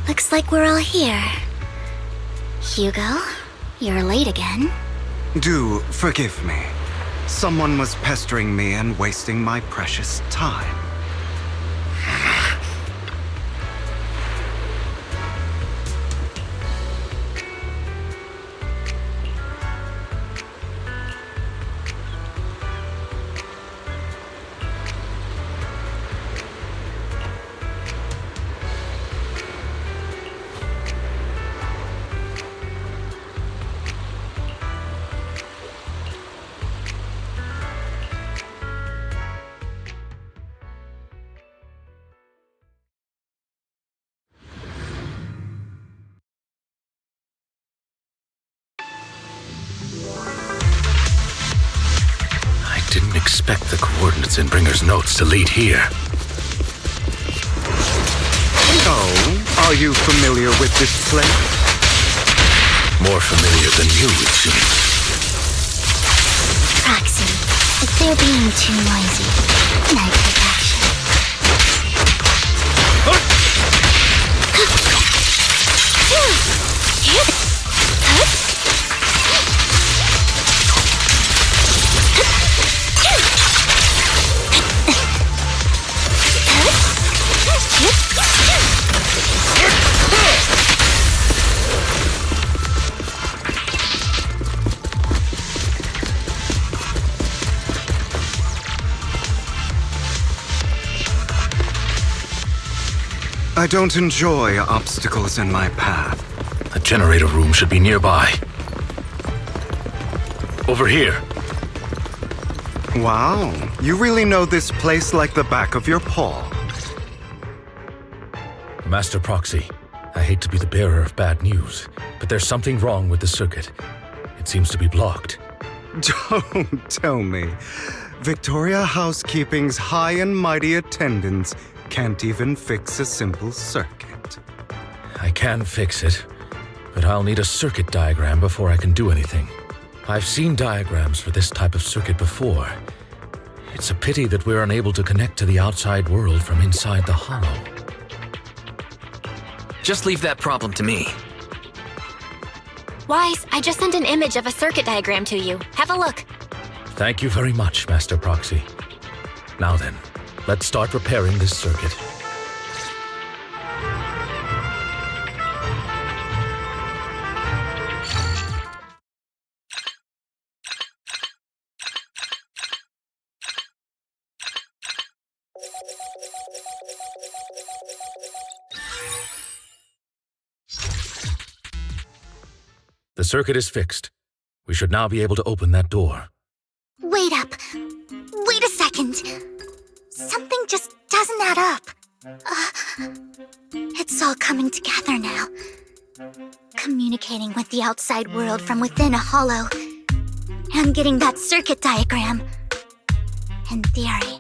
Looks like we're all here. Hugo, you're late again. Do forgive me. Someone was pestering me and wasting my precious time. I didn't expect the coordinates in Bringer's notes to lead here. Oh, are you familiar with this place? More familiar than you, it seems. Proxy, if they're being too noisy, night protection. I don't enjoy obstacles in my path. The generator room should be nearby. Over here. Wow, you really know this place like the back of your paw. Master Proxy, I hate to be the bearer of bad news, but there's something wrong with the circuit. It seems to be blocked. Don't tell me. Victoria Housekeeping's high and mighty attendants can't even fix a simple circuit. I can fix it, but I'll need a circuit diagram before I can do anything. I've seen diagrams for this type of circuit before. It's a pity that we're unable to connect to the outside world from inside the hollow. Just leave that problem to me. Wise, I just sent an image of a circuit diagram to you. Have a look. Thank you very much, Master Proxy. Now then, let's start repairing this circuit. The circuit is fixed. We should now be able to open that door. Wait up. Wait a second. Something just doesn't add up. It's all coming together now. Communicating with the outside world from within a hollow. And getting that circuit diagram. In theory,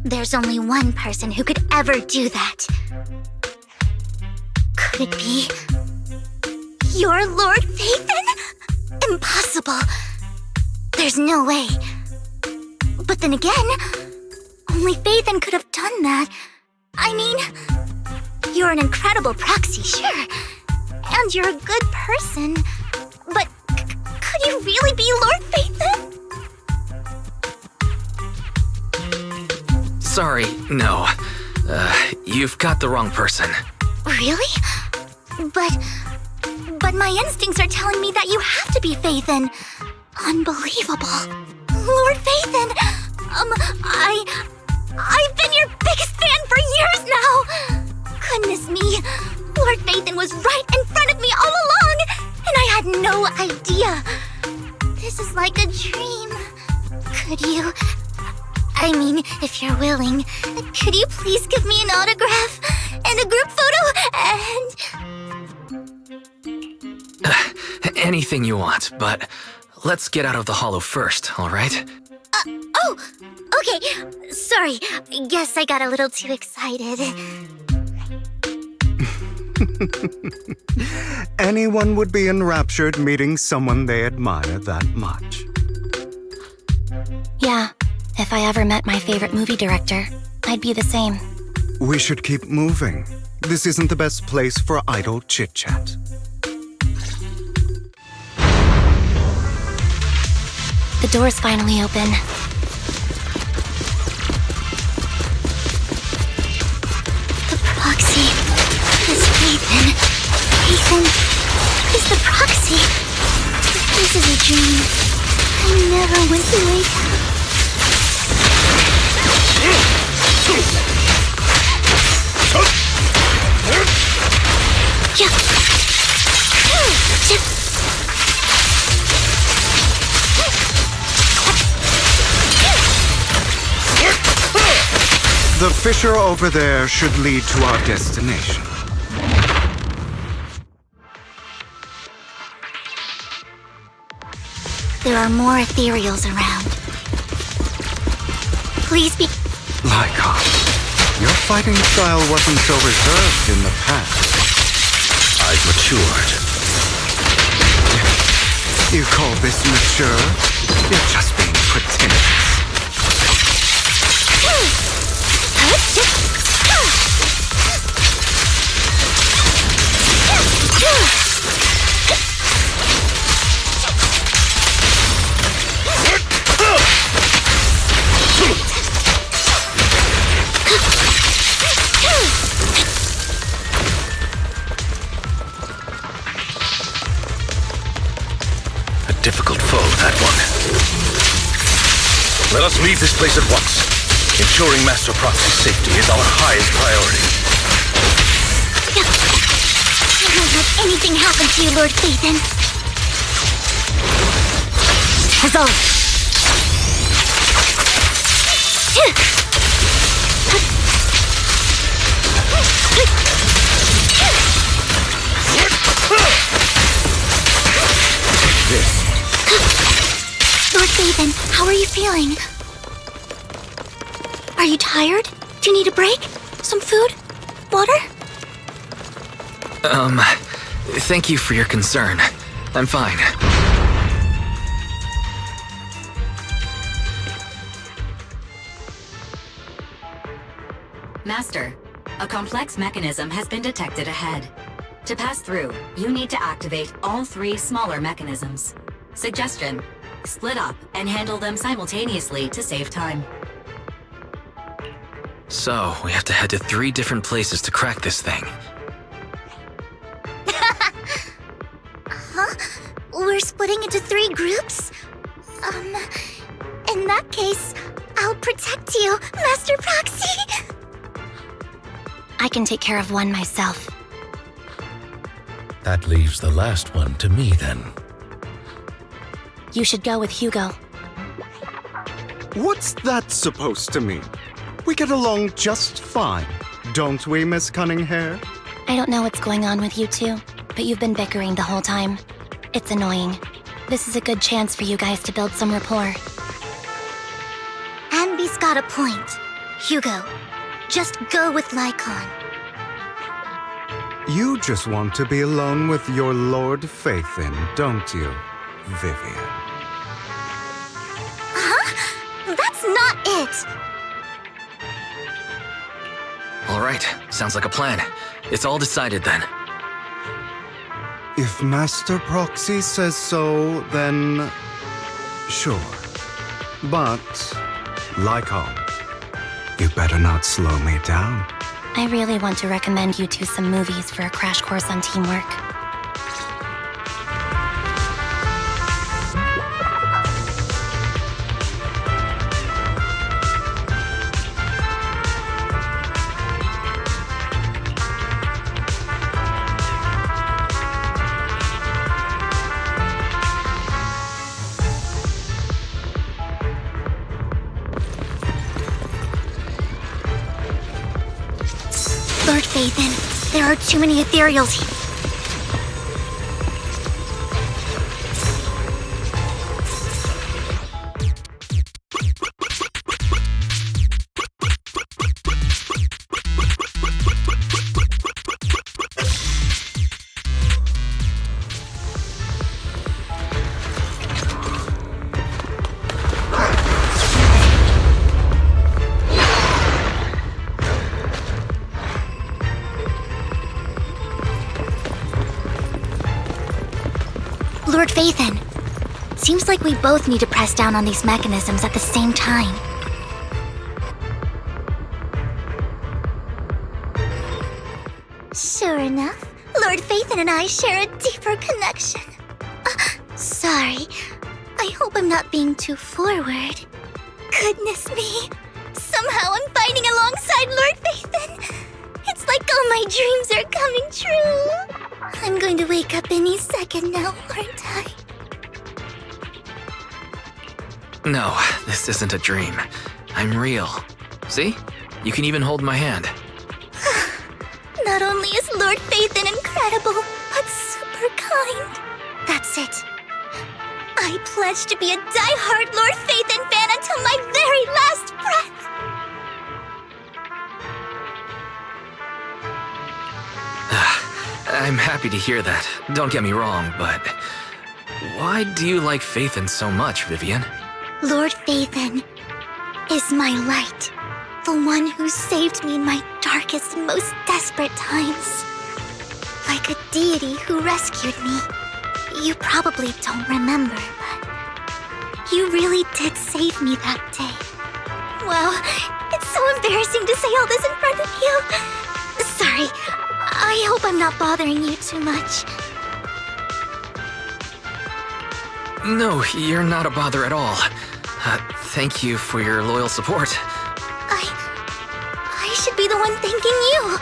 there's only one person who could ever do that. Could it be You're Lord Phaethon? Impossible. There's no way. But then again, only Phaethon could have done that. I mean, you're an incredible proxy, sure. And you're a good person. But could you really be Lord Phaethon? Sorry, no. You've got the wrong person. Really? But my instincts are telling me that you have to be Phaethon. Unbelievable. Lord Phaethon, I've been your biggest fan for years now. Goodness me, Lord Phaethon was right in front of me all along, and I had no idea. This is like a dream. Could you... I mean, if you're willing, could you please give me an autograph and a group photo and... Anything you want, but let's get out of the hollow first, alright? Oh, okay. Sorry, guess I got a little too excited. Anyone would be enraptured meeting someone they admire that much. Yeah, if I ever met my favorite movie director, I'd be the same. We should keep moving. This isn't the best place for idle chit-chat. The door's finally open. The proxy is Phaethon. Phaethon is the proxy. This is a dream. I never went to wake up. The fissure over there should lead to our destination. There are more ethereals around. Please be... Lycon, your fighting style wasn't so reserved in the past. I've matured. You call this mature? You're just being pretentious. A difficult foe, that one. Let us leave this place at once. Ensuring Master Proxy's safety is our highest priority. I won't let anything happen to you, Lord Phaethon. Resolve. This. Lord Phaethon, how are you feeling? Are you tired? Do you need a break? Some food? Water? Thank you for your concern. I'm fine. Master, a complex mechanism has been detected ahead. To pass through, you need to activate all 3 smaller mechanisms. Suggestion: split up and handle them simultaneously to save time. So, we have to head to 3 different places to crack this thing. Huh? We're splitting into 3 groups? In that case, I'll protect you, Master Proxy! I can take care of one myself. That leaves the last one to me, then. You should go with Hugo. What's that supposed to mean? We get along just fine, don't we, Miss Cunninghair? I don't know what's going on with you two, but you've been bickering the whole time. It's annoying. This is a good chance for you guys to build some rapport. Anby's got a point. Hugo, just go with Lycon. You just want to be alone with your Lord Faithin, don't you, Vivian? Huh? That's not it! All right, sounds like a plan. It's all decided then. If Master Proxy says so, then sure. But, Lycon, you better not slow me down. I really want to recommend you two some movies for a crash course on teamwork. Lord Faithin, there are too many ethereals here. Lord Faithin, seems like we both need to press down on these mechanisms at the same time. Sure enough, Lord Faithin and I share a deeper connection. Sorry, I hope I'm not being too forward. Goodness me, somehow I'm fighting alongside Lord Faithin. It's like all my dreams are coming true. I'm going to wake up any second now, aren't I? No, this isn't a dream. I'm real. See? You can even hold my hand. Not only is Lord Faithin incredible, but super kind. That's it. I pledge to be a die-hard Lord Faithin fan until my very last breath. I'm happy to hear that. Don't get me wrong, but why do you like Faithin so much, Vivian? Lord Faithin is my light, the one who saved me in my darkest and most desperate times. Like a deity who rescued me. You probably don't remember, but you really did save me that day. Wow, it's so embarrassing to say all this in front of you. Sorry, I hope I'm not bothering you too much. No, you're not a bother at all. Thank you for your loyal support. I should be the one thanking you.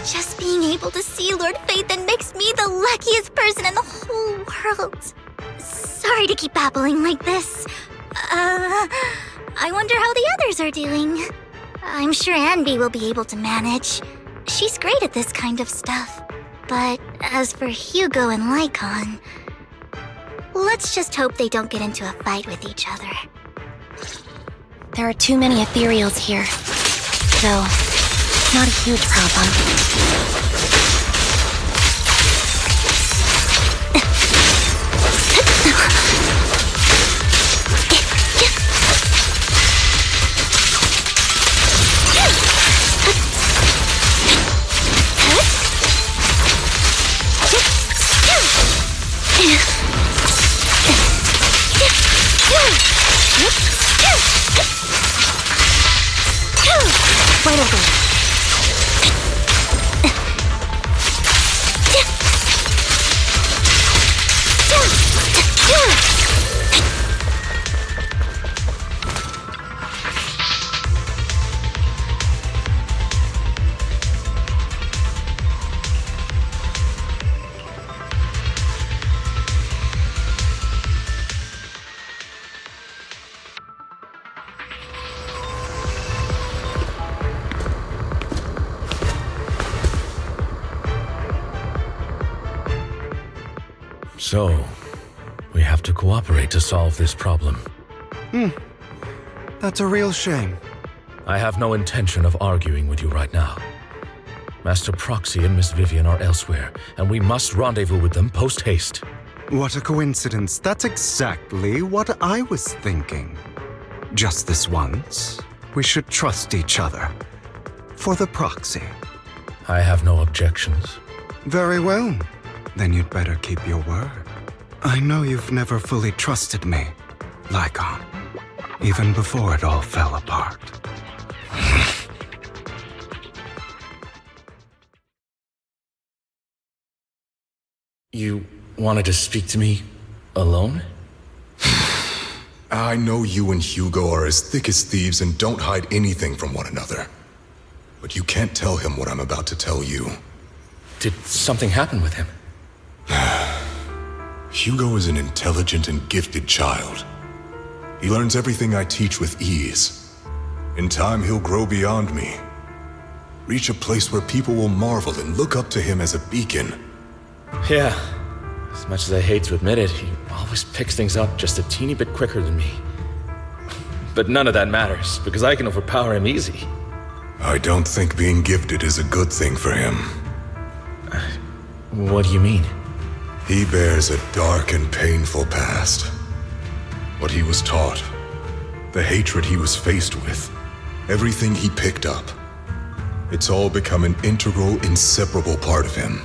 Just being able to see Lord Faithin makes me the luckiest person in the whole world. Sorry to keep babbling like this. I wonder how the others are doing. I'm sure Anby will be able to manage. She's great at this kind of stuff. But as for Hugo and Lycon, let's just hope they don't get into a fight with each other. There are too many ethereals here. Though, it's not a huge problem. Right over. So, we have to cooperate to solve this problem. That's a real shame. I have no intention of arguing with you right now. Master Proxy and Miss Vivian are elsewhere, and we must rendezvous with them post-haste. What a coincidence. That's exactly what I was thinking. Just this once, we should trust each other. For the proxy. I have no objections. Very well. Then you'd better keep your word. I know you've never fully trusted me, Lycon. Even before it all fell apart. You wanted to speak to me alone? I know you and Hugo are as thick as thieves and don't hide anything from one another. But you can't tell him what I'm about to tell you. Did something happen with him? Hugo is an intelligent and gifted child. He learns everything I teach with ease. In time, he'll grow beyond me. Reach a place where people will marvel and look up to him as a beacon. Yeah. As much as I hate to admit it, he always picks things up just a teeny bit quicker than me. But none of that matters, because I can overpower him easy. I don't think being gifted is a good thing for him. What do you mean? He bears a dark and painful past. What he was taught, the hatred he was faced with, everything he picked up. It's all become an integral, inseparable part of him.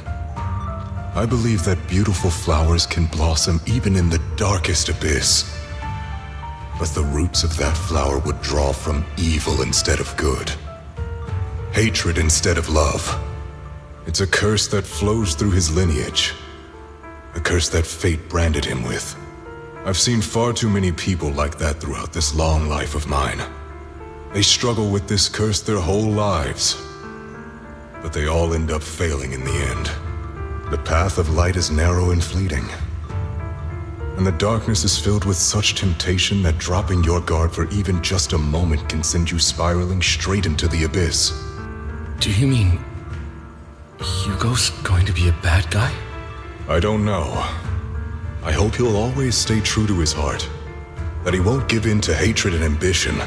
I believe that beautiful flowers can blossom even in the darkest abyss. But the roots of that flower would draw from evil instead of good. Hatred instead of love. It's a curse that flows through his lineage. A curse that fate branded him with. I've seen far too many people like that throughout this long life of mine. They struggle with this curse their whole lives. But they all end up failing in the end. The path of light is narrow and fleeting. And the darkness is filled with such temptation that dropping your guard for even just a moment can send you spiraling straight into the abyss. Do you mean Hugo's going to be a bad guy? I don't know. I hope he'll always stay true to his heart. That he won't give in to hatred and ambition.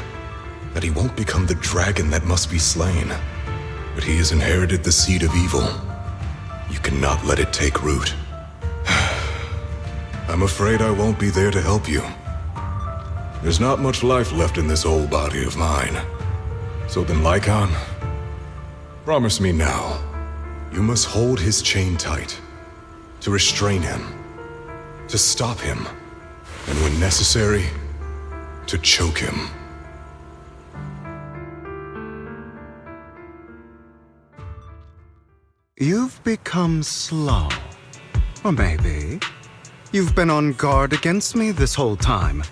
That he won't become the dragon that must be slain. But he has inherited the seed of evil. You cannot let it take root. I'm afraid I won't be there to help you. There's not much life left in this old body of mine. So then, Lycon, promise me now, you must hold his chain tight. To restrain him. To stop him. And when necessary, to choke him. You've become slow. Or maybe you've been on guard against me this whole time,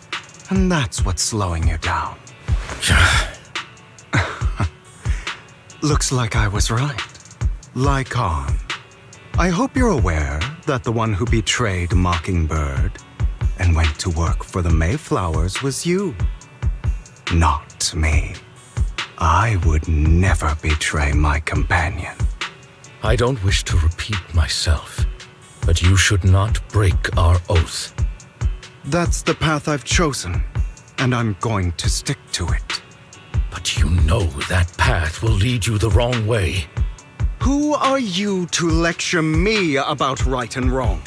and that's what's slowing you down. Looks like I was right. Lycon, I hope you're aware that the one who betrayed Mockingbird and went to work for the Mayflowers was you. Not me. I would never betray my companion. I don't wish to repeat myself, but you should not break our oath. That's the path I've chosen, and I'm going to stick to it. But you know that path will lead you the wrong way. Who are you to lecture me about right and wrong?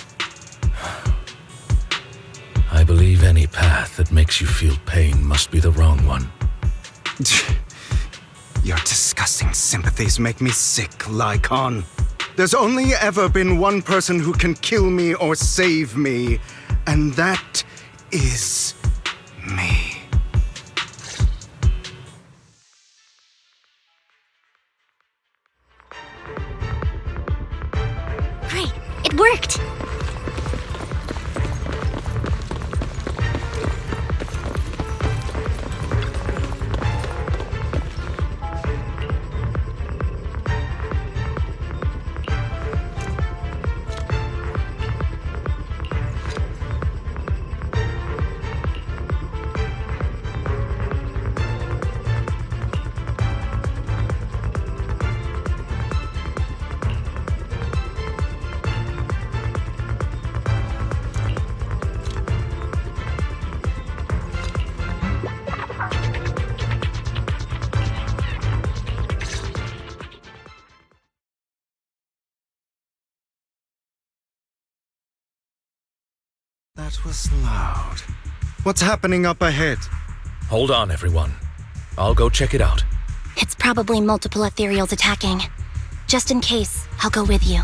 I believe any path that makes you feel pain must be the wrong one. Your disgusting sympathies make me sick, Lycon. There's only ever been one person who can kill me or save me, and that is me. Great, it worked! That was loud. What's happening up ahead? Hold on, everyone. I'll go check it out. It's probably multiple ethereals attacking. Just in case, I'll go with you.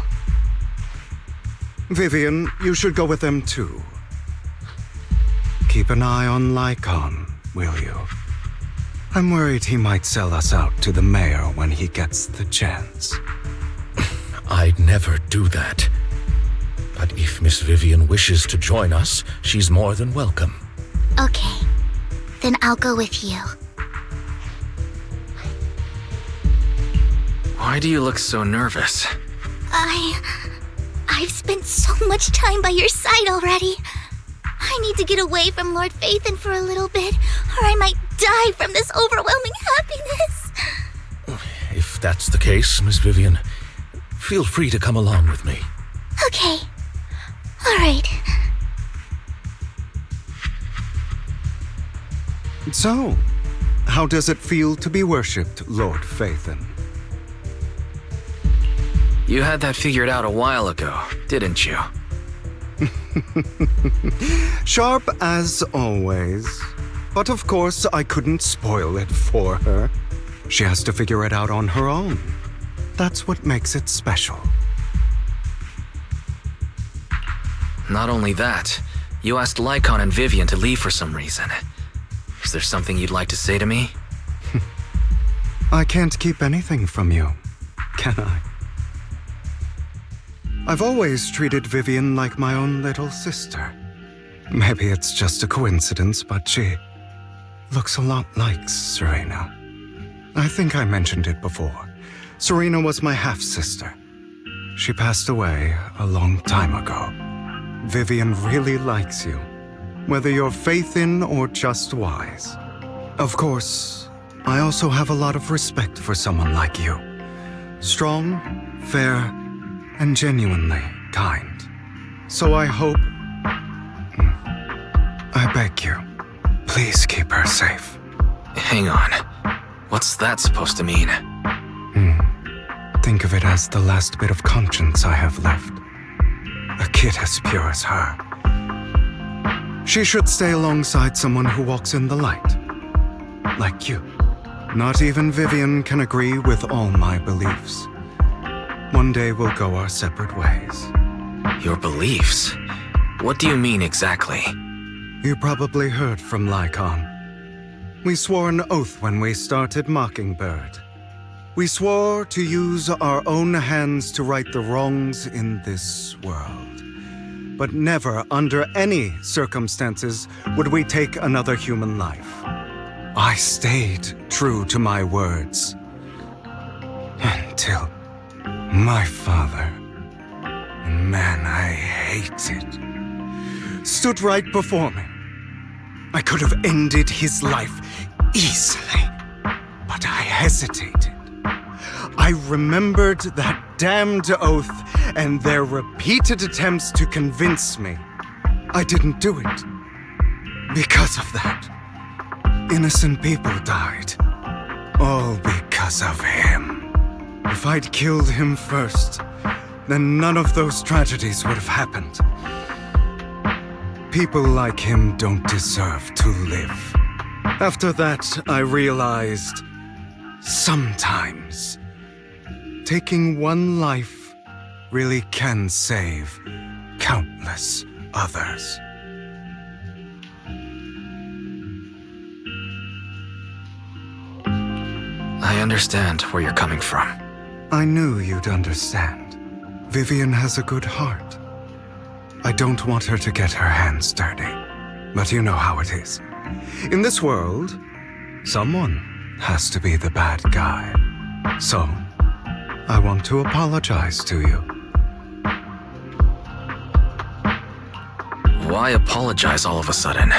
Vivian, you should go with them too. Keep an eye on Lycon, will you? I'm worried he might sell us out to the mayor when he gets the chance. I'd never do that. But if Miss Vivian wishes to join us, she's more than welcome. Okay. Then I'll go with you. Why do you look so nervous? I've spent so much time by your side already. I need to get away from Lord Phaethon for a little bit, or I might die from this overwhelming happiness. If that's the case, Miss Vivian, feel free to come along with me. Okay. All right. So, how does it feel to be worshipped, Lord Phaethon? You had that figured out a while ago, didn't you? Sharp as always. But of course, I couldn't spoil it for her. She has to figure it out on her own. That's what makes it special. Not only that, you asked Lycon and Vivian to leave for some reason. Is there something you'd like to say to me? I can't keep anything from you, can I? I've always treated Vivian like my own little sister. Maybe it's just a coincidence, but she looks a lot like Serena. I think I mentioned it before. Serena was my half-sister. She passed away a long time ago. Vivian really likes you, whether you're Phaethon or just wise. Of course, I also have a lot of respect for someone like you. Strong, fair, and genuinely kind. So I hope... I beg you, please keep her safe. Hang on. What's that supposed to mean? Think of it as the last bit of conscience I have left. A kid as pure as her. She should stay alongside someone who walks in the light. Like you. Not even Vivian can agree with all my beliefs. One day we'll go our separate ways. Your beliefs? What do you mean exactly? You probably heard from Lycon. We swore an oath when we started Mockingbird. We swore to use our own hands to right the wrongs in this world. But never, under any circumstances, would we take another human life. I stayed true to my words. Until my father, the man I hated, stood right before me. I could have ended his life easily, but I hesitated. I remembered that damned oath and their repeated attempts to convince me I didn't do it. Because of that, innocent people died. All because of him. If I'd killed him first, then none of those tragedies would have happened. People like him don't deserve to live. After that, I realized sometimes taking one life really can save countless others. I understand where you're coming from. I knew you'd understand. Vivian has a good heart. I don't want her to get her hands dirty. But you know how it is. In this world, someone has to be the bad guy. So, I want to apologize to you. Why apologize all of a sudden?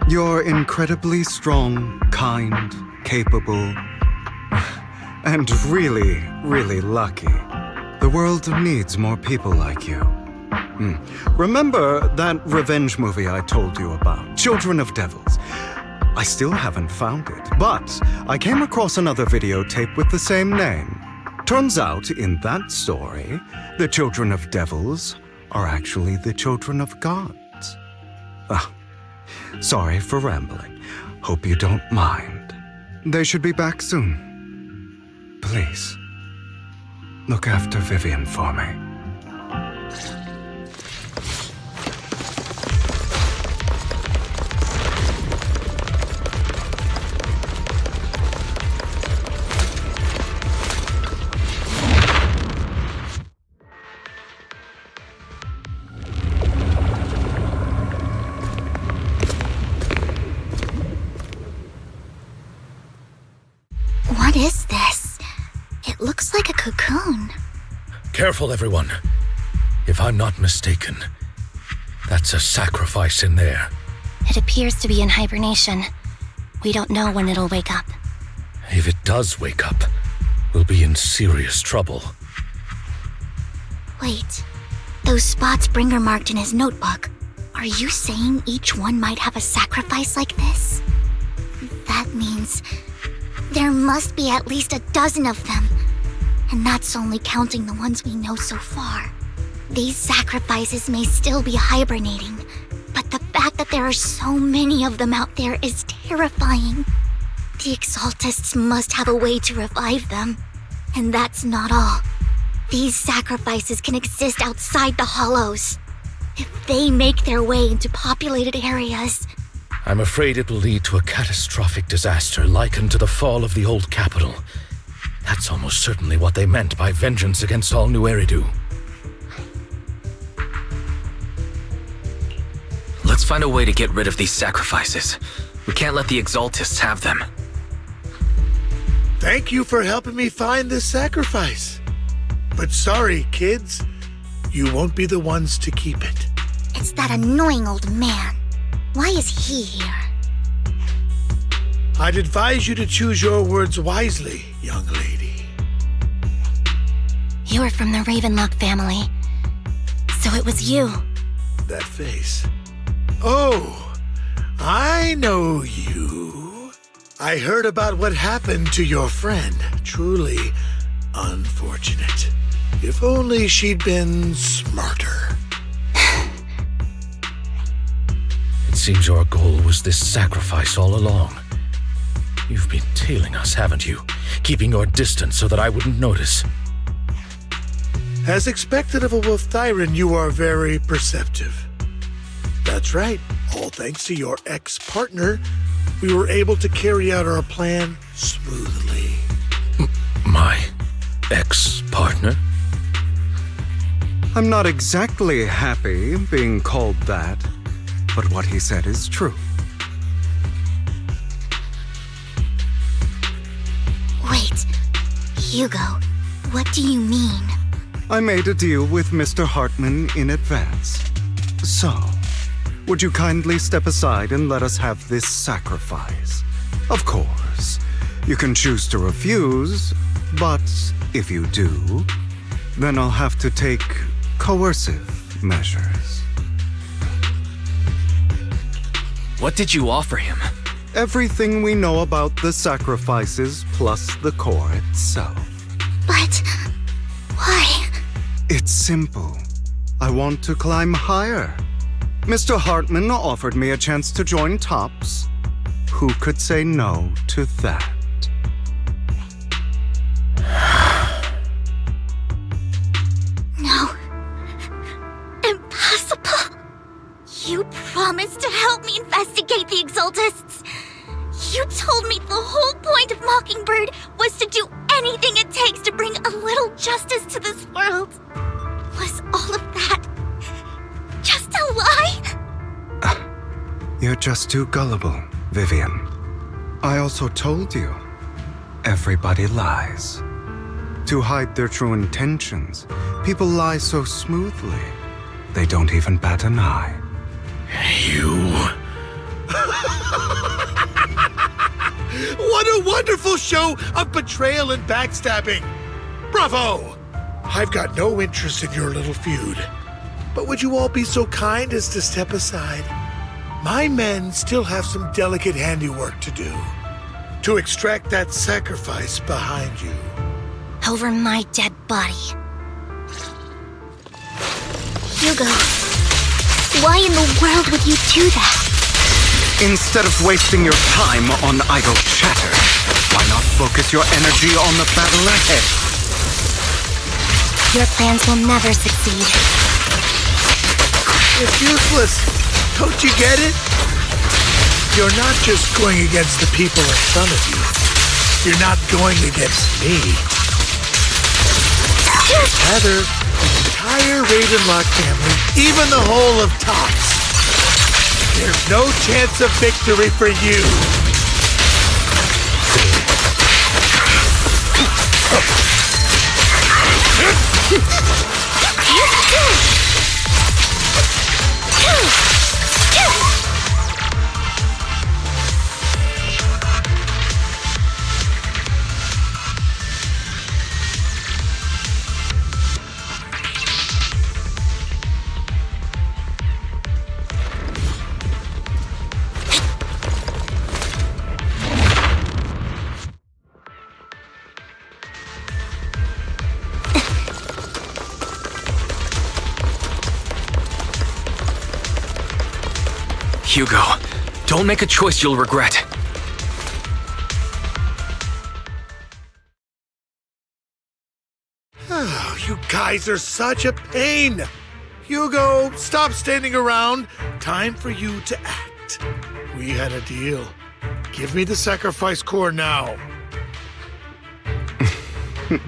You're incredibly strong, kind, capable, and really, really lucky. The world needs more people like you. Remember that revenge movie I told you about, Children of Devils? I still haven't found it, but I came across another videotape with the same name. Turns out, in that story, the children of devils are actually the children of gods. Sorry for rambling. Hope you don't mind. They should be back soon. Please, look after Vivian for me. What is this? It looks like a cocoon. Careful, everyone. If I'm not mistaken, that's a sacrifice in there. It appears to be in hibernation. We don't know when it'll wake up. If it does wake up, we'll be in serious trouble. Wait, those spots Bringer marked in his notebook. Are you saying each one might have a sacrifice like this? That means there must be at least a dozen of them. And that's only counting the ones we know so far. These sacrifices may still be hibernating, but the fact that there are so many of them out there is terrifying. The Exaltists must have a way to revive them. And that's not all. These sacrifices can exist outside the Hollows. If they make their way into populated areas, I'm afraid it will lead to a catastrophic disaster likened to the fall of the old capital. That's almost certainly what they meant by vengeance against all New Eridu. Let's find a way to get rid of these sacrifices. We can't let the Exaltists have them. Thank you for helping me find this sacrifice. But sorry, kids. You won't be the ones to keep it. it's that annoying old man. Why is he here? I'd advise you to choose your words wisely, young lady. You're from the Ravenlock family. So it was you. That face. Oh, I know you. I heard about what happened to your friend. Truly unfortunate. If only she'd been smarter. It seems your goal was this sacrifice all along. You've been tailing us, haven't you? Keeping your distance so that I wouldn't notice. As expected of a Wolf Thyran, you are very perceptive. That's right. All thanks to your ex-partner, we were able to carry out our plan smoothly. My ex-partner? I'm not exactly happy being called that, but what he said is true. Wait, Hugo, what do you mean? I made a deal with Mr. Hartman in advance. So, would you kindly step aside and let us have this sacrifice? Of course, you can choose to refuse, but if you do, then I'll have to take coercive measures. What did you offer him? Everything we know about the sacrifices plus the core itself. But why? It's simple. I want to climb higher. Mr. Hartman offered me a chance to join Tops. Who could say no to that? No. Impossible. You promised to help me investigate the Exaltists. You told me the whole point of Mockingbird was to do anything it takes to bring a little justice to this world. Was all of that just a lie? You're just too gullible, Vivian. I also told you, everybody lies. To hide their true intentions, people lie so smoothly, they don't even bat an eye. What a wonderful show of betrayal and backstabbing! Bravo! I've got no interest in your little feud. But would you all be so kind as to step aside? My men still have some delicate handiwork to do. To extract that sacrifice behind you. Over my dead body. Hugo, Why in the world would you do that? Instead of wasting your time on idle chatter, why not focus your energy on the battle ahead? Your plans will never succeed. It's useless. Don't you get it? You're not just going against the people in front of you. You're not going against me. Rather, the entire Ravenlock family, even the whole of Tops. There's no chance of victory for you. Hugo, don't make a choice you'll regret. Oh, you guys are such a pain. Hugo, stop standing around. Time for you to act. We had a deal. Give me the sacrifice core now.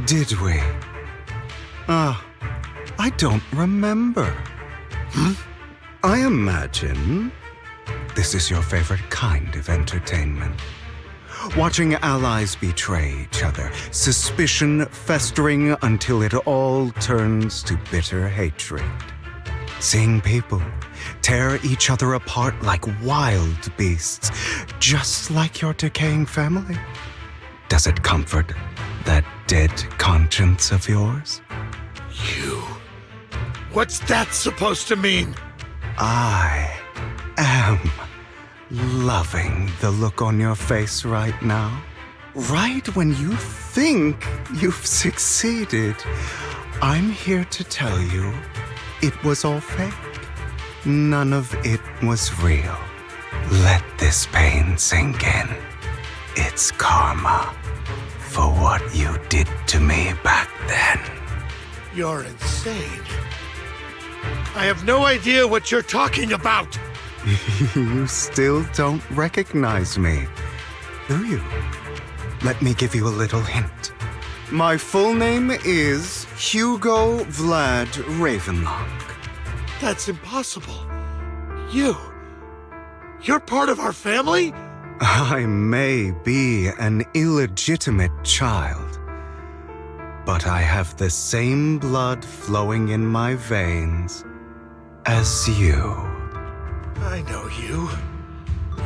Did we? I don't remember. I imagine this is your favorite kind of entertainment. Watching allies betray each other, suspicion festering until it all turns to bitter hatred. Seeing people tear each other apart like wild beasts, just like your decaying family. Does it comfort that dead conscience of yours? You. What's that supposed to mean? I am loving the look on your face right now. Right when you think you've succeeded, I'm here to tell you it was all fake. None of it was real. Let this pain sink in. It's karma for what you did to me back then. You're insane. I have no idea what you're talking about. You still don't recognize me, do you? Let me give you a little hint. My full name is Hugo Vlad Ravenlock. That's impossible. You're part of our family? I may be an illegitimate child, but I have the same blood flowing in my veins as you. I know you.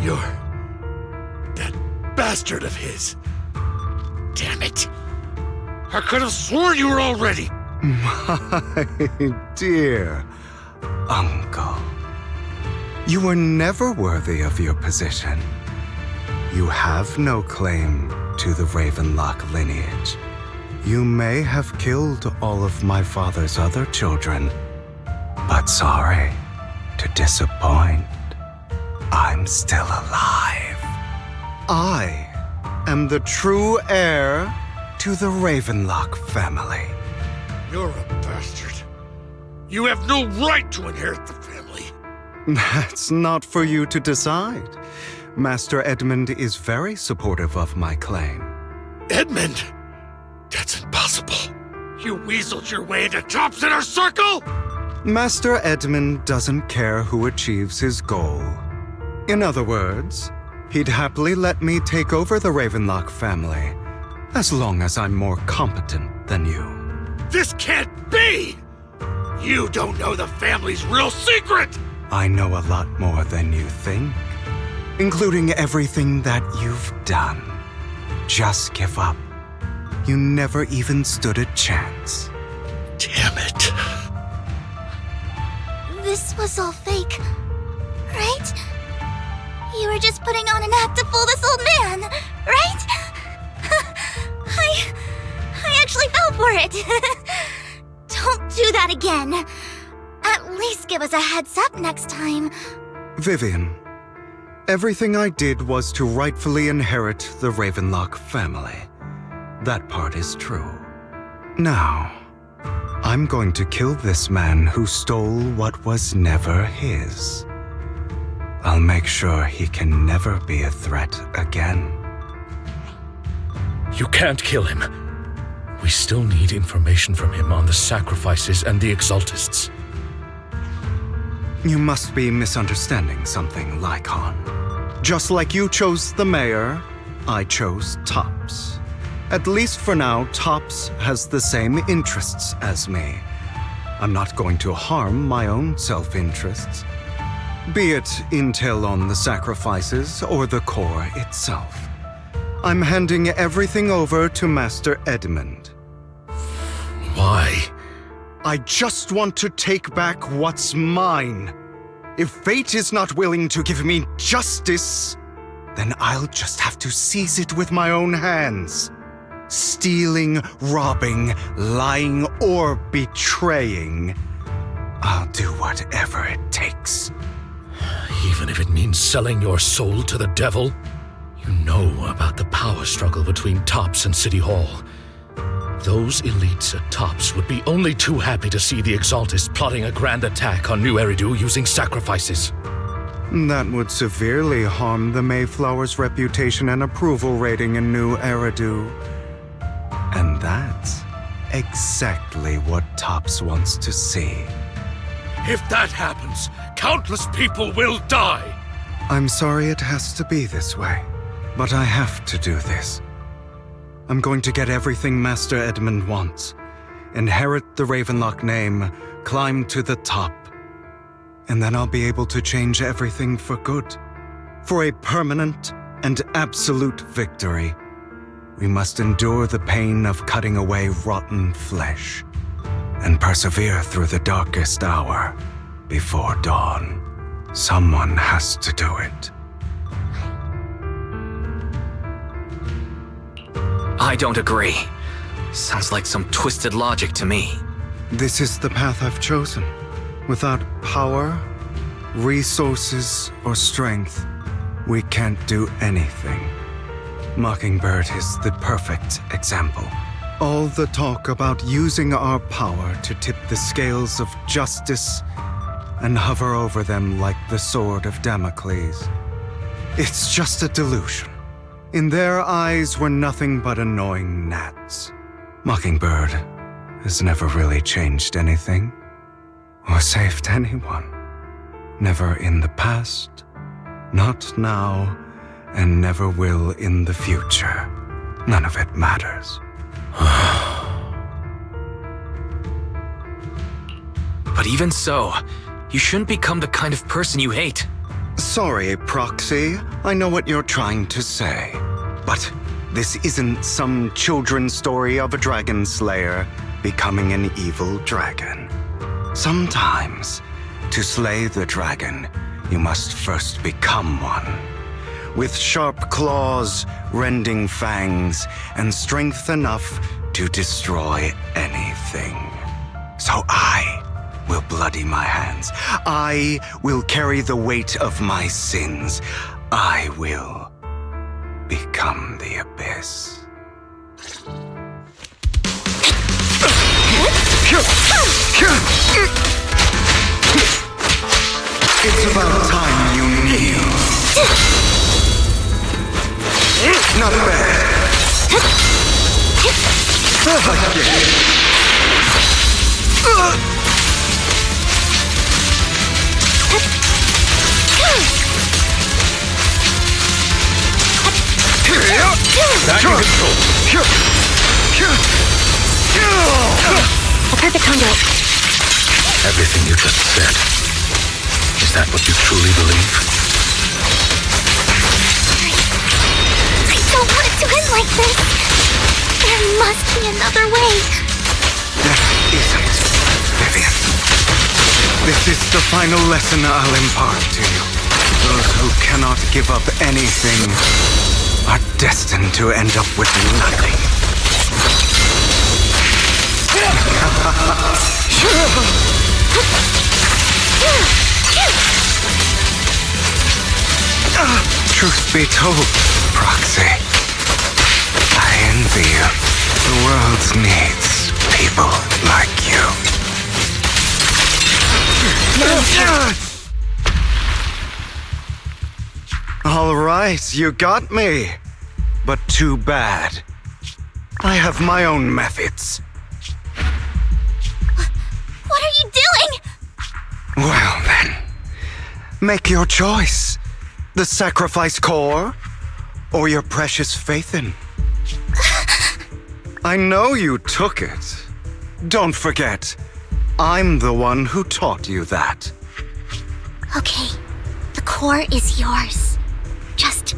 You're that bastard of his. Damn it. I could have sworn you were already. My dear uncle, you were never worthy of your position. You have no claim to the Ravenlock lineage. You may have killed all of my father's other children, but sorry to disappoint, I'm still alive. I am the true heir to the Ravenlock family. You're a bastard. You have no right to inherit the family. That's not for you to decide. Master Edmund is very supportive of my claim. Edmund? That's impossible. You weaseled your way into Top's inner circle? Master Edmund doesn't care who achieves his goal. In other words, he'd happily let me take over the Ravenlock family, as long as I'm more competent than you. This can't be! You don't know the family's real secret! I know a lot more than you think, including everything that you've done. Just give up. You never even stood a chance. Damn it. This was all fake, right? You were just putting on an act to fool this old man, right? I actually fell for it. Don't do that again. At least give us a heads up next time. Vivian, everything I did was to rightfully inherit the Ravenlock family. That part is true. Now, I'm going to kill this man who stole what was never his. I'll make sure he can never be a threat again. You can't kill him. We still need information from him on the sacrifices and the Exaltists. You must be misunderstanding something, Lycon. Just like you chose the mayor, I chose Tops. At least for now, Tops has the same interests as me. I'm not going to harm my own self-interests. Be it intel on the sacrifices or the core itself. I'm handing everything over to Master Edmund. Why? I just want to take back what's mine. If fate is not willing to give me justice, then I'll just have to seize it with my own hands. Stealing, robbing, lying, or betraying. I'll do whatever it takes. Even if it means selling your soul to the devil? You know about the power struggle between Tops and City Hall. Those elites at Tops would be only too happy to see the Exaltists plotting a grand attack on New Eridu using sacrifices. That would severely harm the Mayflower's reputation and approval rating in New Eridu. And that's exactly what Tops wants to see. If that happens, countless people will die! I'm sorry it has to be this way, but I have to do this. I'm going to get everything Master Edmund wants. Inherit the Ravenlock name, climb to the top. And then I'll be able to change everything for good. For a permanent and absolute victory. We must endure the pain of cutting away rotten flesh. And persevere through the darkest hour before dawn. Someone has to do it. I don't agree. Sounds like some twisted logic to me. This is the path I've chosen. Without power, resources, or strength, we can't do anything. Mockingbird is the perfect example. All the talk about using our power to tip the scales of justice and hover over them like the sword of Damocles. It's just a delusion. In their eyes, we're nothing but annoying gnats. Mockingbird has never really changed anything or saved anyone. Never in the past, not now, and never will in the future. None of it matters. But even so, you shouldn't become the kind of person you hate. Sorry, Proxy. I know what you're trying to say. But this isn't some children's story of a dragon slayer becoming an evil dragon. Sometimes, to slay the dragon, you must first become one. With sharp claws, rending fangs, and strength enough to destroy anything. So I will bloody my hands. I will carry the weight of my sins. I will become the abyss. It's about time you kneel. Not bad. Back in control. A perfect conduit. Everything you just said. Is that what you truly believe? I don't want it to end like this. There must be another way. There isn't, Vivian. This is the final lesson I'll impart to you. Those who cannot give up anything are destined to end up with nothing. Truth be told, Proxy, I envy you. The world needs people like you. All right, you got me. But too bad. I have my own methods. What are you doing? Well then, make your choice. The sacrifice core, or your precious Faithin. I know you took it. Don't forget, I'm the one who taught you that. Okay, the core is yours. Just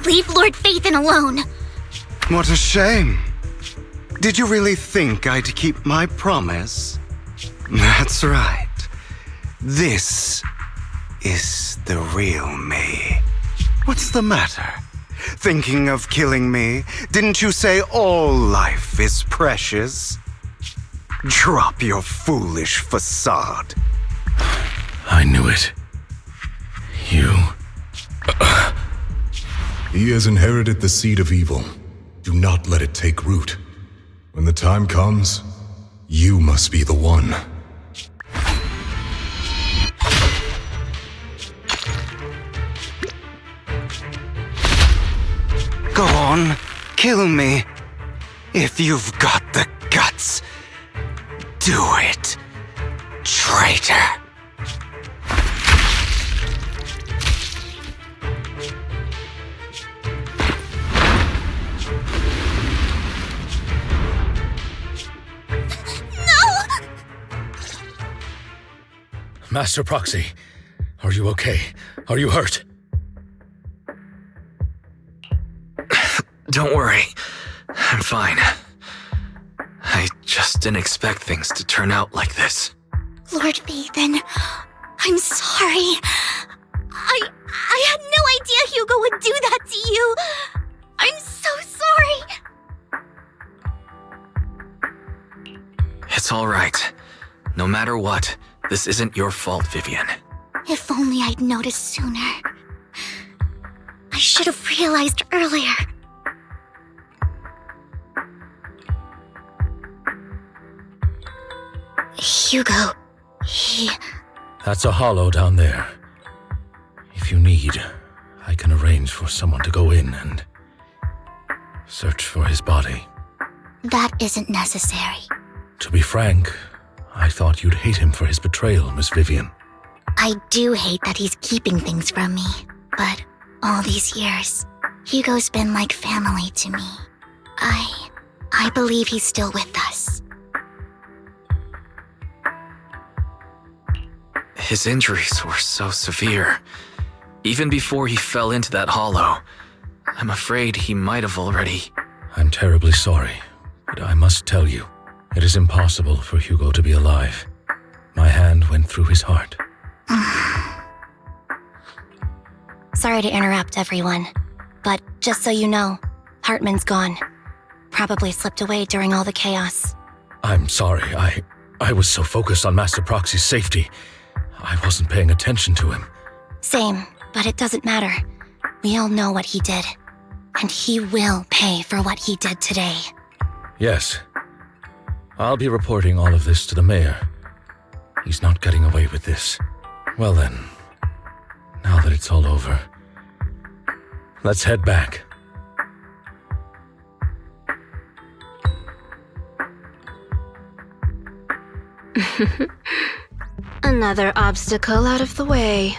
leave Lord Faithin alone. What a shame. Did you really think I'd keep my promise? That's right. This is the real me. What's the matter? Thinking of killing me? Didn't you say all life is precious? Drop your foolish facade. I knew it. You... He has inherited the seed of evil. Do not let it take root. When the time comes, you must be the one. Go on, kill me. If you've got the guts, do it, traitor. Master Proxy, are you okay? Are you hurt? Don't worry. I'm fine. I just didn't expect things to turn out like this. Lord Faithin, I'm sorry. I had no idea Hugo would do that to you. I'm so sorry. It's all right. No matter what, this isn't your fault, Vivian. If only I'd noticed sooner. I should have realized earlier. Hugo, That's a hollow down there. If you need, I can arrange for someone to go in and search for his body. That isn't necessary. To be frank, I thought you'd hate him for his betrayal, Miss Vivian. I do hate that he's keeping things from me, but all these years, Hugo's been like family to me. I believe he's still with us. His injuries were so severe. Even before he fell into that hollow, I'm afraid he might have already... I'm terribly sorry, but I must tell you, it is impossible for Hugo to be alive. My hand went through his heart. Sorry to interrupt, everyone. But just so you know, Hartman's gone. Probably slipped away during all the chaos. I'm sorry, I was so focused on Master Proxy's safety. I wasn't paying attention to him. Same, but it doesn't matter. We all know what he did. And he will pay for what he did today. Yes. I'll be reporting all of this to the mayor. He's not getting away with this. Well then, now that it's all over, let's head back. Another obstacle out of the way.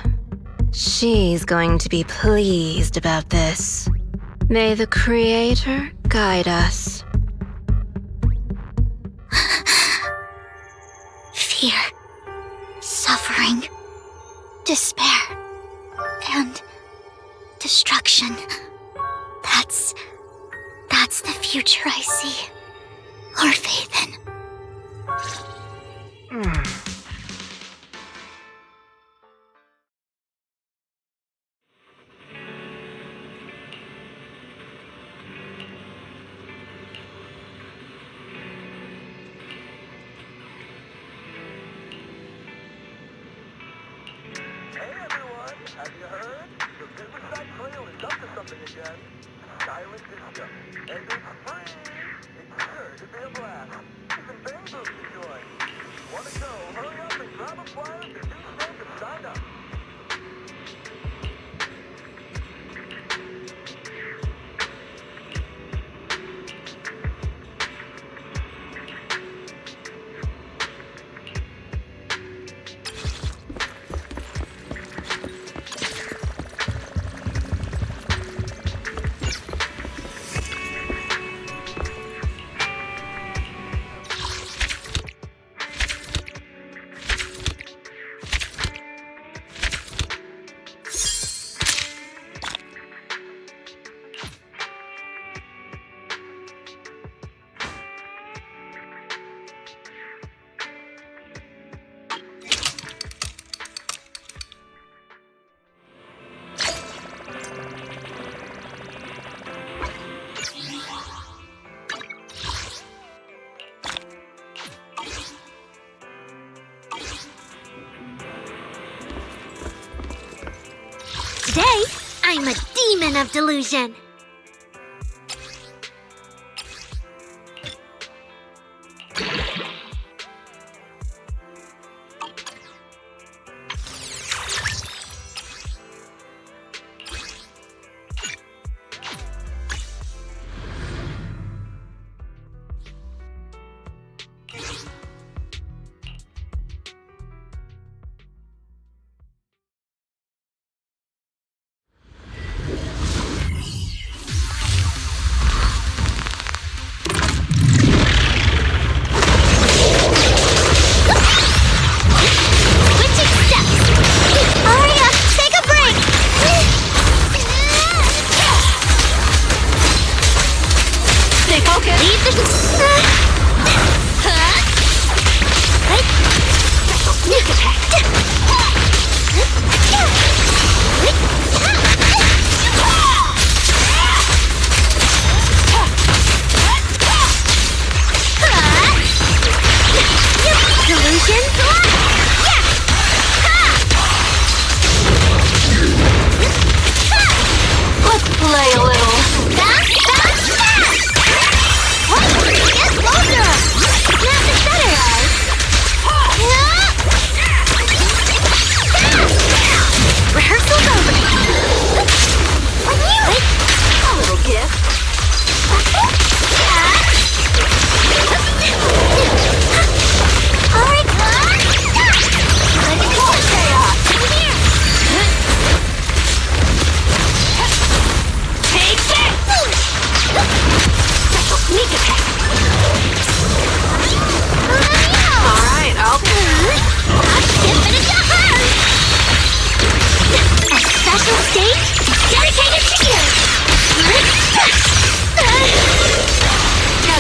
She's going to be pleased about this. May the Creator guide us. Fear, suffering, despair, and destruction. That's the future I see. Lord Faithin. Have you heard? The Riverside Trail is up to something again. Silent disco. And it's free! It's sure to be a blast. Even Bang Boom can join. Want to go? Hurry up and grab a flyer at the newsstand to sign up. Today, I'm a demon of delusion.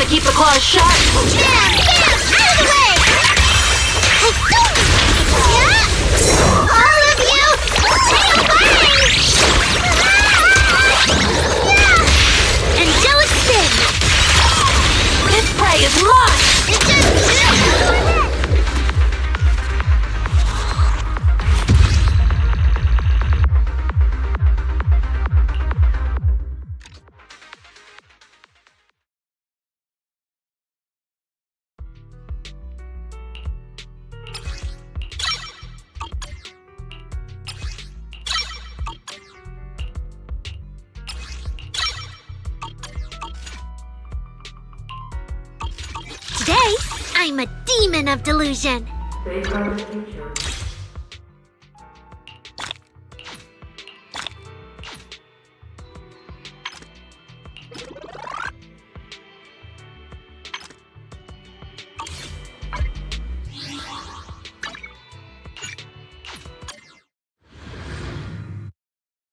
Keep the claws sharp. Out of the way! All of you, take a bang! Angelic spin! This prey is mine! It's just Today, I'm a demon of delusion. Safeguard the future.